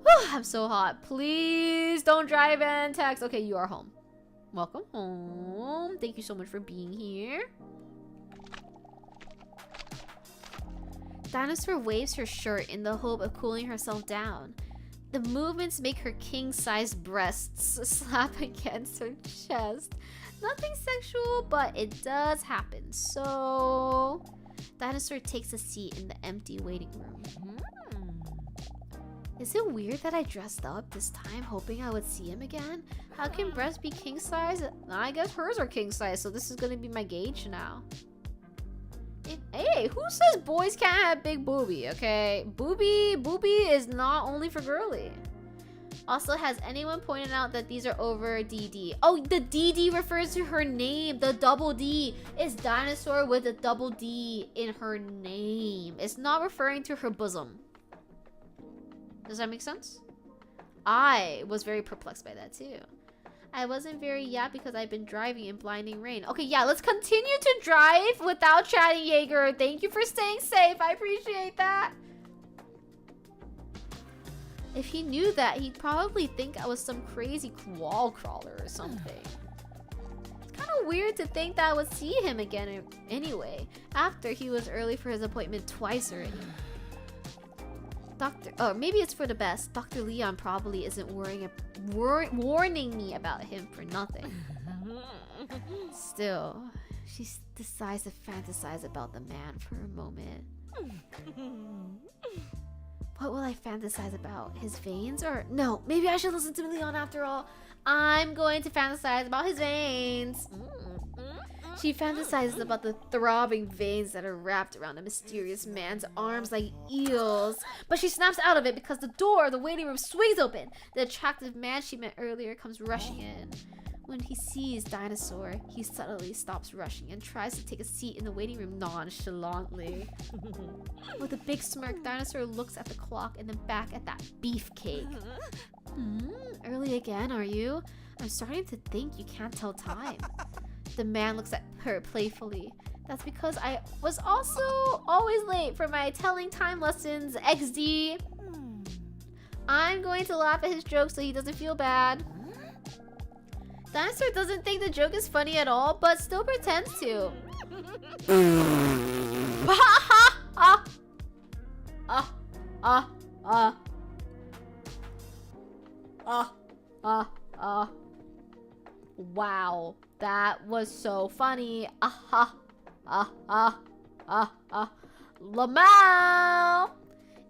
Whew, I'm so hot. Please don't drive and text. Okay, you are home. Welcome home. Thank you so much for being here. Dinosaur waves her shirt in the hope of cooling herself down. The movements make her king-sized breasts slap against her chest. Nothing sexual, but it does happen. So, Dinosaur takes a seat in the empty waiting room. Is it weird that I dressed up this time hoping I would see him again? How can breasts be king size? I guess hers are king size, so this is gonna be my gauge now. Hey, who says boys can't have big boobie, okay? Boobie is not only for girly. Also, has anyone pointed out that these are over DD? Oh, the DD refers to her name. The double D is Dinosaur with a double D in her name. It's not referring to her bosom. Does that make sense? I was very perplexed by that too. I wasn't very because I've been driving in blinding rain. Okay, yeah, let's continue to drive without chatting, Jaeger. Thank you for staying safe. I appreciate that. If he knew that, he'd probably think I was some crazy wall crawler or something. It's kind of weird to think that I would see him again anyway, after he was early for his appointment twice already. Maybe it's for the best. Dr. Leon probably isn't warning me about him for nothing. Still, she decides to fantasize about the man for a moment. What will I fantasize about? His veins? Or no, maybe I should listen to Leon after all. I'm going to fantasize about his veins. She fantasizes about the throbbing veins that are wrapped around a mysterious man's arms like eels. But she snaps out of it because the door of the waiting room swings open. The attractive man she met earlier comes rushing in. When he sees Dinosaur, he subtly stops rushing and tries to take a seat in the waiting room nonchalantly. With a big smirk, Dinosaur looks at the clock and then back at that beefcake. Early again, are you? I'm starting to think you can't tell time. The man looks at her playfully. That's because I was also always late for my telling time lessons, XD. I'm going to laugh at his joke so he doesn't feel bad. Dinosaur doesn't think the joke is funny at all, but still pretends to. Wow, that was so funny. Lamau!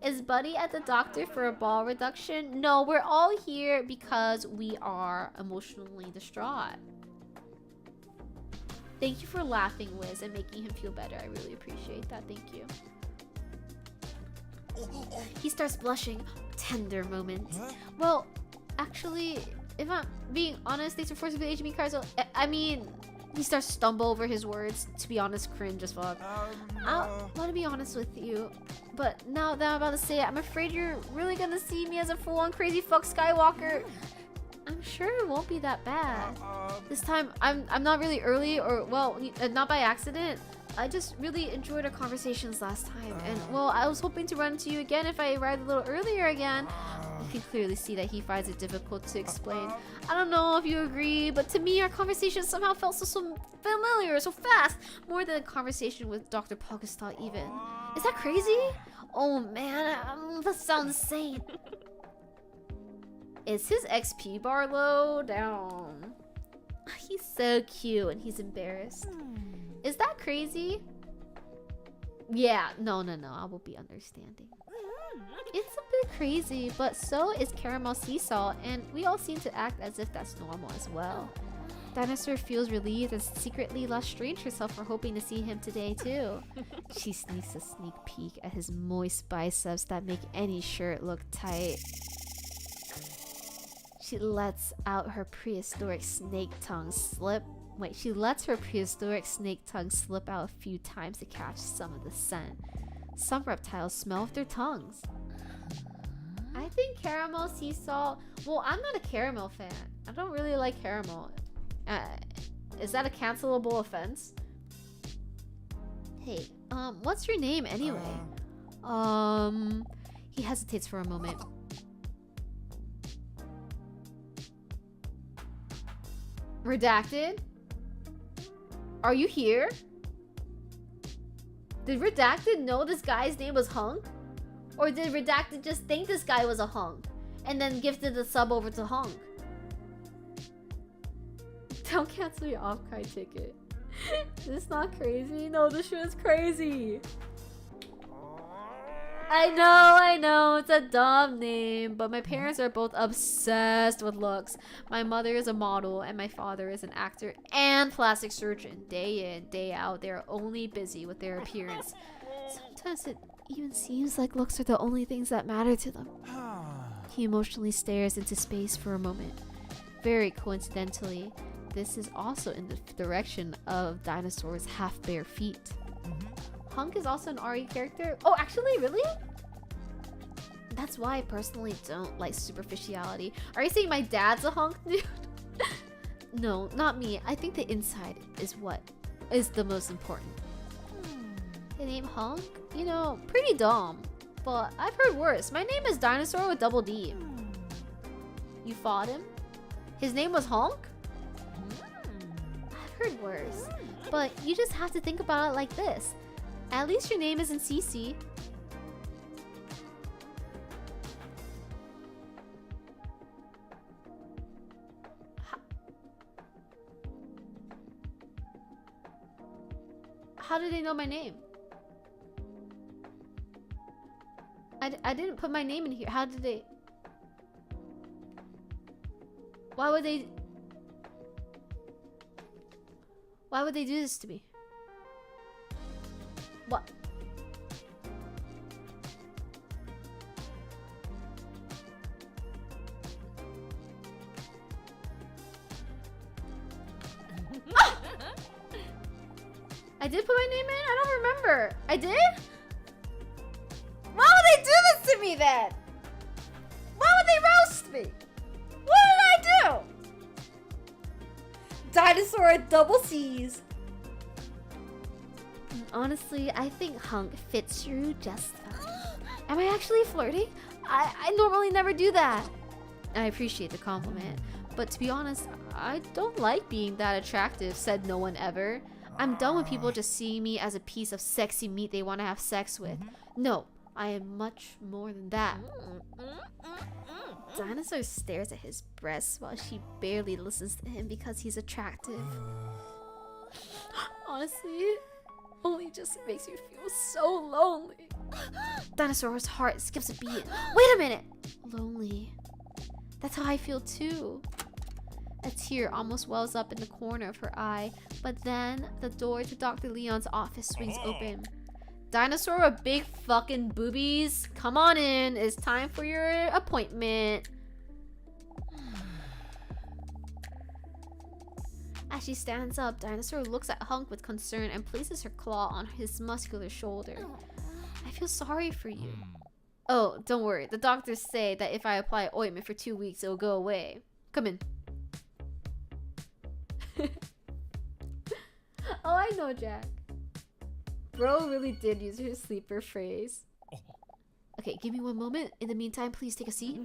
Is Buddy at the doctor for a ball reduction? No, we're all here because we are emotionally distraught. Thank you for laughing, Wiz, and making him feel better. I really appreciate that. Thank you. He starts blushing. Tender moment. Well, actually, if I'm being honest, thanks for forcing the HB cards. I mean, he starts to stumble over his words. To be honest, cringe as fuck. I want to be honest with you, but now that I'm about to say it, I'm afraid you're really gonna see me as a full-on crazy fuck Skywalker. I'm sure it won't be that bad. This time, I'm not really early, or well, not by accident. I just really enjoyed our conversations last time, and well, I was hoping to run into you again if I arrived a little earlier again. You can clearly see that he finds it difficult to explain. I don't know if you agree, but to me, our conversation somehow felt so familiar, so fast. More than a conversation with Dr. Pogostar even. Is that crazy? Oh man, that sounds insane. Is his XP bar low? Down. He's so cute and he's embarrassed. Is that crazy? Yeah, no, I will be understanding. It's a bit crazy, but so is Caramel Sea Salt, and we all seem to act as if that's normal as well. Dinosaur feels relieved and secretly less strange herself for hoping to see him today too. She sneaks a sneak peek at his moist biceps that make any shirt look tight. She lets out her prehistoric snake tongue slip. She lets her prehistoric snake tongue slip out a few times to catch some of the scent. Some reptiles smell with their tongues. I think Caramel Sea Salt... Well, I'm not a caramel fan. I don't really like caramel. Is that a cancelable offense? Hey, what's your name anyway? He hesitates for a moment. Redacted? Are you here? Did Redacted know this guy's name was Hunk? Or did Redacted just think this guy was a hunk and then gifted the sub over to Hunk? Don't cancel your off-card ticket. This is not crazy. No, this shit is crazy. I know, it's a dumb name, but my parents are both obsessed with looks. My mother is a model, and my father is an actor and plastic surgeon. Day in, day out, they're only busy with their appearance. Sometimes it even seems like looks are the only things that matter to them. He emotionally stares into space for a moment. Very coincidentally, this is also in the direction of Dinosaur's half-bare feet. Hunk is also an RE character? Oh, actually, really? That's why I personally don't like superficiality. Are you saying my dad's a hunk, dude? No, not me. I think the inside is what is the most important. The name Hunk? You know, pretty dumb. But I've heard worse. My name is Dinosaur with double D. You fought him? His name was Hunk? I've heard worse. But you just have to think about it like this. At least your name isn't Cece. How did they know my name? I didn't put my name in here. How did they? Why would they do this to me? What? Ah! I did put my name in? I don't remember. I did? Why would they do this to me then? Why would they roast me? What did I do? Dinosaur double C's. Honestly, I think Hunk fits you just fine. Am I actually flirting? I normally never do that. I appreciate the compliment, but to be honest, I don't like being that attractive, said no one ever. I'm done with people just seeing me as a piece of sexy meat they want to have sex with. No, I am much more than that. Dinosaur stares at his breasts while she barely listens to him because he's attractive. Honestly, only just makes me feel so lonely. Dinosaur's heart skips a beat. Wait a minute! Lonely. That's how I feel too. A tear almost wells up in the corner of her eye, but then the door to Dr. Leon's office swings open. Dinosaur with big fucking boobies, come on in. It's time for your appointment. As she stands up, Dinosaur looks at Hunk with concern and places her claw on his muscular shoulder. I feel sorry for you. Oh, don't worry. The doctors say that if I apply ointment for 2 weeks, it'll go away. Come in. Oh, I know, Jack. Bro really did use her sleeper phrase. Okay, give me one moment. In the meantime, please take a seat.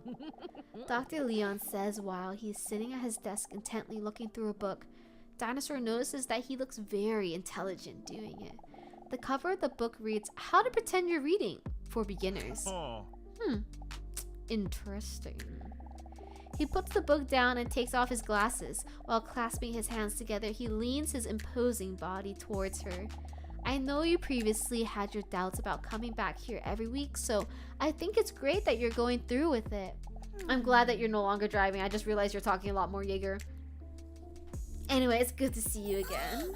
Dr. Leon says while he's sitting at his desk intently looking through a book. Dinosaur notices that he looks very intelligent doing it. The cover of the book reads, How to Pretend You're Reading for Beginners. Interesting. He puts the book down and takes off his glasses. While clasping his hands together, he leans his imposing body towards her. I know you previously had your doubts about coming back here every week, so I think it's great that you're going through with it. I'm glad that you're no longer driving. I just realized you're talking a lot more, Jaeger. Anyway, it's good to see you again.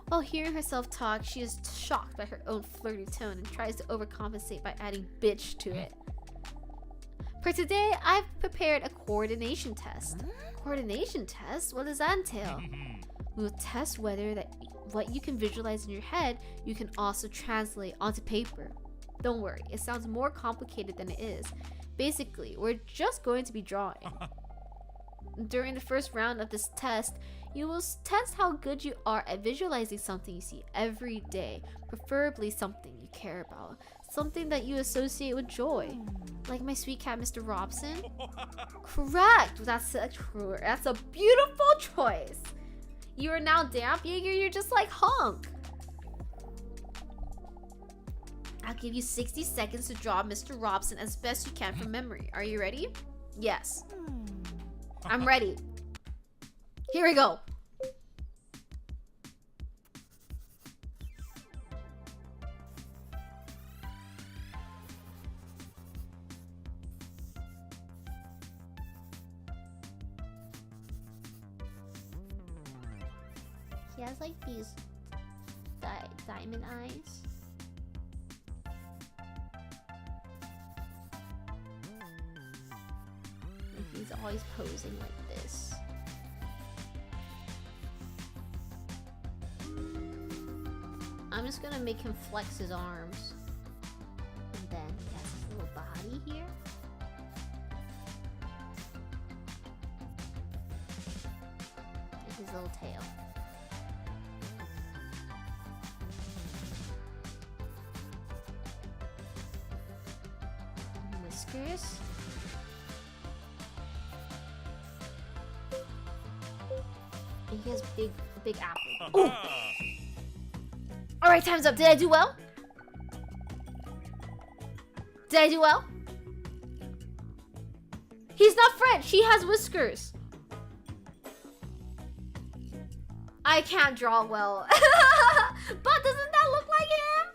While hearing herself talk, she is shocked by her own flirty tone and tries to overcompensate by adding bitch to it. For today, I've prepared a coordination test. Coordination test? What does that entail? We'll test whether what you can visualize in your head, you can also translate onto paper. Don't worry, it sounds more complicated than it is. Basically, we're just going to be drawing. During the first round of this test, you will test how good you are at visualizing something you see every day, preferably something you care about, something that you associate with joy. Like my sweet cat, Mr. Robson? Correct! That's a beautiful choice! You are now damp, Jaeger. You're just like Hunk. I'll give you 60 seconds to draw Mr. Robson as best you can from memory. Are you ready? Yes. I'm ready. Here we go. He has like these diamond eyes. And he's always posing like this. I'm just gonna make him flex his arms. And then he has his little body here. And his little tail. Whiskers. And he has big apple. Ooh. All right, time's up. Did I do well? Did I do well? He's not French. He has whiskers. I can't draw well. But doesn't that look like him?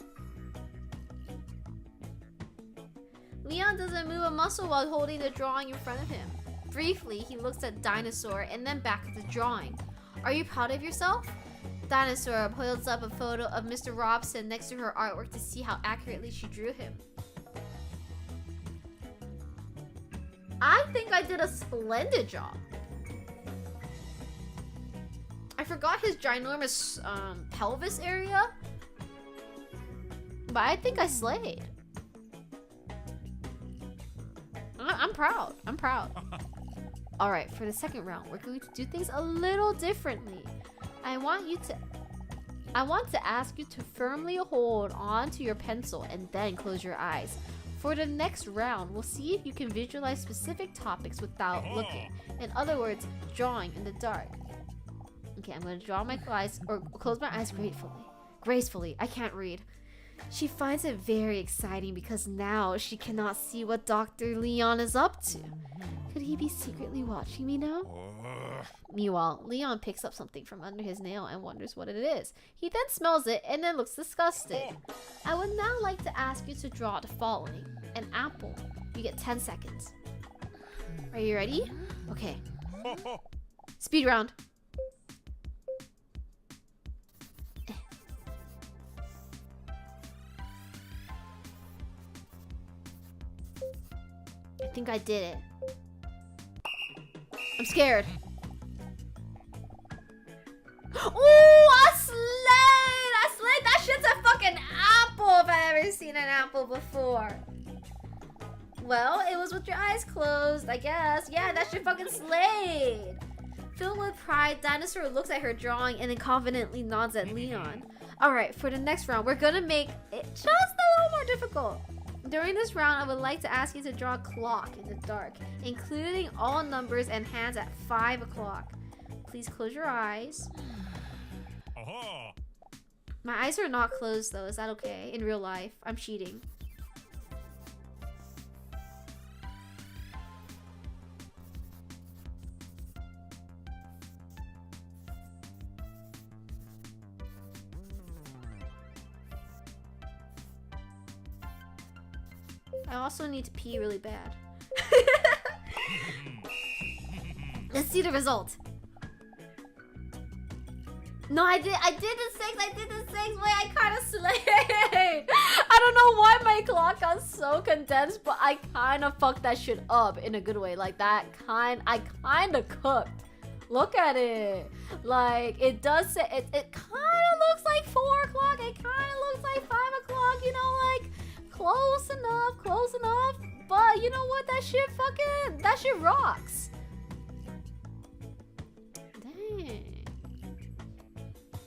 Leon doesn't move a muscle while holding the drawing in front of him. Briefly, he looks at Dinosaur and then back at the drawing. Are you proud of yourself? Dinosaur holds up a photo of Mr. Robson next to her artwork to see how accurately she drew him. I think I did a splendid job. I forgot his ginormous pelvis area, but I think I slayed. I'm proud. I'm proud. All right, for the second round, we're going to do things a little differently. I want to ask you to firmly hold on to your pencil and then close your eyes. For the next round, we'll see if you can visualize specific topics without looking. In other words, drawing in the dark. Okay, I'm going to draw my eyes or close my eyes gracefully. I can't read. She finds it very exciting because now she cannot see what Dr. Leon is up to. Could he be secretly watching me now? Meanwhile, Leon picks up something from under his nail and wonders what it is. He then smells it and then looks disgusted. I would now like to ask you to draw the following. An apple. You get 10 seconds. Are you ready? Okay. Speed round. I think I did it. I'm scared. Ooh, I slayed! I slayed! That shit's a fucking apple if I've ever seen an apple before. Well, it was with your eyes closed, I guess. Yeah, that shit fucking slayed. Filled with pride, Dinosaur looks at her drawing and then confidently nods at Leon. Alright, for the next round, we're gonna make it just a little more difficult. During this round, I would like to ask you to draw a clock in the dark, including all numbers and hands at 5 o'clock. Please close your eyes. My eyes are not closed though, is that okay? In real life, I'm cheating. I also need to pee really bad. Let's see the result. No, I did the 6. Wait, I kind of slayed. I don't know why my clock got so condensed, but I kind of fucked that shit up in a good way. Like I kind of cooked. Look at it. Like it does say it kind of looks like 4 o'clock. It kind of looks like 5 o'clock. You know, like close enough. But you know what? That shit rocks. Dang.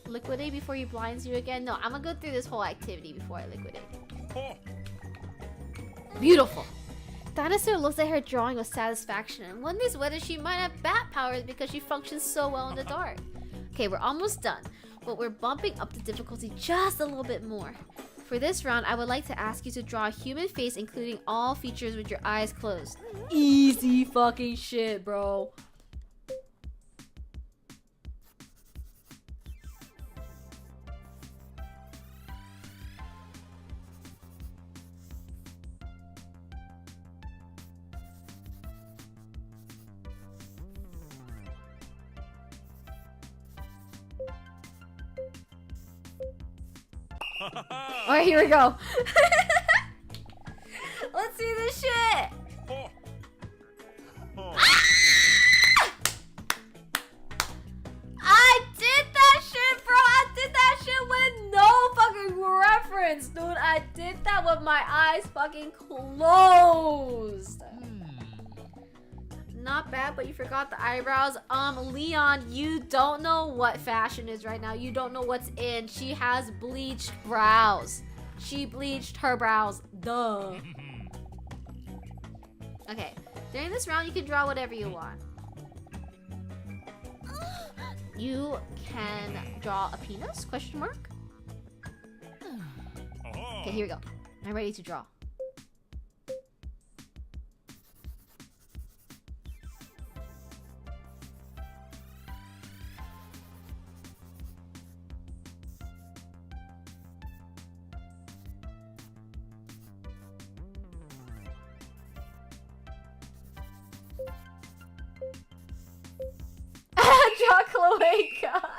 Liquidate before he blinds you again? No, I'm gonna go through this whole activity before I liquidate. Beautiful. Dinosaur looks at her drawing with satisfaction and wonders whether she might have bat powers because she functions so well in the dark. Okay, we're almost done, but we're bumping up the difficulty just a little bit more. For this round, I would like to ask you to draw a human face including all features with your eyes closed. Easy fucking shit, bro. Alright, here we go. Let's see this shit. I did that shit, bro. I did that shit with no fucking reference, dude. I did that with my eyes fucking closed. Not bad, but you forgot the eyebrows. Leon, you don't know what fashion is right now. You don't know what's in. She has bleached brows. She bleached her brows. Duh. Okay. During this round, you can draw whatever you want. You can draw a penis? Question mark. Okay, here we go. I'm ready to draw. Draw cloaca.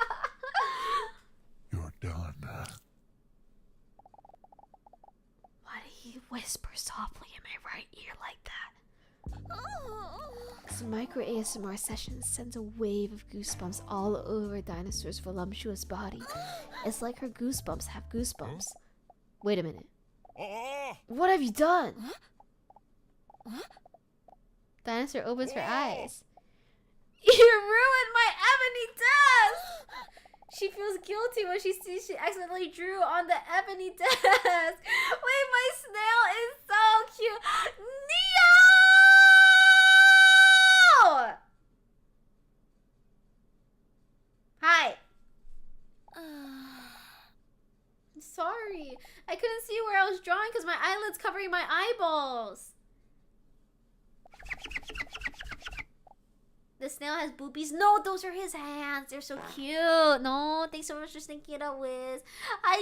You're done. Why did he whisper softly in my right ear like that? This micro ASMR session sends a wave of goosebumps all over Dinosaur's voluptuous body. It's like her goosebumps have goosebumps. Wait a minute. What have you done? Dinosaur opens her eyes. You ruined my ebony desk! She feels guilty when she sees she accidentally drew on the ebony desk. Wait, my snail is so cute. Neo! Hi. I'm sorry. I couldn't see where I was drawing because my eyelid's covering my eyeballs. The snail has boobies. No, those are his hands. They're so cute. No, thanks so much for thinking it up, Wiz. Hi,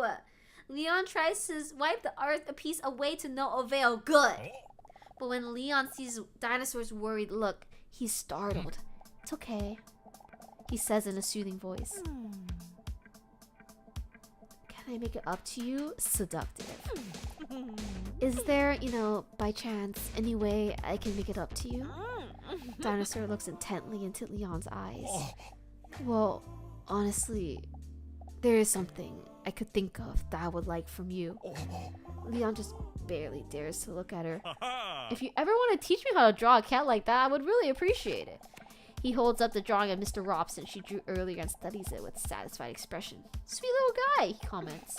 Neo. Leon tries to wipe the art piece away to no avail. Good. But when Leon sees Dinosaur's worried look, he's startled. It's okay, he says in a soothing voice. Can I make it up to you? Seductive. Is there, by chance, any way I can make it up to you? Dinosaur looks intently into Leon's eyes. Well, honestly, there is something I could think of that I would like from you. Leon just barely dares to look at her. If you ever want to teach me how to draw a cat like that, I would really appreciate it. He holds up the drawing of Mr. Robson she drew earlier and studies it with a satisfied expression. Sweet little guy, he comments.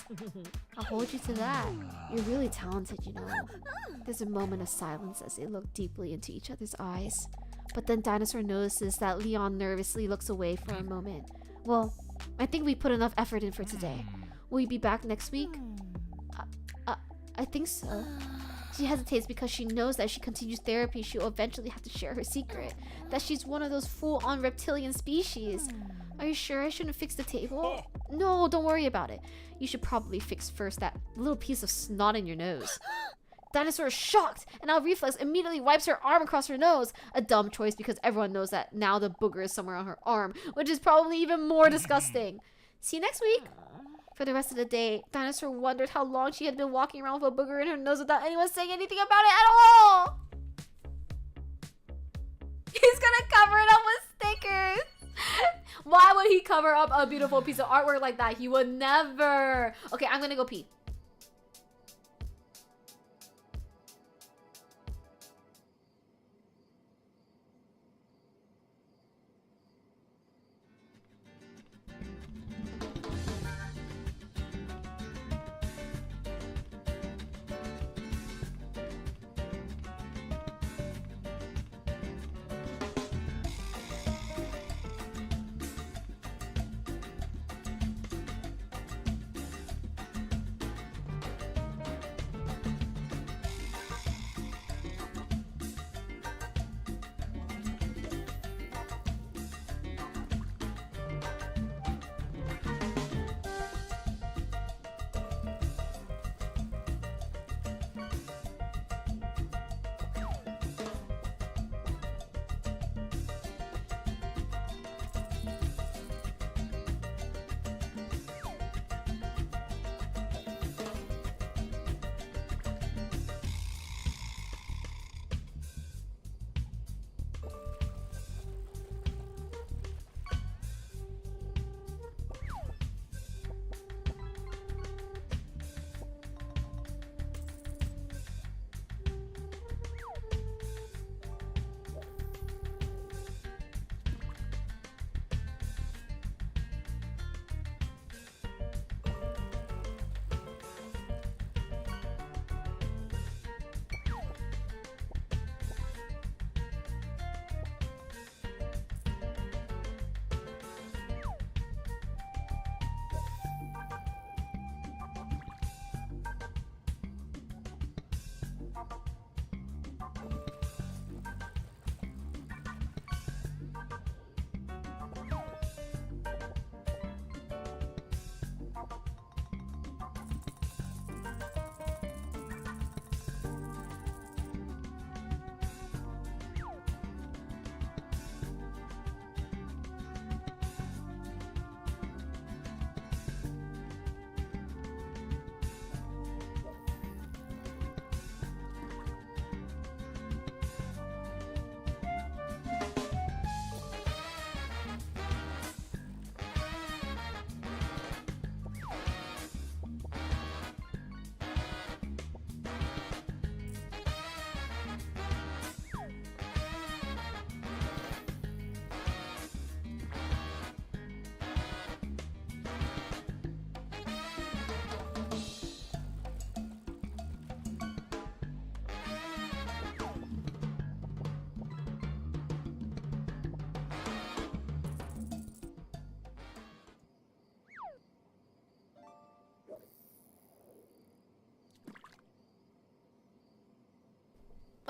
I'll hold you to that. You're really talented, There's a moment of silence as they look deeply into each other's eyes. But then Dinosaur notices that Leon nervously looks away for a moment. Well, I think we put enough effort in for today. Will you be back next week? I think so. She hesitates because she knows that if she continues therapy, she'll eventually have to share her secret. That she's one of those full-on reptilian species. Are you sure I shouldn't fix the table? No, don't worry about it. You should probably fix first that little piece of snot in your nose. Dinosaur is shocked, and out of reflex immediately wipes her arm across her nose. A dumb choice because everyone knows that now the booger is somewhere on her arm, which is probably even more disgusting. See you next week. For the rest of the day, Dinosaur wondered how long she had been walking around with a booger in her nose without anyone saying anything about it at all. He's gonna cover it up with stickers. Why would he cover up a beautiful piece of artwork like that? He would never. Okay, I'm gonna go pee.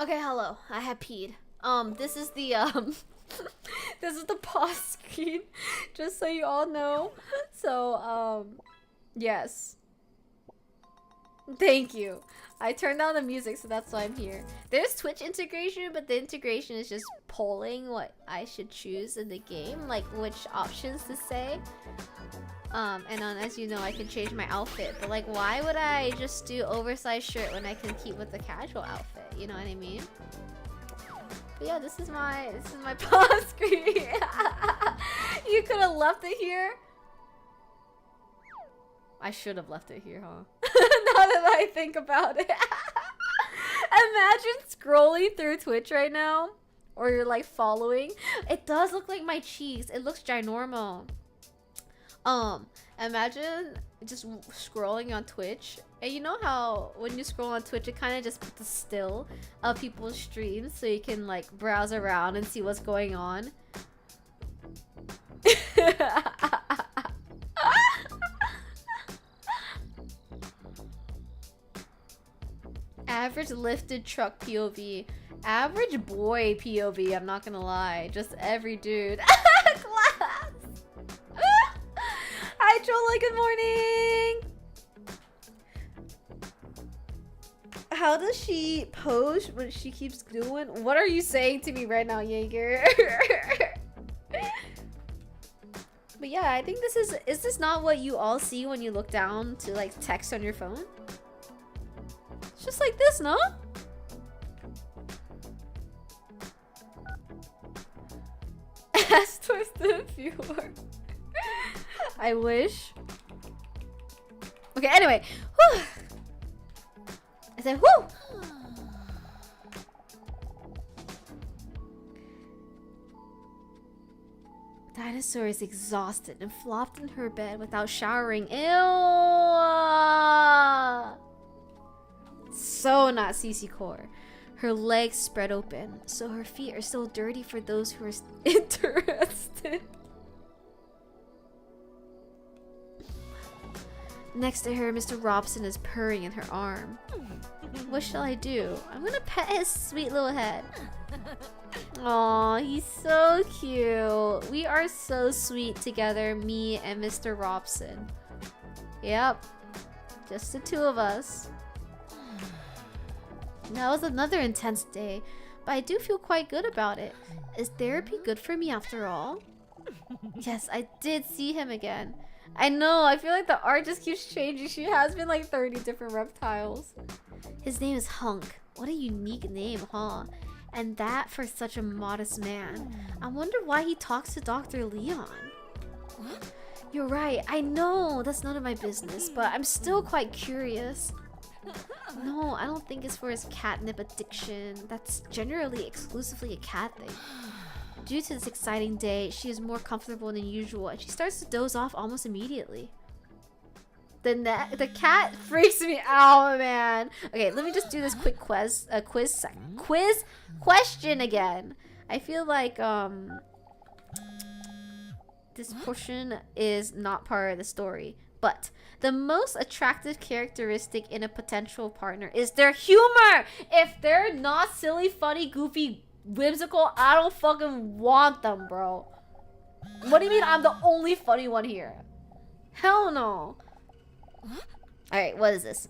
Okay, hello. I have peed. This is the this is the pause screen, just so you all know. So, yes. Thank you. I turned down the music, so that's why I'm here. There's Twitch integration, but the integration is just polling what I should choose in the game, like which options to say. And as you know, I can change my outfit, but like, why would I just do oversized shirt when I can keep with the casual outfit? You know what I mean? But yeah, this is my pause screen. You could have left it here. I should have left it here, huh? Now that I think about it. Imagine scrolling through Twitch right now, or you're like following. It does look like my cheeks. It looks ginormo. Imagine just scrolling on Twitch, and you know how when you scroll on Twitch, it kind of just puts a still of people's streams, so you can like browse around and see what's going on. Average lifted truck POV. Average boy POV, I'm not gonna lie. Just every dude. Class! Hi, Jola, good morning! How does she pose when she keeps doing? What are you saying to me right now, Jaeger? But yeah, I think this is this not what you all see when you look down to like text on your phone? It's just like this, no? Ask towards the viewer. I wish. Okay, anyway. Whew. I said, whoo! Dinosaur is exhausted and flopped in her bed without showering. Ew! So not CC core. Her legs spread open, so her feet are still dirty for those who are interested. Next to her, Mr. Robson is purring in her arm. What shall I do? I'm gonna pet his sweet little head. Aw, he's so cute. We are so sweet together, me and Mr. Robson. Yep, just the two of us. That was another intense day, but I do feel quite good about it. Is therapy good for me after all? Yes, I did see him again. I know, I feel like the art just keeps changing. She has been like 30 different reptiles. His name is Hunk. What a unique name, huh? And that for such a modest man. I wonder why he talks to Dr. Leon. What? You're right, I know that's none of my business, but I'm still quite curious. No, I don't think it's for his catnip addiction. That's generally exclusively a cat thing. Due to this exciting day, she is more comfortable than usual, and she starts to doze off almost immediately. The cat freaks me out, man. Okay, let me just do this quick quiz question again. I feel like this portion is not part of the story, but the most attractive characteristic in a potential partner is their humor. If they're not silly, funny, goofy, whimsical, I don't fucking want them, bro. What do you mean I'm the only funny one here? Hell no. Alright, what is this?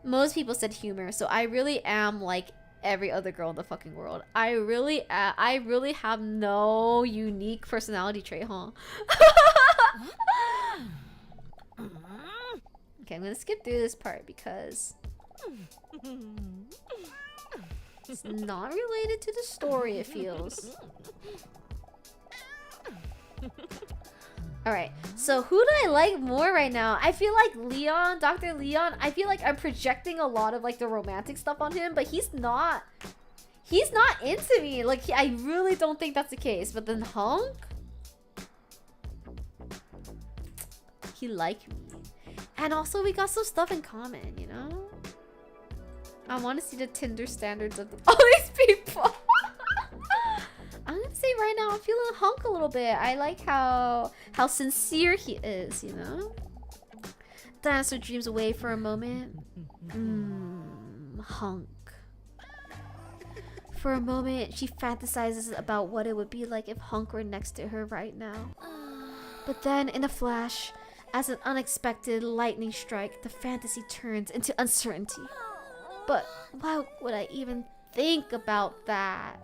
Most people said humor, so I really am like every other girl in the fucking world. I really have no unique personality trait, huh? Okay, I'm gonna skip through this part because it's not related to the story, it feels. Alright, so who do I like more right now? I feel like Leon, Dr. Leon, I feel like I'm projecting a lot of like the romantic stuff on him, but he's not into me. Like, I really don't think that's the case. But then Hunk, he liked me. And also we got some stuff in common, you know? I want to see the Tinder standards of all these people. I'm gonna say right now I'm feeling Hunk a little bit. I like how sincere he is, you know? Dinosaur dreams away for a moment. Hunk. For a moment, she fantasizes about what it would be like if Hunk were next to her right now. But then, in a flash, as an unexpected lightning strike, the fantasy turns into uncertainty. But why would I even think about that?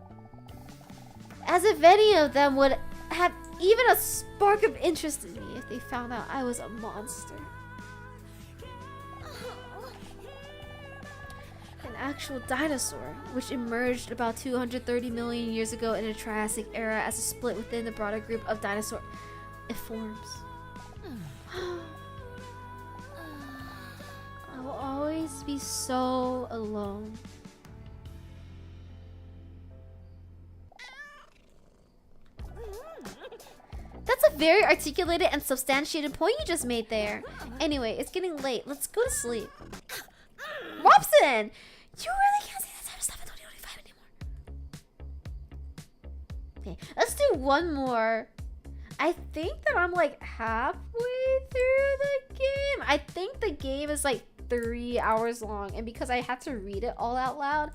As if any of them would have even a spark of interest in me if they found out I was a monster. An actual dinosaur, which emerged about 230 million years ago in the Triassic era as a split within the broader group of dinosaur. It forms. I will always be so alone. That's a very articulated and substantiated point you just made there. Anyway, it's getting late. Let's go to sleep. Robson! You really can't say that type of stuff in 2025 anymore. Okay, let's do one more. I think that I'm like halfway through the game. I think the game is like 3 hours long, and because I had to read it all out loud,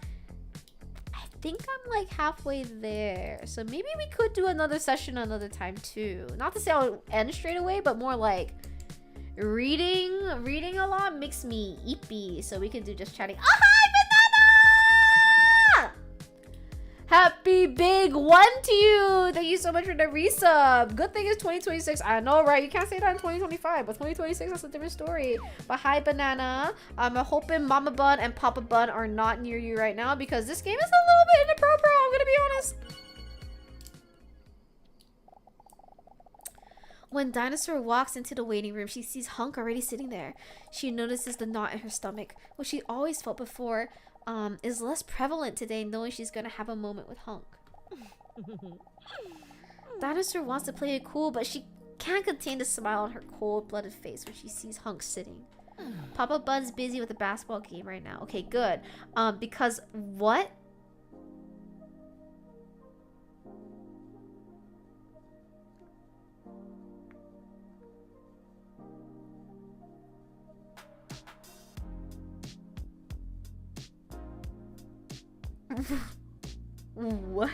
I think I'm like halfway there. So maybe we could do another session another time too. Not to say I'll end straight away, but more like reading a lot makes me eepy, so we can do just chatting. Oh, hi, Banana! Happy big one to you! Thank you so much for the resub. Good thing it's 2026. I know, right? You can't say that in 2025, but 2026, that's a different story. But hi, Banana. I'm hoping Mama Bun and Papa Bun are not near you right now because this game is a little bit inappropriate, I'm gonna be honest. When Dinosaur walks into the waiting room, she sees Hunk already sitting there. She notices the knot in her stomach, which she always felt before, is less prevalent today, knowing she's gonna have a moment with Hunk. Dinosaur wants to play it cool, but she can't contain the smile on her cold-blooded face when she sees Hunk sitting. Papa Bun's busy with a basketball game right now. Okay, good. Because what? What?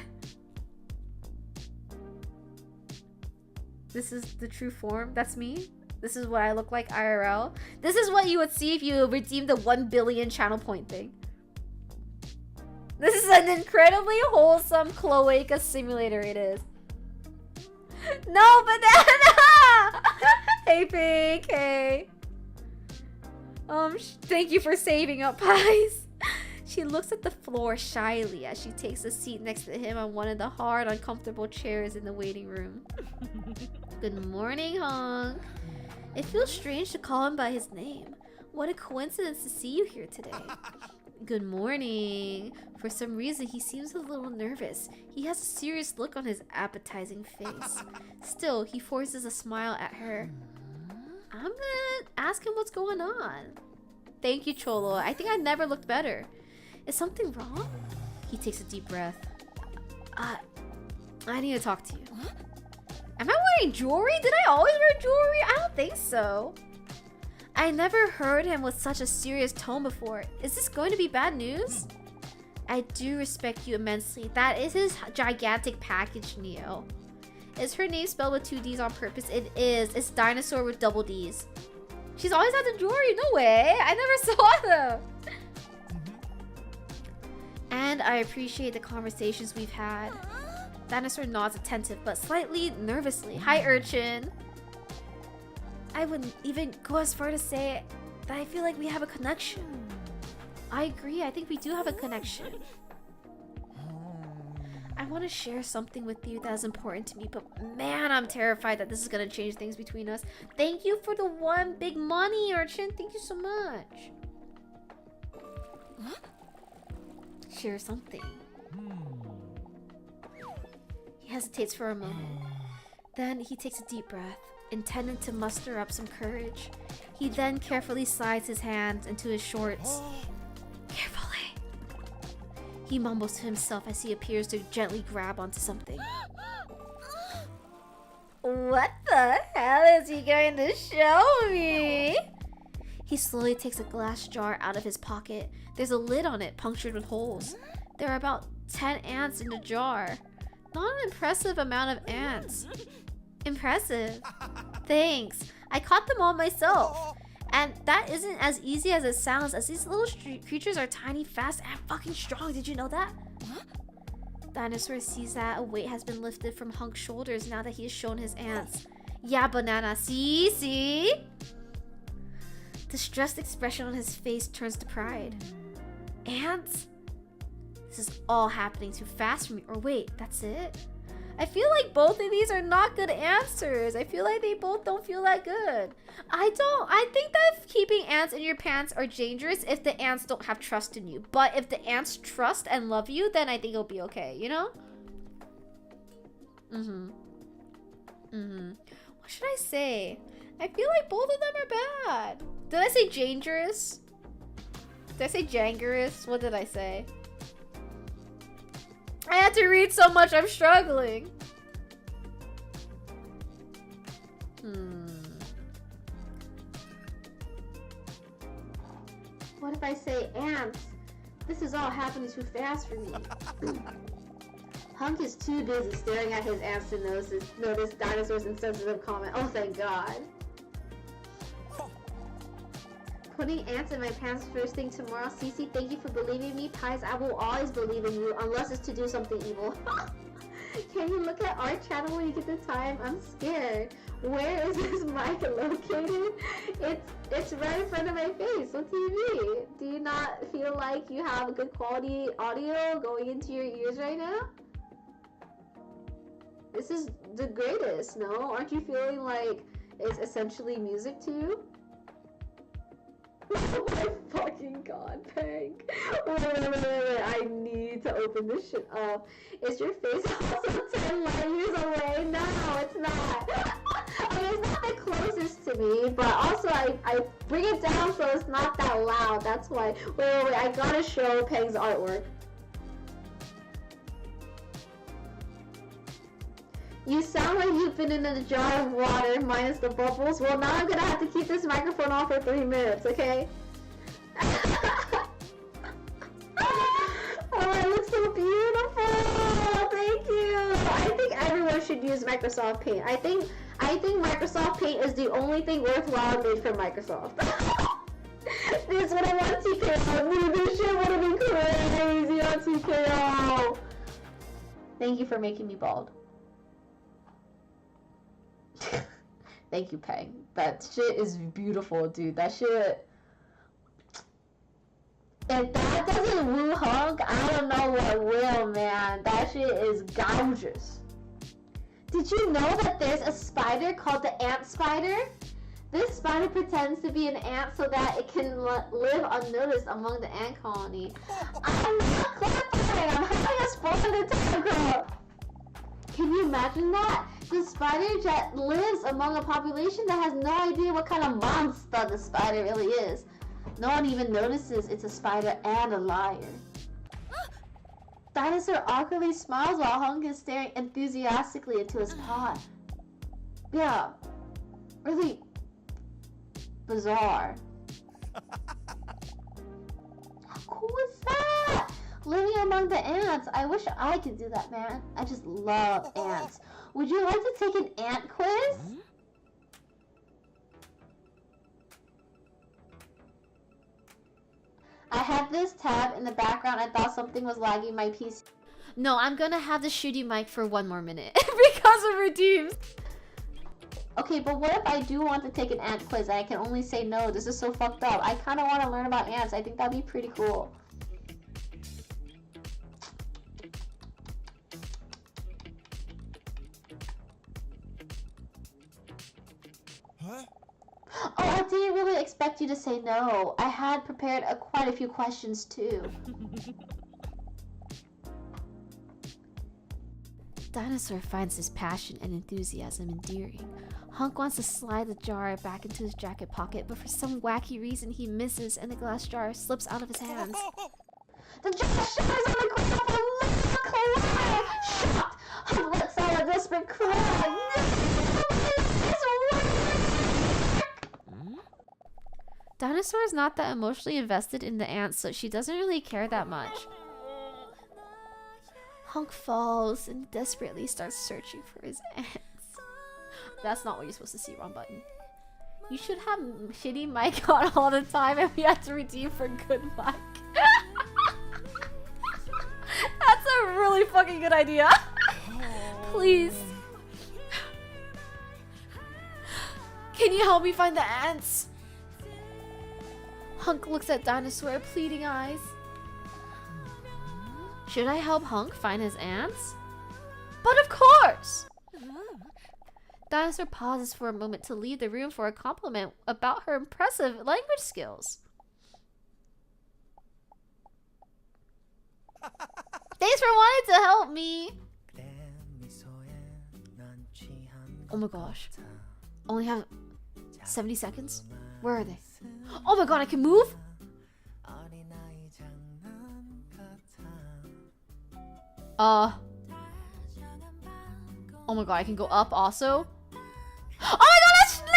This is the true form? That's me? This is what I look like IRL? This is what you would see if you redeemed the 1 billion channel point thing. This is an incredibly wholesome cloaca simulator, it is. No, Banana! Hey, Pink, hey. Thank you for saving up, Pies. She looks at the floor shyly as she takes a seat next to him on one of the hard, uncomfortable chairs in the waiting room. Good morning, Hunk. It feels strange to call him by his name. What a coincidence to see you here today. Good morning. For some reason, he seems a little nervous. He has a serious look on his appetizing face. Still, he forces a smile at her. I'm gonna ask him what's going on. Thank you, Cholo. I think I never looked better. Is something wrong? He takes a deep breath. I need to talk to you. Am I wearing jewelry? Did I always wear jewelry? I don't think so. I never heard him with such a serious tone before. Is this going to be bad news? I do respect you immensely. That is his gigantic package, Neo. Is her name spelled with 2 D's on purpose? It is. It's Dinosaur with double D's. She's always had the jewelry. No way. I never saw them. And I appreciate the conversations we've had. Dinosaur nods attentive, but slightly nervously. Hi, Urchin. I wouldn't even go as far to say that I feel like we have a connection. I agree. I think we do have a connection. I want to share something with you that is important to me, but man, I'm terrified that this is going to change things between us. Thank you for the 1 big money, Urchin. Thank you so much. Share something. He hesitates for a moment. Then he takes a deep breath, intending to muster up some courage. He then carefully slides his hands into his shorts. Carefully. He mumbles to himself as he appears to gently grab onto something. What the hell is he going to show me? He slowly takes a glass jar out of his pocket. There's a lid on it, punctured with holes. There are about 10 ants in a jar. Not an impressive amount of ants. Impressive. Thanks. I caught them all myself. And that isn't as easy as it sounds, as these little creatures are tiny, fast, and fucking strong. Did you know that? Dinosaur sees that a weight has been lifted from Hunk's shoulders now that he has shown his ants. Yeah, Banana. See? The stressed expression on his face turns to pride. Ants? This is all happening too fast for me. Or wait, that's it? I feel like both of these are not good answers. I feel like they both don't feel that good. I think that keeping ants in your pants are dangerous if the ants don't have trust in you. But if the ants trust and love you, then I think it'll be okay, you know? What should I say? I feel like both of them are bad. Did I say dangerous? Did I say jangerous? What did I say? I had to read so much, I'm struggling. What if I say ants? This is all happening too fast for me. Hunk is too busy staring at his ants to notice Dinosaur's insensitive comment. Oh, thank God. Putting ants in my pants first thing tomorrow. Cece, thank you for believing me. Pies, I will always believe in you unless it's to do something evil. Can you look at our channel when you get the time? I'm scared. Where is this mic located? It's right in front of my face on TV. Do you not feel like you have good quality audio going into your ears right now? This is the greatest, no? Aren't you feeling like it's essentially music to you? Oh my fucking God, Peg. Wait. I need to open this shit up. Is your face also 10 light years away? No, it's not. I mean, it's not the closest to me, but also I bring it down so it's not that loud. That's why. Wait. I gotta show Peg's artwork. You sound like you've been in a jar of water minus the bubbles. Well, now I'm gonna have to keep this microphone off for 3 minutes, okay? Oh, it looks so beautiful! Thank you! I think everyone should use Microsoft Paint. I think Microsoft Paint is the only thing worthwhile made from Microsoft. This would have won TKO. Dude, this shit would have been crazy on TKO. Thank you for making me bald. Thank you, Peng. That shit is beautiful, dude. That shit... If that doesn't woo Hunk, I don't know what will, man. That shit is gorgeous. Did you know that there's a spider called the ant spider? This spider pretends to be an ant so that it can live unnoticed among the ant colony. I'm not clarifying. I'm having a splendid time, girl. Can you imagine that? The spider that lives among a population that has no idea what kind of monster the spider really is. No one even notices it's a spider and a liar. Dinosaur awkwardly smiles while Hunk is staring enthusiastically into his pot. Yeah, really bizarre. How cool is that? Living among the ants. I wish I could do that, man. I just love ants. Would you like to take an ant quiz? I had this tab in the background. I thought something was lagging my PC. No, I'm gonna have the shitty mic for 1 more minute because of redeems. Okay, but what if I do want to take an ant quiz and I can only say no? This is so fucked up. I kind of want to learn about ants. I think that'd be pretty cool. Huh? Oh, I didn't really expect you to say no. I had prepared quite a few questions too. Dinosaur finds his passion and enthusiasm endearing. Hunk wants to slide the jar back into his jacket pocket, but for some wacky reason he misses and the glass jar slips out of his hands. The jar shatters on the ground with a loud cry! Shocked! Hunk lets out a desperate cry. Dinosaur is not that emotionally invested in the ants, so she doesn't really care that much. Hunk falls and desperately starts searching for his ants. That's not what you're supposed to see, wrong button. You should have shitty mic on all the time and we have to redeem for good mic. That's a really fucking good idea. Please. Can you help me find the ants? Hunk looks at Dinosaur with pleading eyes. Should I help Hunk find his ants? But of course! Dinosaur pauses for a moment to leave the room for a compliment about her impressive language skills. Thanks for wanting to help me! Oh my gosh. Only have 70 seconds? Where are they? Oh my god, I can move? Oh my god, I can go up also? Oh my god, a snail!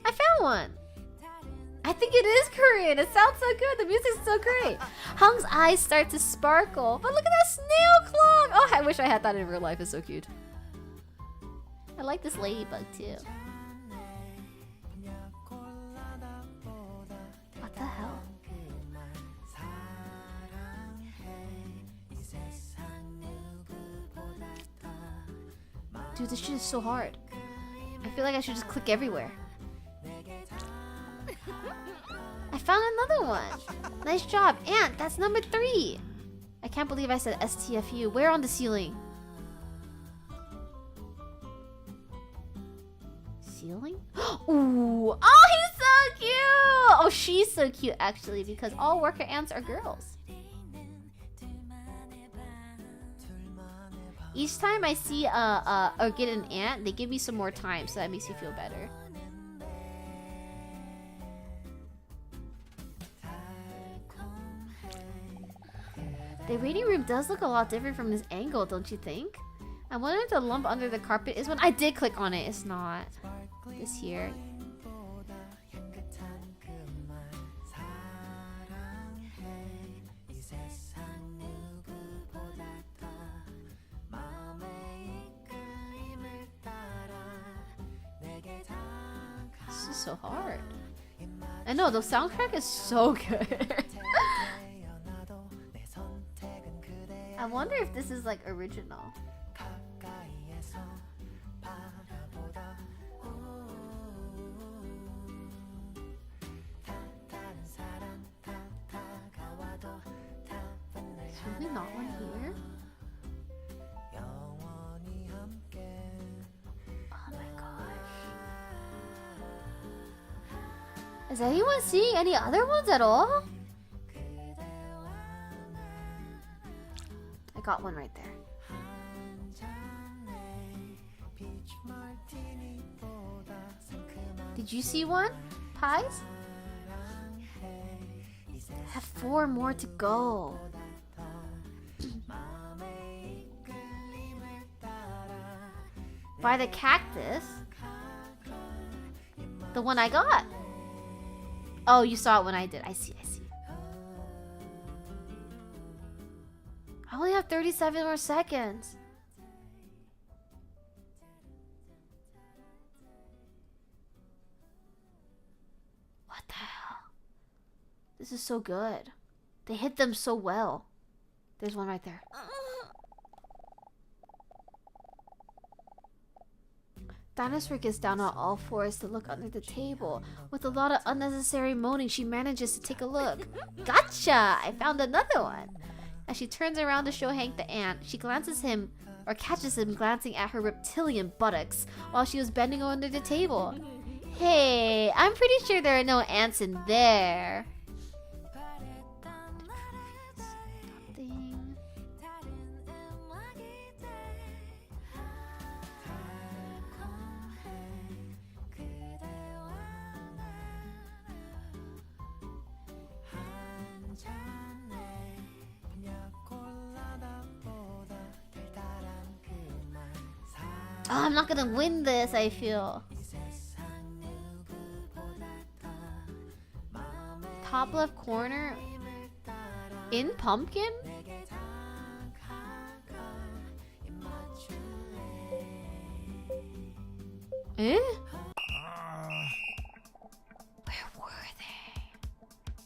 I found one. I think it is Korean. It sounds so good. The music's so great. Hung's eyes start to sparkle. But look at that snail clock. Oh, I wish I had that in real life. It's so cute. I like this ladybug too. What the hell? Dude, this shit is so hard. I feel like I should just click everywhere. I found another one. Nice job, Ant. That's number 3. I can't believe I said STFU. Where on the ceiling? Ceiling? Ooh. Oh, he's so cute. Oh, she's so cute actually because all worker ants are girls. Each time I see or get an ant, they give me some more time, so that makes me feel better. The waiting room does look a lot different from this angle, don't you think? I wonder if the lump under the carpet is one. I did click on it. It's not. This here. This is so hard. I know, the soundtrack is so good. I wonder if this is like original. Is really not one here? Oh my gosh. Is anyone seeing any other ones at all? I got one right there. Did you see one? Pies? I have 4 more to go. By the cactus? The one I got. Oh, you saw it when I did. I see, I see. I only have 37 more seconds. What the hell? This is so good. They hit them so well. There's one right there. Dinosaur gets down on all fours to look under the table. With a lot of unnecessary moaning, she manages to take a look. Gotcha! I found another one. As she turns around to show Hank the ant, she glances him, or catches him glancing at her reptilian buttocks while she was bending under the table. Hey, I'm pretty sure there are no ants in there. Oh, I'm not gonna win this, I feel. Top left corner. In Pumpkin? Eh? Where were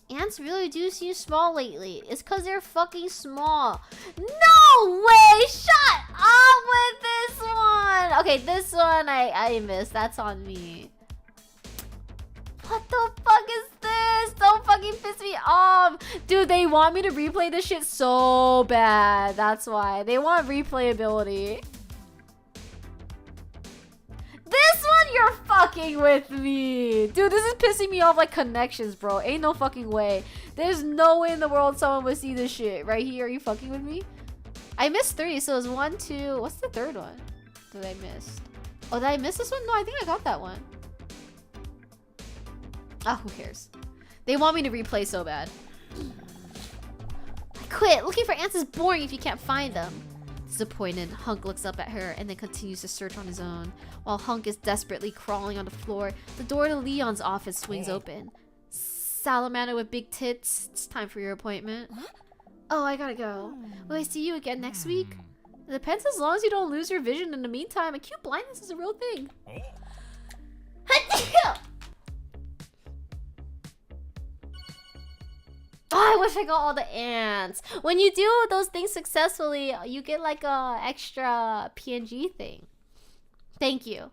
they? Ants really do seem small lately. It's cause they're fucking small. No way! Shut up with this one! Okay, this one I missed. That's on me. What the fuck is this? Don't fucking piss me off. Dude, they want me to replay this shit so bad. That's why. They want replayability. This one, you're fucking with me. Dude, this is pissing me off like connections, bro. Ain't no fucking way. There's no way in the world someone would see this shit. Right here, are you fucking with me? I missed 3, so it's 1, 2. What's the third one that I missed? Oh, did I miss this one? No, I think I got that one. Ah, who cares? They want me to replay so bad. I quit. Looking for ants is boring if you can't find them. Disappointed, Hunk looks up at her and then continues to search on his own. While Hunk is desperately crawling on the floor, the door to Leon's office swings open. Salamander with big tits, it's time for your appointment. Oh, I gotta go. Will I see you again next week? It depends as long as you don't lose your vision in the meantime. Acute blindness is a real thing. Oh, I wish I got all the ants. When you do those things successfully, you get like a extra PNG thing. Thank you.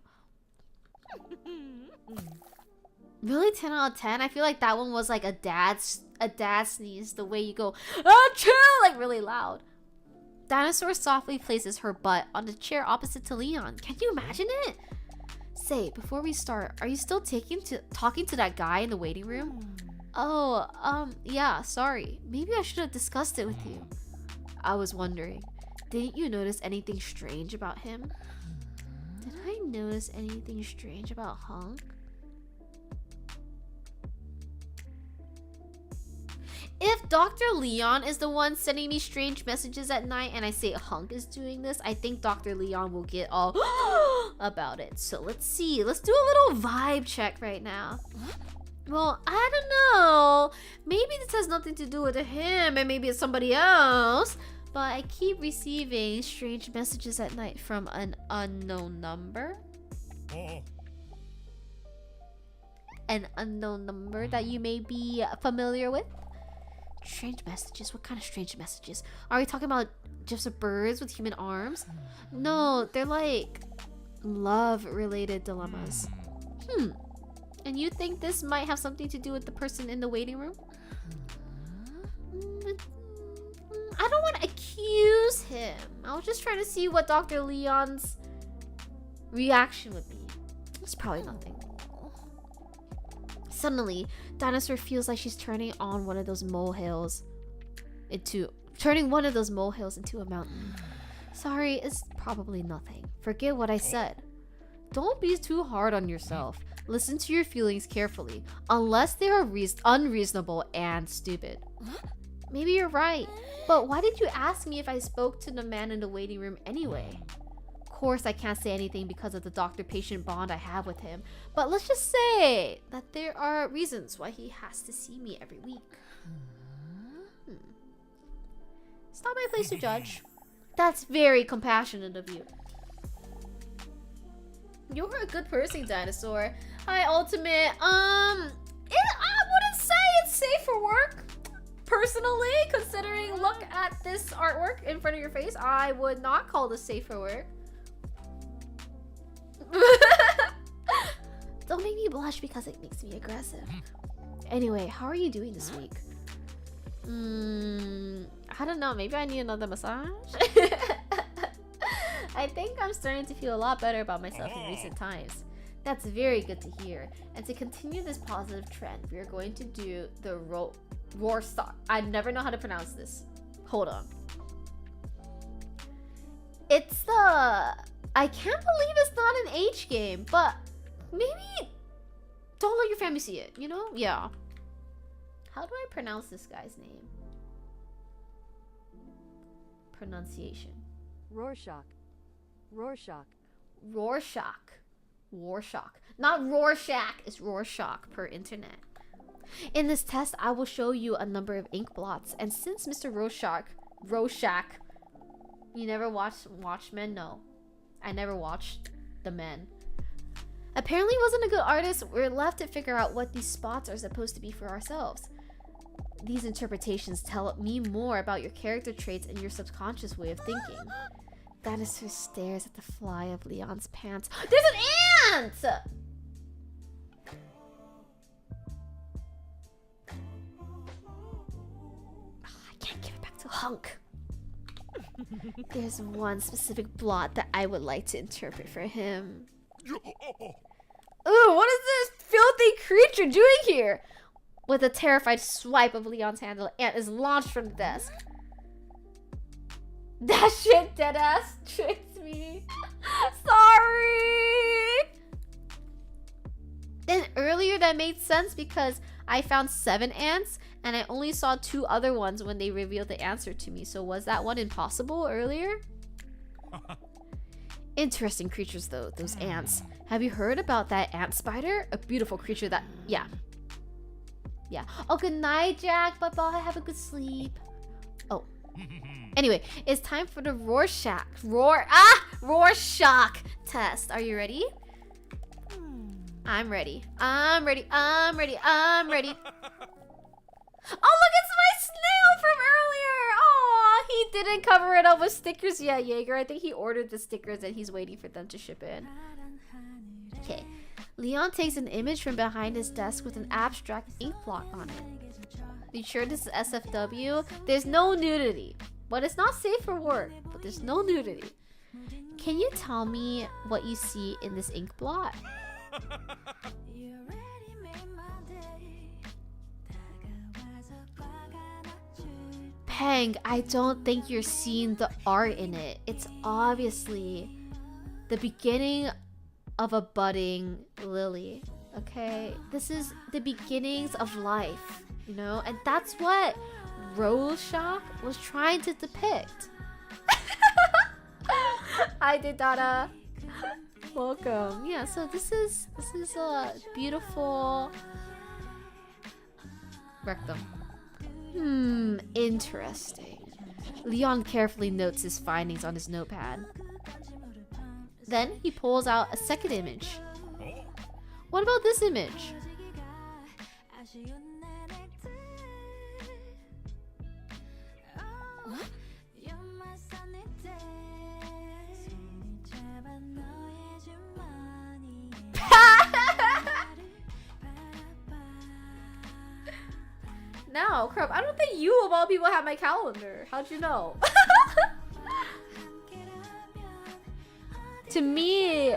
Really 10 out of 10? I feel like that one was like a dad sneeze. The way you go, achoo, like really loud. Dinosaur softly places her butt on the chair opposite to Leon. Can you imagine it? Say, before we start, are you still talking to that guy in the waiting room? Oh, yeah, sorry. Maybe I should have discussed it with you. I was wondering, didn't you notice anything strange about him? Did I notice anything strange about Hunk? If Dr. Leon is the one sending me strange messages at night and I say Hunk is doing this, I think Dr. Leon will get all about it. So let's see. Let's do a little vibe check right now. Well, I don't know. Maybe this has nothing to do with him and maybe it's somebody else. But I keep receiving strange messages at night from an unknown number. An unknown number that you may be familiar with. Strange messages? What kind of strange messages? Are we talking about gifs of birds with human arms? No, they're like love-related dilemmas. And you think this might have something to do with the person in the waiting room? I don't want to accuse him. I was just trying to see what Dr. Leon's reaction would be. It's probably nothing. Suddenly, Dinosaur feels like she's turning one of those molehills into a mountain. Sorry, it's probably nothing. Forget what I said. Don't be too hard on yourself. Listen to your feelings carefully, unless they are unreasonable and stupid. Maybe you're right, but why did you ask me if I spoke to the man in the waiting room anyway? Of course, I can't say anything because of the doctor-patient bond I have with him, but let's just say that there are reasons why he has to see me every week. It's not my place to judge. That's very compassionate of you. You're a good person, Dinosaur. Hi, Ultimate. I wouldn't say it's safe for work. Personally, considering look at this artwork in front of your face, I would not call this safe for work. Don't make me blush because it makes me aggressive. Anyway, how are you doing this week? I don't know. Maybe I need another massage? I think I'm starting to feel a lot better about myself in recent times. That's very good to hear. And to continue this positive trend, we are going to do the Rorschach. I never know how to pronounce this. Hold on. It's the... I can't believe it's not an H game, but maybe don't let your family see it, you know? Yeah. How do I pronounce this guy's name? Pronunciation. Rorschach. Rorschach. Rorschach. Rorschach. Not Rorschach, it's Rorschach per internet. In this test, I will show you a number of ink blots, and since Mr. Rorschach, you never watched Watchmen? No, I never watched The Men. Apparently wasn't a good artist, we're left to figure out what these spots are supposed to be for ourselves. These interpretations tell me more about your character traits and your subconscious way of thinking. Dinosaur stares at the fly of Leon's pants. There's an ant! I can't give it back to Hunk. There's one specific blot that I would like to interpret for him. Ooh, what is this filthy creature doing here? With a terrified swipe of Leon's hand, the ant is launched from the desk. That shit deadass tricked me. Sorry! Then earlier that made sense because I found 7 ants and I only saw 2 other ones when they revealed the answer to me. So was that one impossible earlier? Interesting creatures though, those ants. Have you heard about that ant spider? A beautiful creature that... Yeah. Oh, good night, Jack. Bye-bye. Have a good sleep. Oh. Anyway, it's time for the Rorschach test. Are you ready? I'm ready. I'm ready. Oh, look, it's my snail from earlier. Aw, he didn't cover it up with stickers yet, Jaeger. I think he ordered the stickers and he's waiting for them to ship in. Okay. Leon takes an image from behind his desk with an abstract ink blot on it. You sure this is SFW? There's no nudity. But it's not safe for work. But there's no nudity. Can you tell me what you see in this ink blot? Pang, I don't think you're seeing the art in it. It's obviously the beginning of a budding lily. Okay? This is the beginnings of life, you know? And that's what Rorschach was trying to depict. Hi, Dada. Welcome. Yeah, so this is a beautiful rectum. Interesting. Leon carefully notes his findings on his notepad. Then he pulls out a second image. What about this image? What? No, crap. I don't think you of all people have my calendar. How'd you know? To me,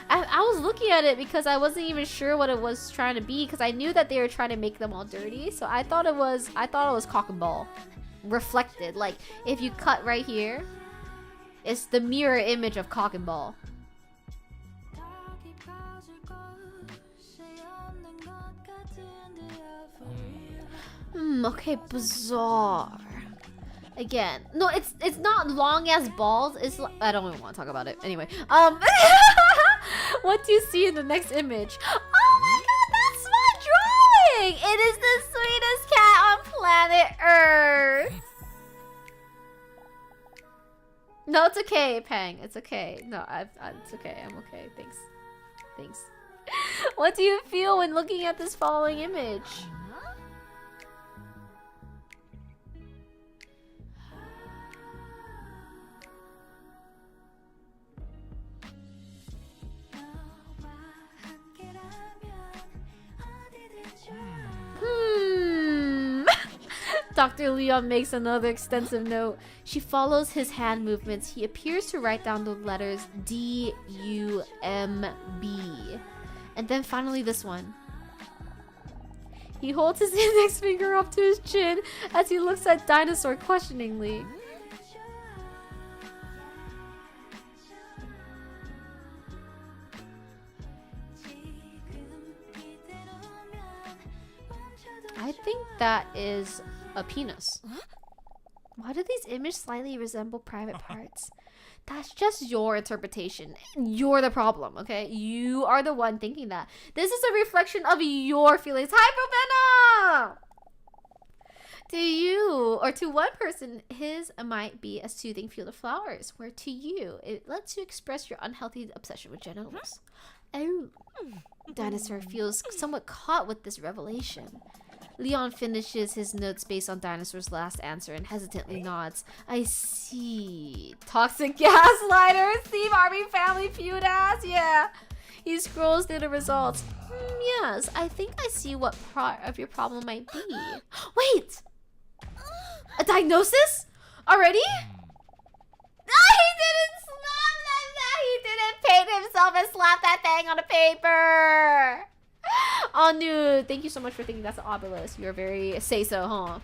I was looking at it because I wasn't even sure what it was trying to be because I knew that they were trying to make them all dirty. So I thought it was cock and ball reflected. Like if you cut right here, it's the mirror image of cock and ball. Okay, bizarre. Again, no, it's not long as balls. It's I don't even want to talk about it. Anyway, what do you see in the next image? Oh my god, that's my drawing! It is the sweetest cat on planet Earth. No, it's okay, Pang. It's okay. No, it's okay. I'm okay. Thanks. What do you feel when looking at this following image? Dr. Leon makes another extensive note. She follows his hand movements. He appears to write down the letters D-U-M-B. And then finally this one. He holds his index finger up to his chin as he looks at Dinosaur questioningly. I think that is a penis. Why do these images slightly resemble private parts? That's just your interpretation. You're the problem, okay? You are the one thinking that. This is a reflection of your feelings. Hi, Provena! To you, or to one person, his might be a soothing field of flowers, where to you, it lets you express your unhealthy obsession with genitals. Oh. Dinosaur feels somewhat caught with this revelation. Leon finishes his notes based on Dinosaur's last answer and hesitantly nods. I see. Toxic gaslighter, Steve Harvey family feud ass, yeah. He scrolls through the results. Yes, I think I see what part of your problem might be. Wait! A diagnosis? Already? Ah, he didn't slap that! He didn't paint himself and slap that thing on the paper! Oh, nude. Thank you so much for thinking that's an obelisk. You're very say-so, huh?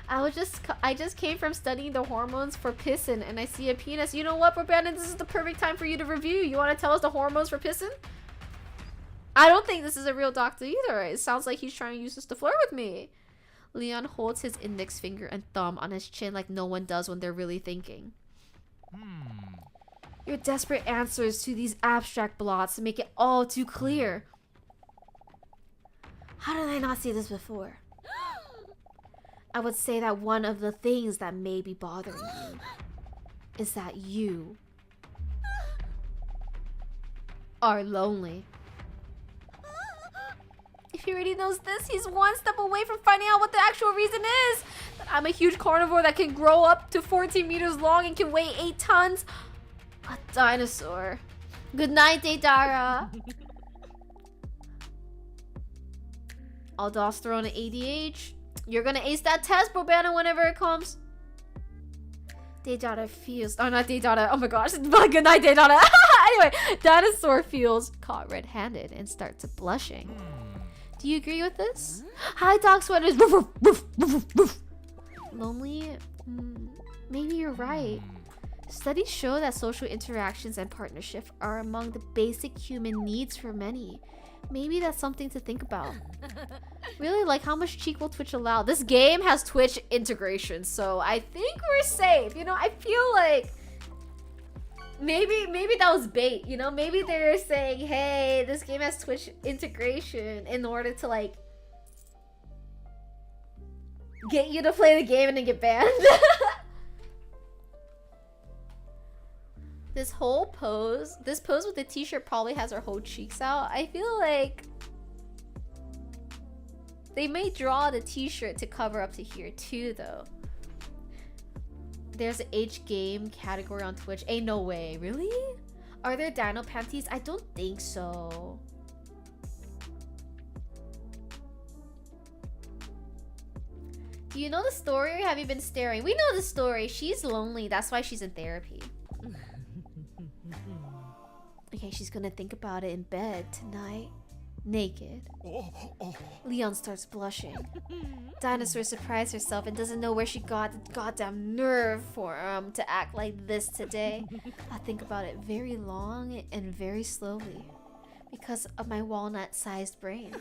I just came from studying the hormones for pissing and I see a penis. You know what, Brandon? This is the perfect time for you to review. You want to tell us the hormones for pissing? I don't think this is a real doctor either. It sounds like he's trying to use this to flirt with me. Leon holds his index finger and thumb on his chin like no one does when they're really thinking. Your desperate answers to these abstract blots make it all too clear. How did I not see this before? I would say that one of the things that may be bothering you is that you are lonely. If he already knows this, he's one step away from finding out what the actual reason is. That I'm a huge carnivore that can grow up to 14 meters long and can weigh 8 tons. A dinosaur. Good night, Deidara. Aldosterone and ADH. You're gonna ace that test, Bobana, whenever it comes. Deidara feels... Oh, not Deidara. Oh my gosh. Good night, Deidara. Anyway, Dinosaur feels caught red-handed and starts blushing. Do you agree with this? Hi, dog sweaters. Lonely? Maybe you're right. Studies show that social interactions and partnership are among the basic human needs for many. Maybe that's something to think about. Really, like how much cheek will Twitch allow? This game has Twitch integration, so I think we're safe. You know, I feel like maybe that was bait, you know? Maybe they're saying, hey, this game has Twitch integration in order to like get you to play the game and then get banned. This pose with the t-shirt probably has her whole cheeks out. I feel like they may draw the t-shirt to cover up to here too, though. There's an H game category on Twitch. Ain't no way. Really? Are there dino panties? I don't think so. Do you know the story or have you been staring? We know the story. She's lonely. That's why she's in therapy. Okay, she's gonna think about it in bed tonight. Naked. Leon starts blushing. Dinosaur surprised herself and doesn't know where she got the goddamn nerve for to act like this today. I think about it very long and very slowly because of my walnut-sized brain.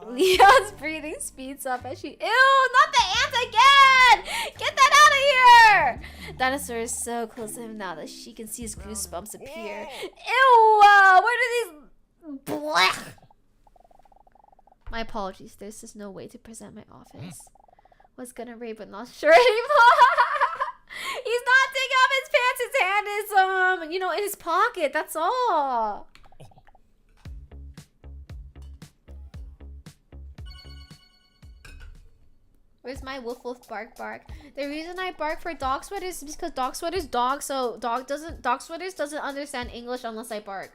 Leon's breathing speeds up as she... Ew, not the ants again! Get that out of here! Dinosaur is so close to him now that she can see his goosebumps appear. Ew, where do these... Blech! My apologies, there's just no way to present my office. Was gonna rape but not sure anymore. He's not taking off his pants, his hand is, you know, in his pocket, that's all. Where's my woof woof bark bark? The reason I bark for dog sweaters is because dog sweaters dog, so dog sweaters doesn't understand English unless I bark.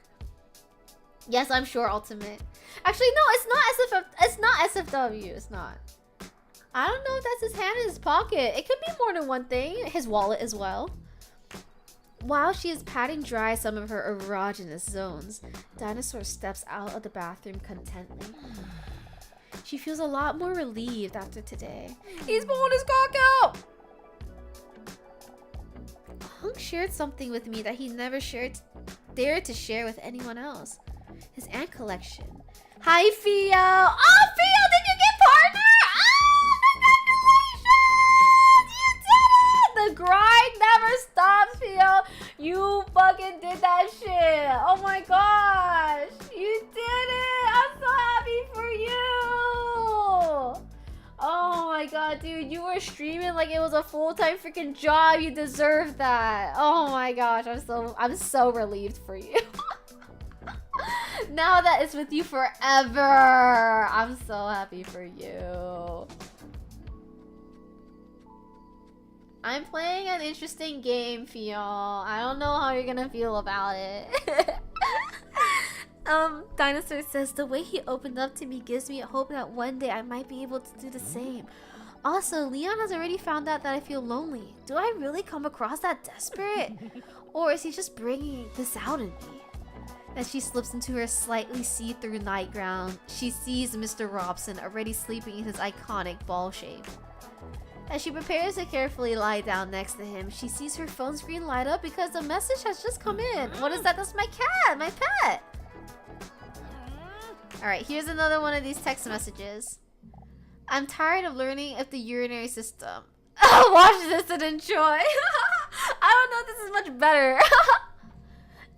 Yes, I'm sure, Ultimate. Actually, no, it's not SFW. It's not. I don't know if that's his hand in his pocket. It could be more than one thing. His wallet as well. While she is patting dry some of her erogenous zones, Dinosaur steps out of the bathroom contently. She feels a lot more relieved after today. He's pulling his cock out! Hunk shared something with me that he never dared to share with anyone else. His ant collection. Hi, Theo! Oh, Theo, did you get partner? Oh, congratulations! You did it! The grind never stops, Theo. You fucking did that shit. Oh my gosh. You did it. I'm so happy for you. Oh my god, dude. You were streaming like it was a full-time freaking job. You deserve that. Oh my gosh. I'm so relieved for you. Now that it's with you forever. I'm so happy for you. I'm playing an interesting game, Fionn. I don't know how you're gonna feel about it. Dinosaur says, the way he opened up to me gives me a hope that one day I might be able to do the same. Also, Leon has already found out that I feel lonely. Do I really come across that desperate? Or is he just bringing this out in me? As she slips into her slightly see-through nightgown, she sees Mr. Robson already sleeping in his iconic ball shape. As she prepares to carefully lie down next to him, she sees her phone screen light up because a message has just come in. What is that? That's my cat! My pet! Alright, here's another one of these text messages. I'm tired of learning of the urinary system. Watch this and enjoy! I don't know if this is much better.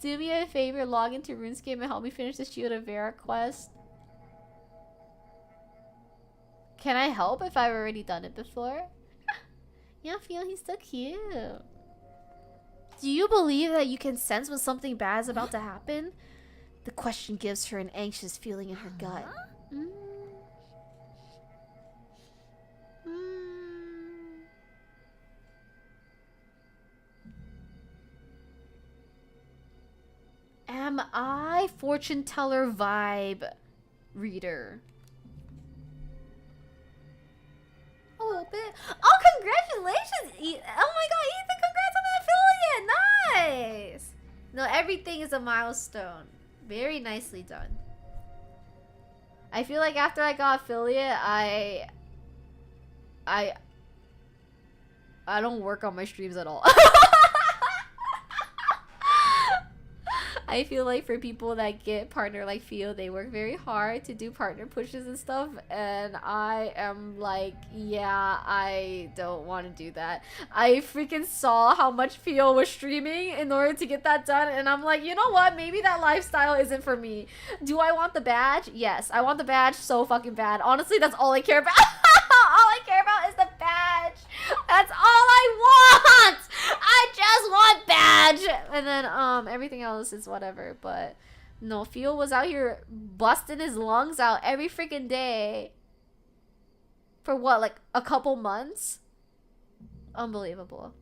Do me a favor, log into RuneScape and help me finish the Shield of Vera quest. Can I help if I've already done it before? Yeah, Fionn, he's so cute. Do you believe that you can sense when something bad is about to happen? The question gives her an anxious feeling in her gut. Am I fortune teller vibe reader? A little bit. Oh, congratulations! Oh my god, Ethan, congrats on the affiliate! Nice! No, everything is a milestone. Very nicely done. I feel like after I got affiliate, I don't work on my streams at all. I feel like for people that get partner like Fio, they work very hard to do partner pushes and stuff, and I am like, yeah, I don't want to do that. I freaking saw how much Fio was streaming in order to get that done, and I'm like, you know what, maybe that lifestyle isn't for me. Do I want the badge? Yes, I want the badge so fucking bad. Honestly, that's all I care about. All I care about is the badge. That's all I want. I just want badge. And then everything else is whatever. But no, Fio was out here busting his lungs out every freaking day. For what, like a couple months? Unbelievable.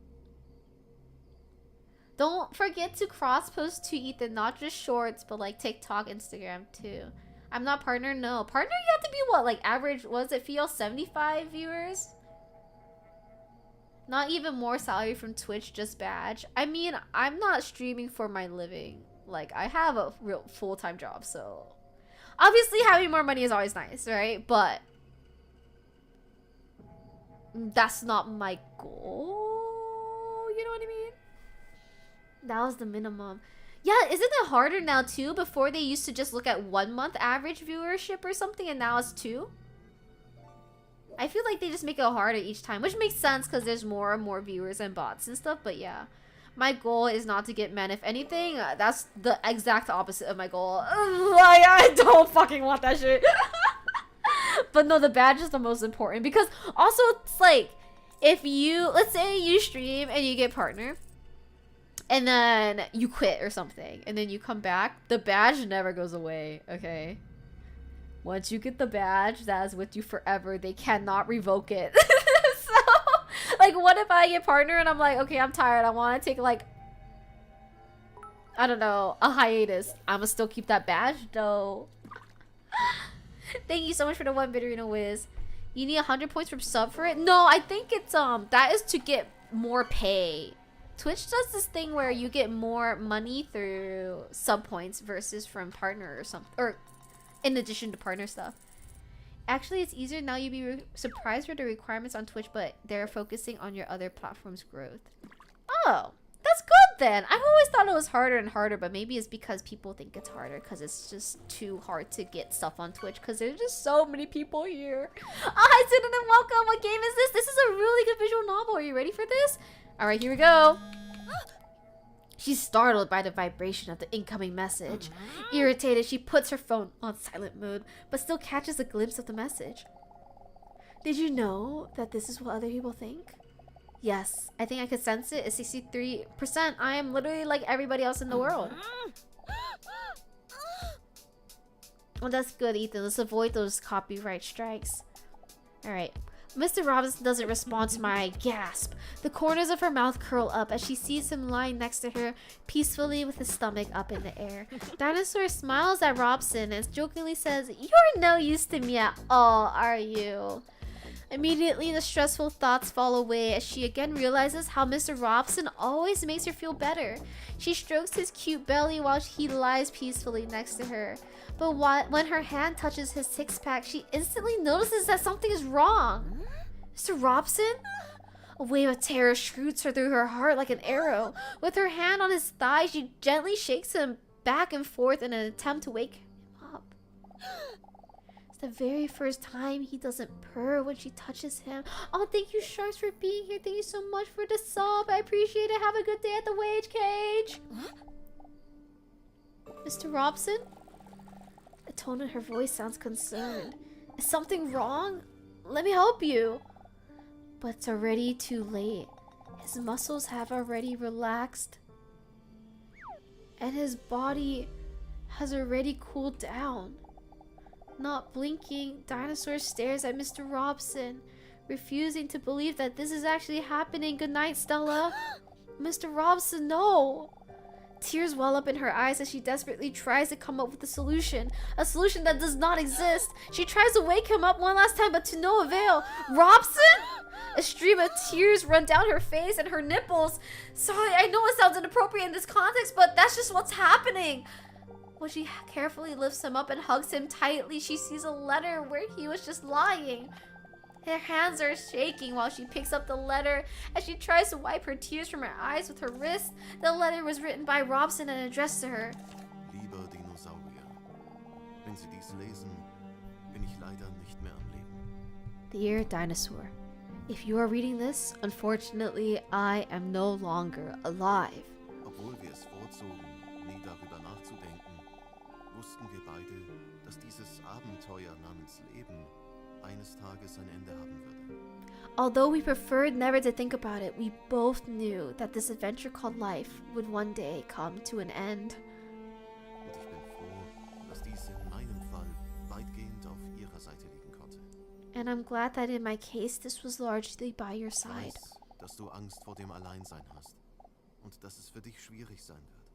Don't forget to cross post to Ethan, not just shorts, but like TikTok, Instagram too. I'm not partner, no. Partner, you have to be what, like average, was it Fio 75 viewers? Not even more salary from Twitch, just badge. I mean, I'm not streaming for my living. Like, I have a real full-time job, so... Obviously, having more money is always nice, right? But... that's not my goal. You know what I mean? That was the minimum. Yeah, isn't it harder now, too? Before they used to just look at 1 month average viewership or something, and now it's 2? I feel like they just make it harder each time, which makes sense because there's more and more viewers and bots and stuff, but yeah. My goal is not to get men. If anything, that's the exact opposite of my goal. Like, I don't fucking want that shit. But no, the badge is the most important because also it's like, if you, let's say you stream and you get partner, and then you quit or something, and then you come back, the badge never goes away, okay? Once you get the badge, that is with you forever. They cannot revoke it. So, like, what if I get partner and I'm like, okay, I'm tired. I want to take, like, I don't know, a hiatus. I'm gonna still keep that badge, though. Thank you so much for the 1 Bitterino Wiz. You need 100 points from sub for it? No, I think it's, that is to get more pay. Twitch does this thing where you get more money through sub points versus from partner or something, or in addition to partner stuff. Actually, it's easier now. You'd be surprised with the requirements on Twitch, but they're focusing on your other platforms' growth. Oh, that's good then. I've always thought it was harder and harder, but maybe it's because people think it's harder because it's just too hard to get stuff on Twitch because there's just so many people here. Oh, hi, Sudan, and welcome. What game is this? This is a really good visual novel. Are you ready for this? All right, here we go. She's startled by the vibration of the incoming message. Irritated, she puts her phone on silent mode, but still catches a glimpse of the message. Did you know that this is what other people think? Yes, I think I could sense it. It's 63%. I am literally like everybody else in the world. Well, that's good, Ethan. Let's avoid those copyright strikes. Alright. Mr. Robinson doesn't respond to my gasp. The corners of her mouth curl up as she sees him lying next to her peacefully with his stomach up in the air. Dinosaur smiles at Robson and jokingly says, "You're no use to me at all, are you?" Immediately, the stressful thoughts fall away as she again realizes how Mr. Robson always makes her feel better. She strokes his cute belly while he lies peacefully next to her. But when her hand touches his six-pack, she instantly notices that something is wrong. Mr. Robson? A wave of terror shoots her through her heart like an arrow. With her hand on his thigh, she gently shakes him back and forth in an attempt to wake him up. It's the very first time he doesn't purr when she touches him. Oh, thank you, Sharks, for being here. Thank you so much for the sub. I appreciate it. Have a good day at the wage cage. Mr. Robson? The tone in her voice sounds concerned. Is something wrong? Let me help you. But it's already too late. His muscles have already relaxed. And his body has already cooled down. Not blinking, Dinosaur stares at Mr. Robson, refusing to believe that this is actually happening. Good night, Stella. Mr. Robson, no! Tears well up in her eyes as she desperately tries to come up with a solution that does not exist. She tries to wake him up one last time, but to no avail. Robson? A stream of tears run down her face and her nipples. Sorry, I know it sounds inappropriate in this context, but that's just what's happening. When she carefully lifts him up and hugs him tightly, she sees a letter where he was just lying. Her hands are shaking while she picks up the letter as she tries to wipe her tears from her eyes with her wrist. The letter was written by Robson and addressed to her. Lieber Dinosaurier, wenn Sie dies lesen, bin ich leider nicht mehr am Leben. Dear Dinosaur, if you are reading this, unfortunately, I am no longer alive. Obwohl wir es vorzogen, nie darüber nachzudenken, wussten wir beide, dass dieses Abenteuer namens Leben eines Tages ein Ende haben würde. Although we preferred never to think about it, we both knew that this adventure called life would one day come to an end. Und ich bin froh, dass dies in meinem Fall weitgehend auf Ihrer Seite liegen konnte. And I'm glad that in my case, this was largely by your Ich side. weiß, dass du Angst vor dem Alleinsein hast und dass es für dich schwierig sein wird.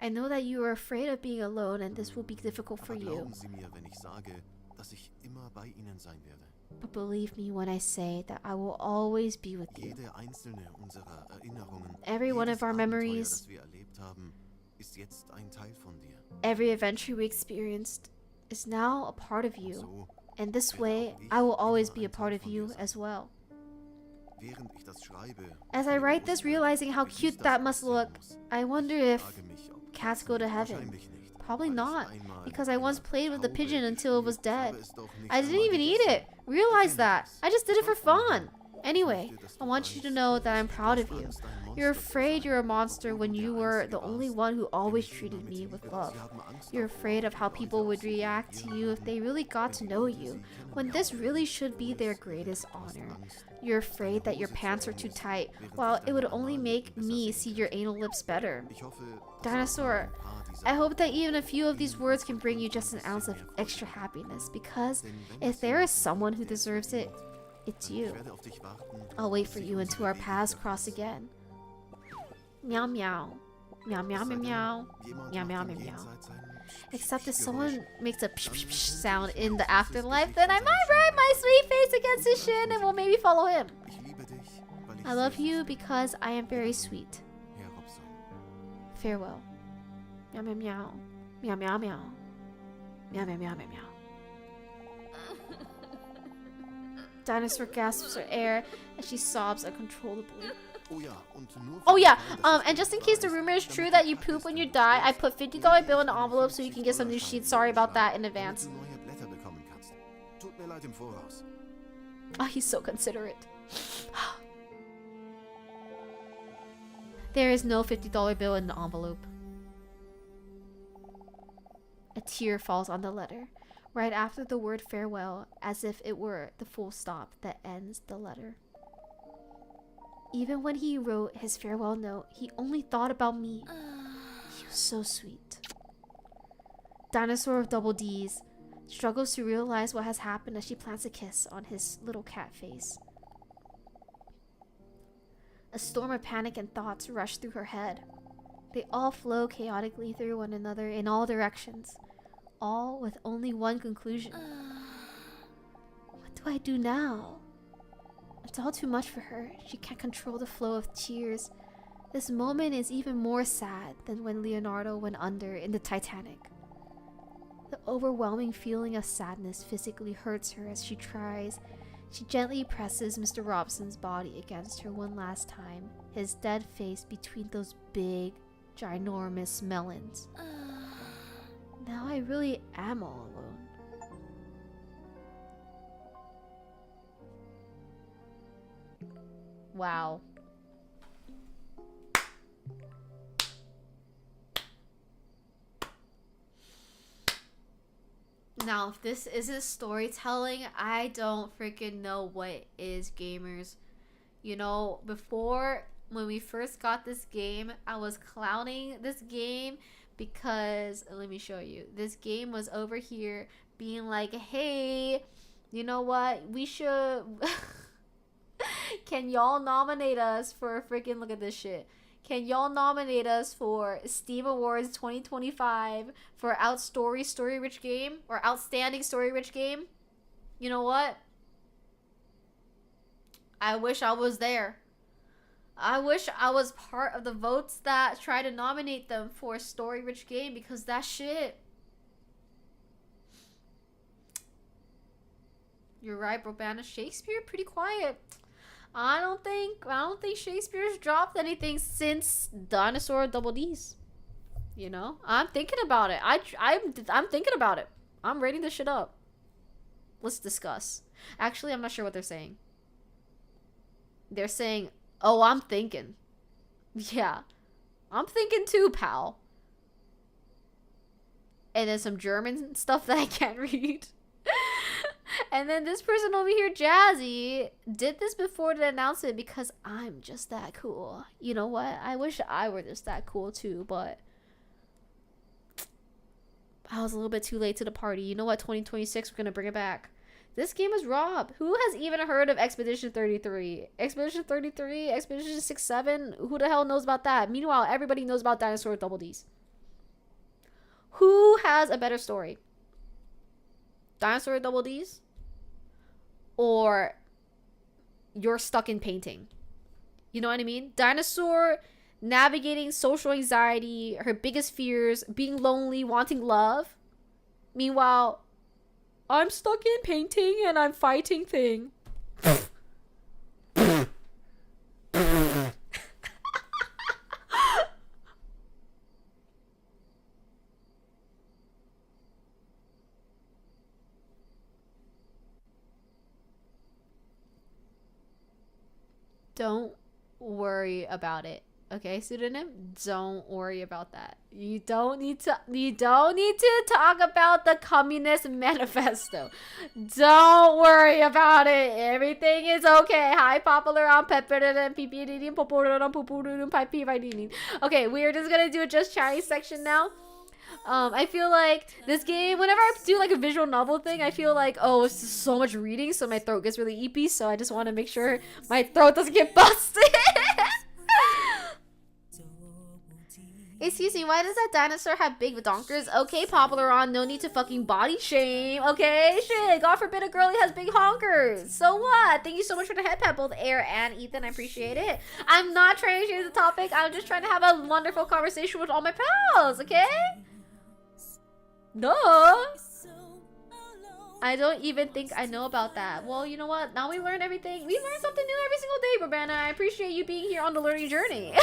I know that you are afraid of being alone and this will be difficult for Aber you. glauben Sie mir, wenn ich sage, dass ich immer bei Ihnen sein werde. But believe me when I say that I will always be with you. Jede einzelne unserer Erinnerungen, Every one jedes of our Abenteuer, memories, das wir erlebt haben, ist jetzt ein Teil von dir. every adventure we experienced is now a part of you. So And this way, I will always be a part of you as well. während ich das schreibe, As I write this, realizing how wie dies cute das that must aussehen look, muss, I wonder if frage mich, ob cats go to heaven. wahrscheinlich nicht, Probably weil ich not, einmal because I once eine played with the Taube pigeon until it was gespielt, dead. habe es doch nicht I didn't einmal even eat gegessen. it. Realize that. I just did it for fun. Anyway, I want you to know that I'm proud of you. You're afraid you're a monster when you were the only one who always treated me with love. You're afraid of how people would react to you if they really got to know you, when this really should be their greatest honor. You're afraid that your pants are too tight, while it would only make me see your anal lips better. Ich hoffe, dass Dinosaur, ein paar dieser I hope that even a few of these words can bring you just an ounce of extra happiness, because if there is someone who deserves it, it's Ich you. werde auf dich warten. I'll wait for you until our paths cross again. Meow meow. Meow meow meow meow. Jemand Meow macht meow im meow meow. Jenseits ein Except if Geräusch. someone makes a psh psh psh sound in the afterlife, then I might rub my sweet face against his shin and will maybe follow him. Ich liebe dich, weil ich I love sehr you because I am very sweet. Herr Robson. Farewell. Meow meow meow. Meow meow meow. Meow meow meow meow meow. Dinosaur gasps for air as she sobs uncontrollably. Oh ja, und nur Oh für yeah, den Fall, dass es and just in case the wahr ist, rumor is damit true du that you gar poop nichts when you mehr die, I weißt, put $50 bill in the envelope so you can get some new sheets. Sorry about that in advance. damit du neue Blätter bekommen kannst. Tut mir leid im Voraus. Oh, he's so considerate. There is no $50 bill in the envelope. A tear falls on the letter, right after the word farewell, as if it were the full stop that ends the letter. Even when he wrote his farewell note, he only thought about me. He was so sweet. Dinosaur of Double D's struggles to realize what has happened as she plants a kiss on his little cat face. A storm of panic and thoughts rush through her head. They all flow chaotically through one another in all directions, all with only one conclusion. What do I do now? It's all too much for her. She can't control the flow of tears. This moment is even more sad than when Leonardo went under in the Titanic. The overwhelming feeling of sadness physically hurts her as she tries. She gently presses Mr. Robson's body against her one last time, his dead face between those big, ginormous melons. Now I really am all alone. Wow. Now, if this isn't storytelling, I don't freaking know what is, gamers. You know, before, when we first got this game, I was clowning this game because, let me show you. This game was over here being like, hey, you know what? We should... Can y'all nominate us for freaking, look at this shit. Can y'all nominate us for Steam Awards 2025 for Story Rich Game or Outstanding Story Rich Game? You know what? I wish I was there. I wish I was part of the votes that try to nominate them for Story Rich Game, because that shit. You're right, Brobana. Shakespeare pretty quiet. I don't think Shakespeare's dropped anything since Dinosaur Double D's. You know, I'm thinking about it. I'm thinking about it. I'm rating this shit up. Let's discuss. Actually, I'm not sure what they're saying. They're saying, "Oh, I'm thinking." Yeah, I'm thinking too, pal. And then some German stuff that I can't read. And then this person over here, Jazzy, did this before the announcement because I'm just that cool. You know what? I wish I were just that cool too, but I was a little bit too late to the party. You know what? 2026, we're going to bring it back. This game is Rob. Who has even heard of Expedition 33? Expedition 33? Expedition 67? Who the hell knows about that? Meanwhile, everybody knows about Dinosaur Double D's. Who has a better story? Dinosaur Double D's? Or You're Stuck in Painting? You know what I mean? Dinosaur navigating social anxiety, her biggest fears, being lonely, wanting love. Meanwhile, I'm stuck in painting and I'm fighting thing. Don't worry about it. Okay, pseudonym? Don't worry about that. You don't need to talk about the Communist Manifesto. Don't worry about it. Everything is okay. Hi, popular on pepper and okay, we are just gonna do a just chatting section now. I feel like this game, whenever I do like a visual novel thing, I feel like, oh, it's just so much reading, so my throat gets really eepy, so I just want to make sure my throat doesn't get busted. Excuse me, why does that dinosaur have big donkers? Okay, Popularon, no need to fucking body shame, okay? Shit, God forbid a girlie has big honkers. So what? Thank you so much for the head pat, both Air and Ethan, I appreciate it. I'm not trying to change the topic, I'm just trying to have a wonderful conversation with all my pals, okay? Duh. I don't even think I know about that. Well, you know what? Now we learn everything. We learn something new every single day, Brabana. I appreciate you being here on the learning journey.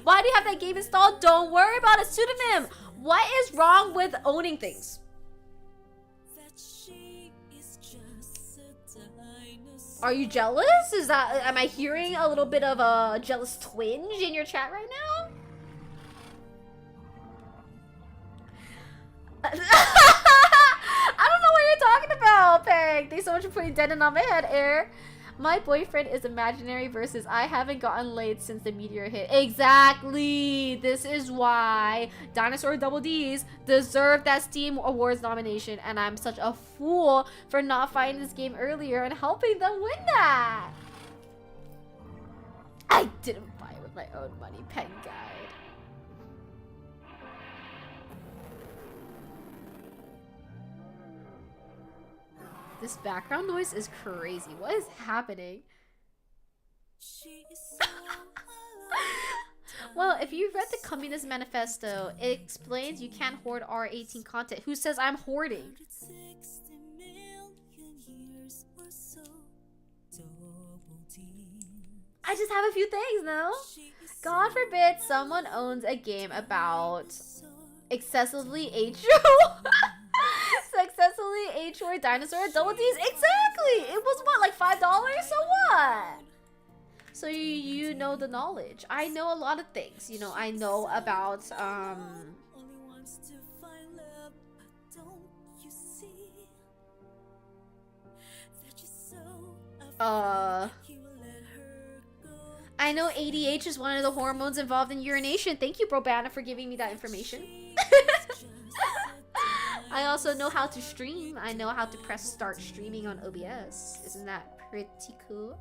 Why do you have that game installed? Don't worry about it. Pseudonym. What is wrong with owning things? Are you jealous? Is that, am I hearing a little bit of a jealous twinge in your chat right now? I don't know what you're talking about, Peg. Thanks so much for putting Denon on my head, Air. My boyfriend is imaginary versus I haven't gotten laid since the meteor hit. Exactly. This is why Dinosaur Double D's deserve that Steam Awards nomination, and I'm such a fool for not finding this game earlier and helping them win that. I didn't buy it with my own money, Pen Guide. This background noise is crazy. What is happening? Well, if you read the Communist Manifesto, it explains you can't hoard R18 content. Who says I'm hoarding? I just have a few things, no? God forbid someone owns a game about excessively successfully H-word dinosaur double D's. Exactly! It was what, like $5? So what? So you know the knowledge. I know a lot of things. You know, I know about I know ADH is one of the hormones involved in urination. Thank you, Brobana, for giving me that information. I also know how to stream. I know how to press start streaming on OBS. Isn't that pretty cool?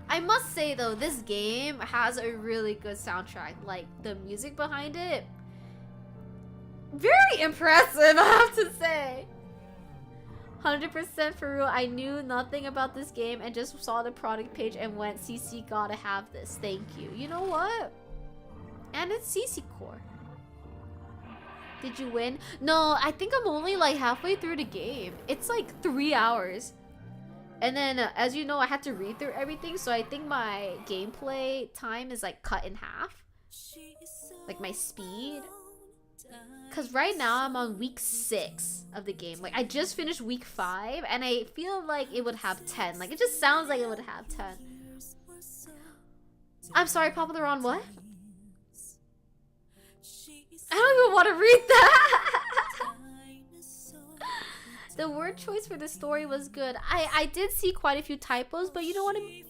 I must say though, this game has a really good soundtrack. Like, the music behind it, very impressive, I have to say. 100% for real. I knew nothing about this game and just saw the product page and went, CC gotta have this. Thank you. You know what? And it's CC Core. Did you win? No, I think I'm only like halfway through the game. It's like 3 hours. And then, as you know, I had to read through everything, so I think my gameplay time is like cut in half. Like my speed. Because right now I'm on week 6 of the game. Like, I just finished week 5 and I feel like it would have 10. Like, it just sounds like it would have 10. I'm sorry, Popular on what? I don't even want to read that. The word choice for the story was good. I did see quite a few typos, but you know what I mean?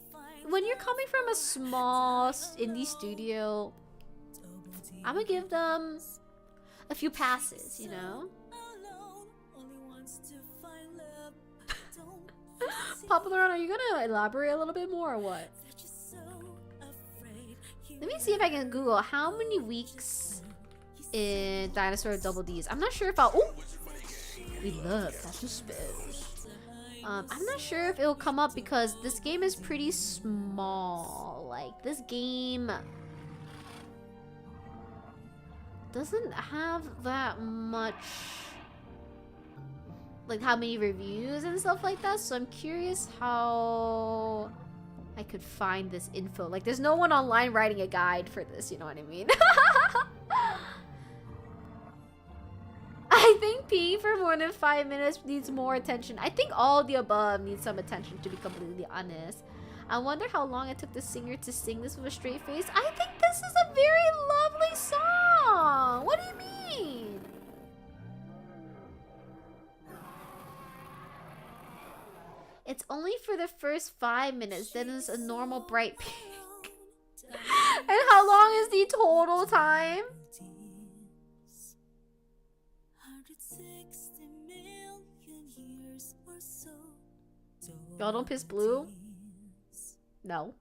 When you're coming from a small indie studio, I'm gonna give them a few passes, you know? Popular, are you gonna elaborate a little bit more or what? Let me see if I can Google how many weeks in Dinosaur Double D's. I'm not sure if I'll... Ooh! We love passive spells. I'm not sure if it'll come up because this game is pretty small. Like, this game doesn't have that much, like, how many reviews and stuff like that, so I'm curious how I could find this info. Like, there's no one online writing a guide for this, you know what I mean? I think P for more than 5 minutes needs more attention. I think all the above needs some attention, to be completely honest. I wonder how long it took the singer to sing this with a straight face. I think this is a very lovely song. What do you mean? It's only for the first 5 minutes, then it's a normal bright pink. And how long is the total time? Y'all don't piss blue? No.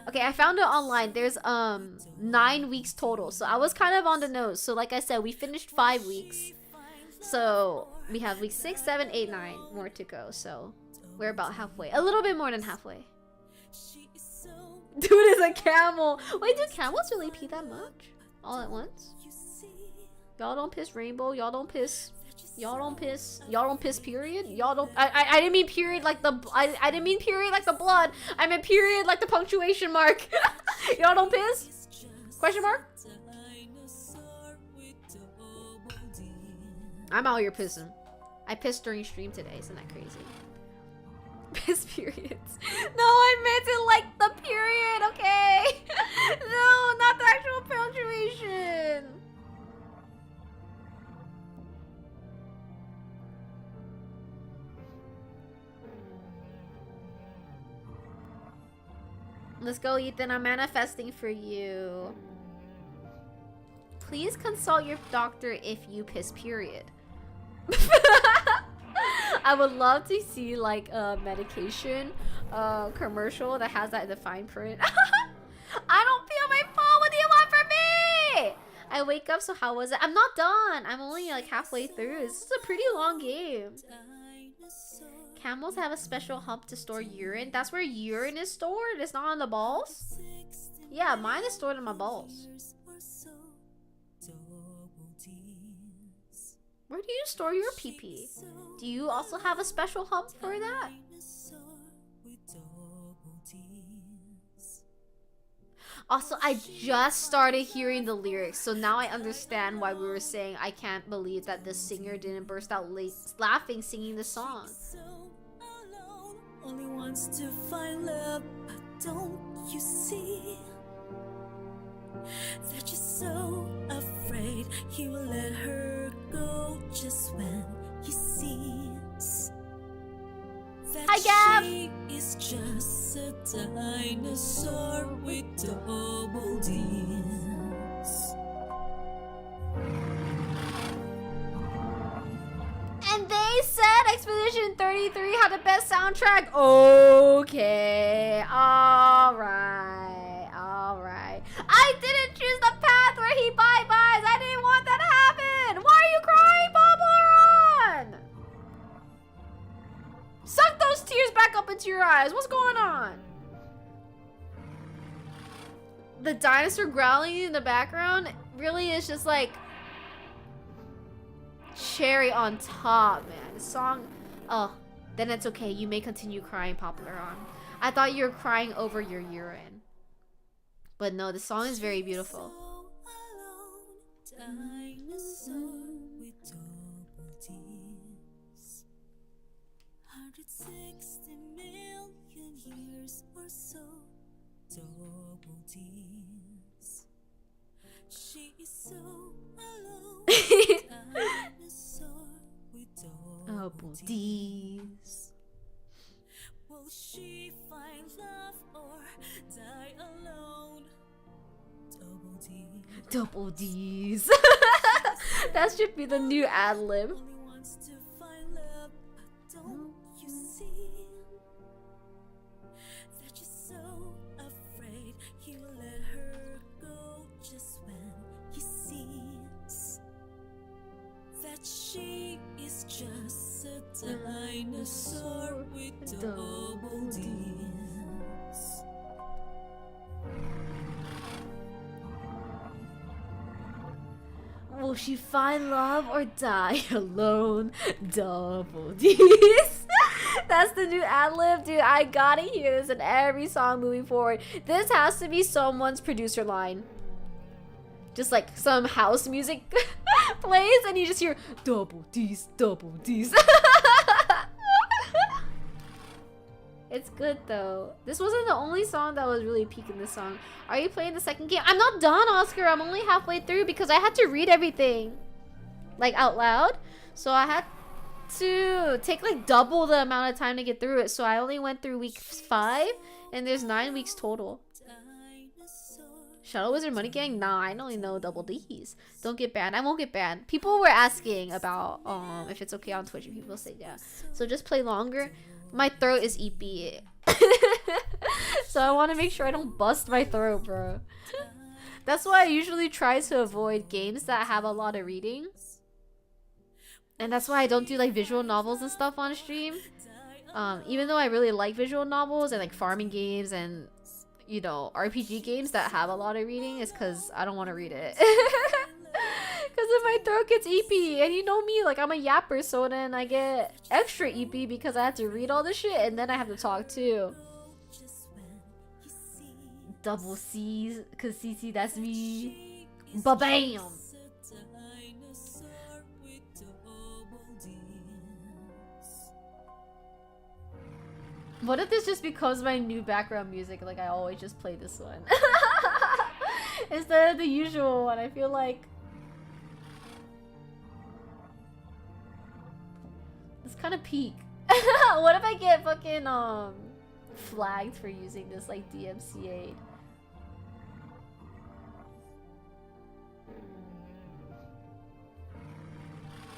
Okay, I found it online. There's 9 weeks total. So I was kind of on the nose. So like I said, we finished 5 weeks. So we have week 6, 7, 8, 9 more to go. So we're about halfway. A little bit more than halfway. Dude is a camel. Wait, do camels really pee that much? All at once? Y'all don't piss rainbow. Y'all don't piss. Y'all don't piss. Y'all don't piss. Period. Y'all don't. I didn't mean period like the. I didn't mean period like the blood. I meant period like the punctuation mark. Y'all don't piss. Question mark? I'm out here pissing. I pissed during stream today, isn't that crazy? Piss periods. No, I meant it like the period, okay? No, not the actual punctuation. Let's go, Ethan. I'm manifesting for you. Please consult your doctor if you piss, period. I would love to see like a medication commercial that has that in the fine print. I don't feel my phone. What do you want from me? I wake up, so how was it? I'm not done. I'm only like halfway through. This is a pretty long game. Camels have a special hump to store urine. That's where urine is stored? It's not on the balls? Yeah, mine is stored in my balls. Where do you store your pee-pee? Do you also have a special hump for that? Also, I just started hearing the lyrics, so now I understand why we were saying I can't believe that the singer didn't burst out laughing singing the song. Only wants to find love, but don't you see that you're so afraid he will let her go just when he sees that Hi, Gab. she is just a dinosaur with double D's. And they said Expedition 33 had the best soundtrack. Okay, alright, alright. I didn't choose the path where he bye-byes. I didn't want that to happen. Why are you crying, Boboron? Suck those tears back up into your eyes. What's going on? The dinosaur growling in the background really is just like cherry on top, man. The song, oh, then it's okay. You may continue crying, Popularon. I thought you were crying over your urine. But no, the song is very beautiful. Dinosaur with double D's. 160 million years or so. Double D's. She is so alone. Dinosaur with double D's. Will she find love or die alone? Double D's. Double D's. That should be the new ad-lib. Only wants to find love, but don't you see that you're so afraid he will let her go just when he sees that she is just a dinosaur with double D's. Will she find love or die alone? Double D's. That's the new ad-lib, dude. I gotta hear this in every song moving forward. This has to be someone's producer line. Just like some house music plays and you just hear double D's, double D's. It's good though. This wasn't the only song that was really peaking this song. Are you playing the second game? I'm not done, Oscar. I'm only halfway through because I had to read everything like out loud. So I had to take like double the amount of time to get through it. So I only went through week 5 and there's 9 weeks total. Shadow Wizard Money Gang? Nah, I only know double D's. Don't get banned. I won't get banned. People were asking about if it's okay on Twitch and people say yeah. So just play longer. My throat is EP. So I want to make sure I don't bust my throat, bro. That's why I usually try to avoid games that have a lot of reading. And that's why I don't do like visual novels and stuff on stream. Even though I really like visual novels and like farming games and, you know, RPG games that have a lot of reading, is because I don't want to read it. Because if my throat gets EP, and you know me, like I'm a yapper, so then I get extra EP because I have to read all this shit and then I have to talk too. double C's, cause CC, that's me. Ba-bam! What if this just becomes my new background music? Like I always just play this one instead of the usual one. I feel like it's kind of peak. What if I get fucking flagged for using this like DMCA?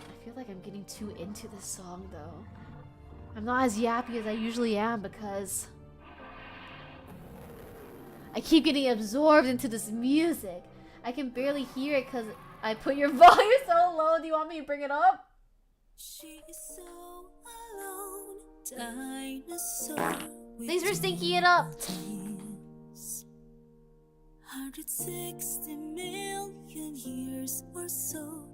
I feel like I'm getting too into this song though. I'm not as yappy as I usually am because I keep getting absorbed into this music. I can barely hear it because I put your volume so low. Do you want me to bring it up? She is so alone, dinosaur. Thanks for stinking it up. 160 million years or so,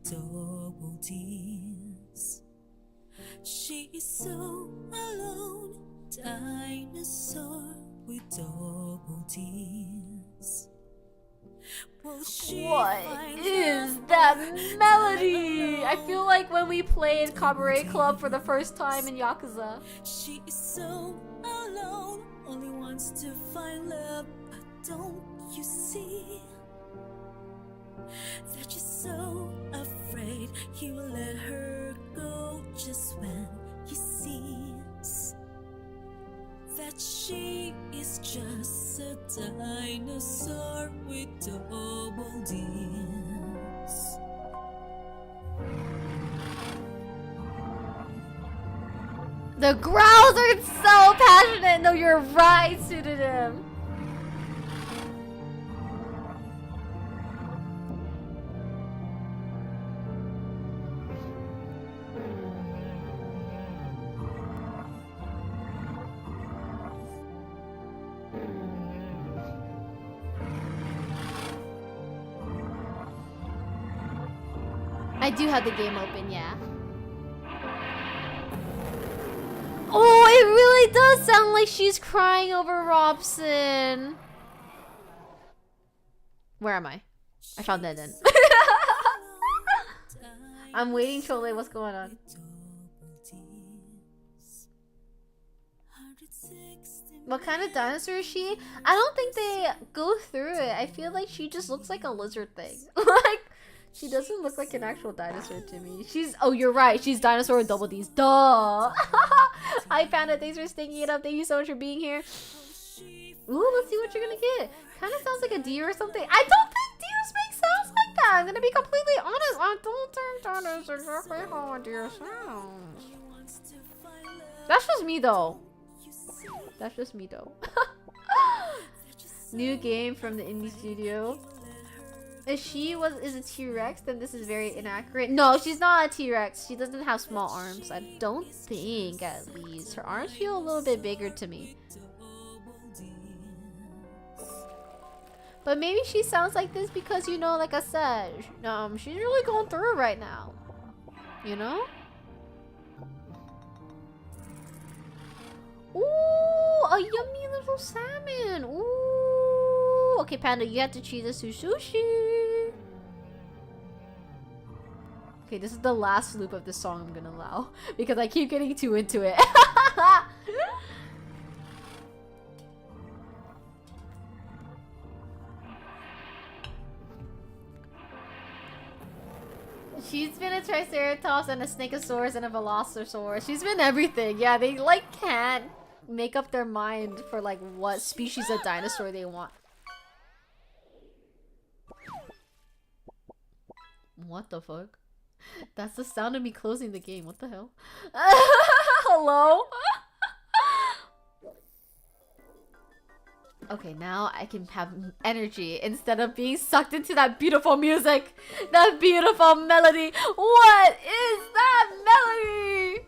double D's. She is so alone, dinosaur with double D's. What is that melody? I feel like when we played Cabaret Club for the first time in Yakuza. She is so alone, only wants to find love, but don't you see that you're so afraid he will let her go just when he sees that she is just a dinosaur with double D's. The growls are so passionate. No, you're right, suited him. I do have the game open, yeah. Oh, it really does sound like she's crying over Robson. Where am I? I found that then. I'm waiting, Chole. What's going on? What kind of dinosaur is she? I don't think they go through it. I feel like she just looks like a lizard thing. Like, she doesn't look like an actual dinosaur to me. Oh, you're right. She's dinosaur with double D's. Duh. I found it. Thanks for stinking it up. Thank you so much for being here. Ooh, let's see what you're gonna get. Kind of sounds like a deer or something. I don't think deers make sounds like that. I'm gonna be completely honest. I don't think that is exactly how a deer sounds. That's just me though. That's just me though. New game from the indie studio. If she is a T-Rex, then this is very inaccurate. No, she's not a T-Rex. She doesn't have small arms. I don't think, at least. Her arms feel a little bit bigger to me. But maybe she sounds like this because, you know, like I said, she's really going through it right now. You know? Ooh, a yummy little salmon. Ooh. Okay, Panda, you have to treat us to sushi. Okay, this is the last loop of this song I'm gonna allow because I keep getting too into it. She's been a Triceratops and a Snakeosaurus and a Velociraptor. She's been everything. Yeah, they like can't make up their mind for like what species of dinosaur they want. What the fuck? That's the sound of me closing the game. What the hell? Hello? Okay, now I can have energy instead of being sucked into that beautiful music. That beautiful melody. What is that melody?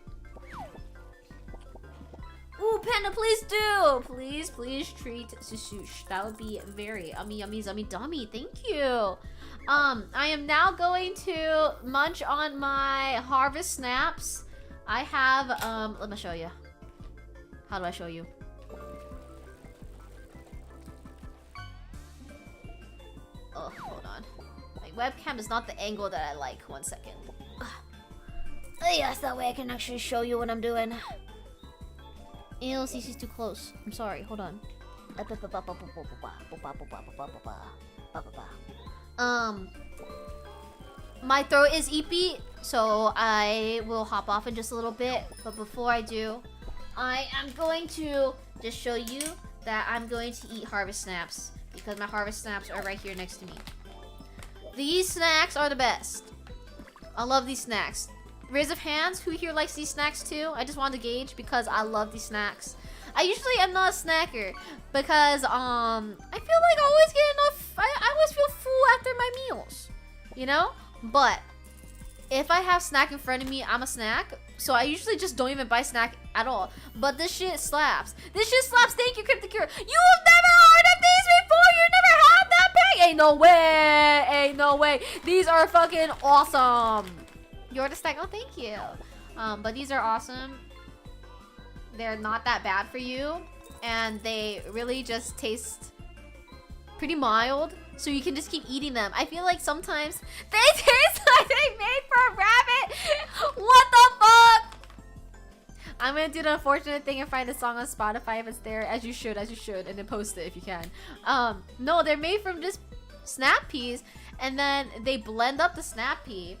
Ooh, Panda, please do. Please treat Susush. That would be very yummy, dummy. Thank you. I am now going to munch on my harvest snaps. I have, let me show you. How do I show you? Oh, hold on. My webcam is not the angle that I like. 1 second. Oh, yes, that way I can actually show you what I'm doing. Ew, CC's too close. I'm sorry. Hold on. My throat is eepy, so I will hop off in just a little bit. But before I do, I am going to just show you that I'm going to eat Harvest Snaps because my Harvest Snaps are right here next to me. These snacks are the best. I love these snacks. Raise of hands, who here likes these snacks too? I just wanted to gauge because I love these snacks. I usually am not a snacker because I feel like I always get enough. I always feel full after my meals, you know. But if I have snack in front of me, I'm a snack. So I usually just don't even buy snack at all. But this shit slaps. This shit slaps. Thank you, Crypticure. You have never heard of these before. You never had that pack. Ain't no way. Ain't no way. These are fucking awesome. You're the snack. Oh, thank you. But these are awesome. They're not that bad for you. And they really just taste pretty mild. So you can just keep eating them. I feel like sometimes they taste like they made for a rabbit. What the fuck? I'm gonna do the unfortunate thing and find a song on Spotify if it's there, as you should, and then post it if you can. No, they're made from just snap peas, and then they blend up the snap pea,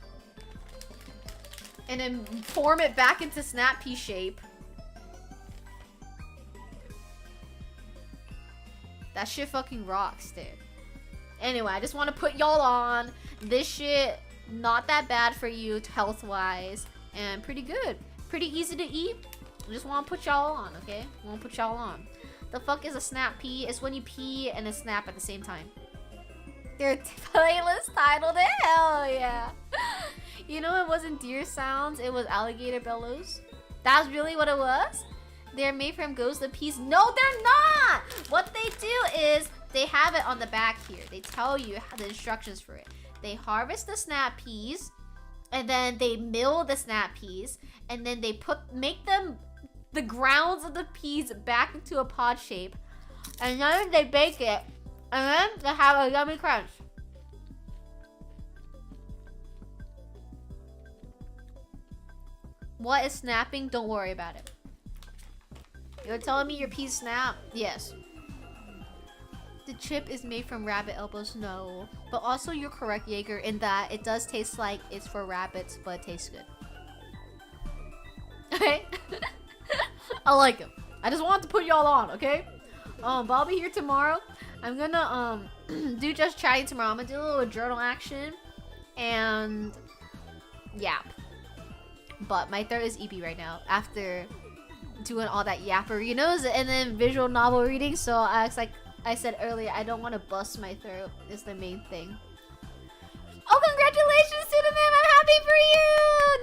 and then form it back into snap pea shape. That shit fucking rocks, dude. Anyway, I just want to put y'all on. This shit, not that bad for you health-wise. And pretty good. Pretty easy to eat. I just want to put y'all on, okay? I want to put y'all on. The fuck is a snap pea? It's when you pee and then snap at the same time. Their playlist titled it? Hell yeah. You know, it wasn't deer sounds. It was alligator bellows. That's really what it was? They're made from ghost of peas. No, they're not! What they do is they have it on the back here. They tell you the instructions for it. They harvest the snap peas, and then they mill the snap peas, and then they make them the grounds of the peas back into a pod shape, and then they bake it, and then they have a yummy crunch. What is snapping? Don't worry about it. You're telling me your peas snap? Yes. The chip is made from rabbit elbows. No. But also you're correct, Jaeger, in that it does taste like it's for rabbits, but it tastes good. Okay? I like them. I just wanted to put y'all on, okay? But I'll be here tomorrow. I'm gonna do just chatting tomorrow. I'm gonna do a little journal action and yap. But my throat is eepy right now after doing all that yapperinos and then visual novel reading. So like I said earlier, I don't want to bust my throat is the main thing. Oh, congratulations, Cinnamon! I'm happy for you!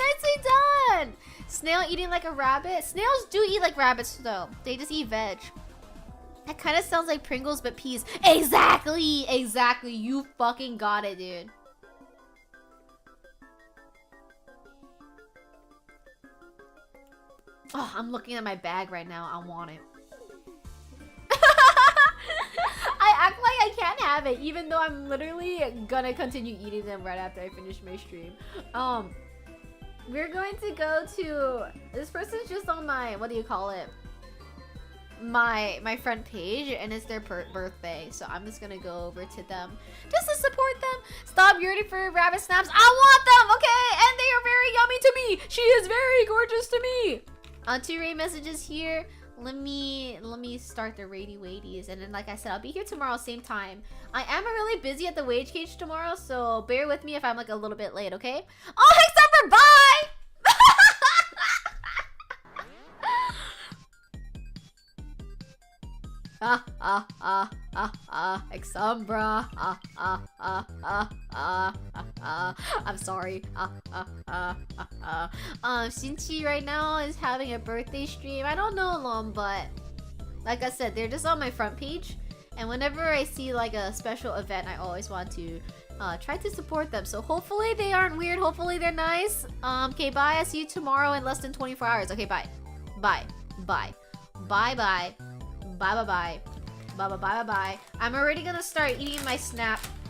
Nicely done! Snail eating like a rabbit? Snails do eat like rabbits though. They just eat veg. That kind of sounds like Pringles but peas. Exactly! Exactly. You fucking got it, dude. Oh, I'm looking at my bag right now. I want it. I act like I can't have it, even though I'm literally gonna continue eating them right after I finish my stream. We're going to go to... This person's just on my... What do you call it? My front page, and it's their birthday. So I'm just gonna go over to them just to support them. Stop yearning for rabbit snaps. I want them, okay? And they are very yummy to me. She is very gorgeous to me. 2 raid messages here. Let me start the raidy waities, and then like I said, I'll be here tomorrow same time. I am really busy at the wage cage tomorrow, so bear with me if I'm like a little bit late, okay? Oh, except for bye! Exumbra. I'm sorry. Shinchi right now is having a birthday stream. I don't know them, but like I said, they're just on my front page. And whenever I see like a special event, I always want to try to support them. So hopefully they aren't weird. Hopefully they're nice. Okay, bye. I'll see you tomorrow in less than 24 hours. Okay, bye. Bye. Bye. Bye bye. Bye bye bye. Bye bye bye bye bye. I'm already gonna start eating my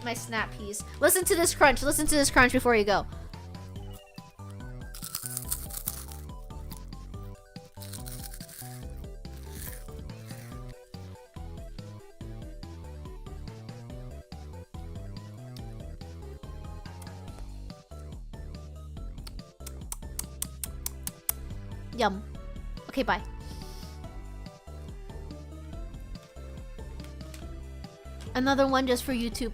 my snap peas. Listen to this crunch. Listen to this crunch before you go. Yum. Okay, bye. Another one just for YouTube.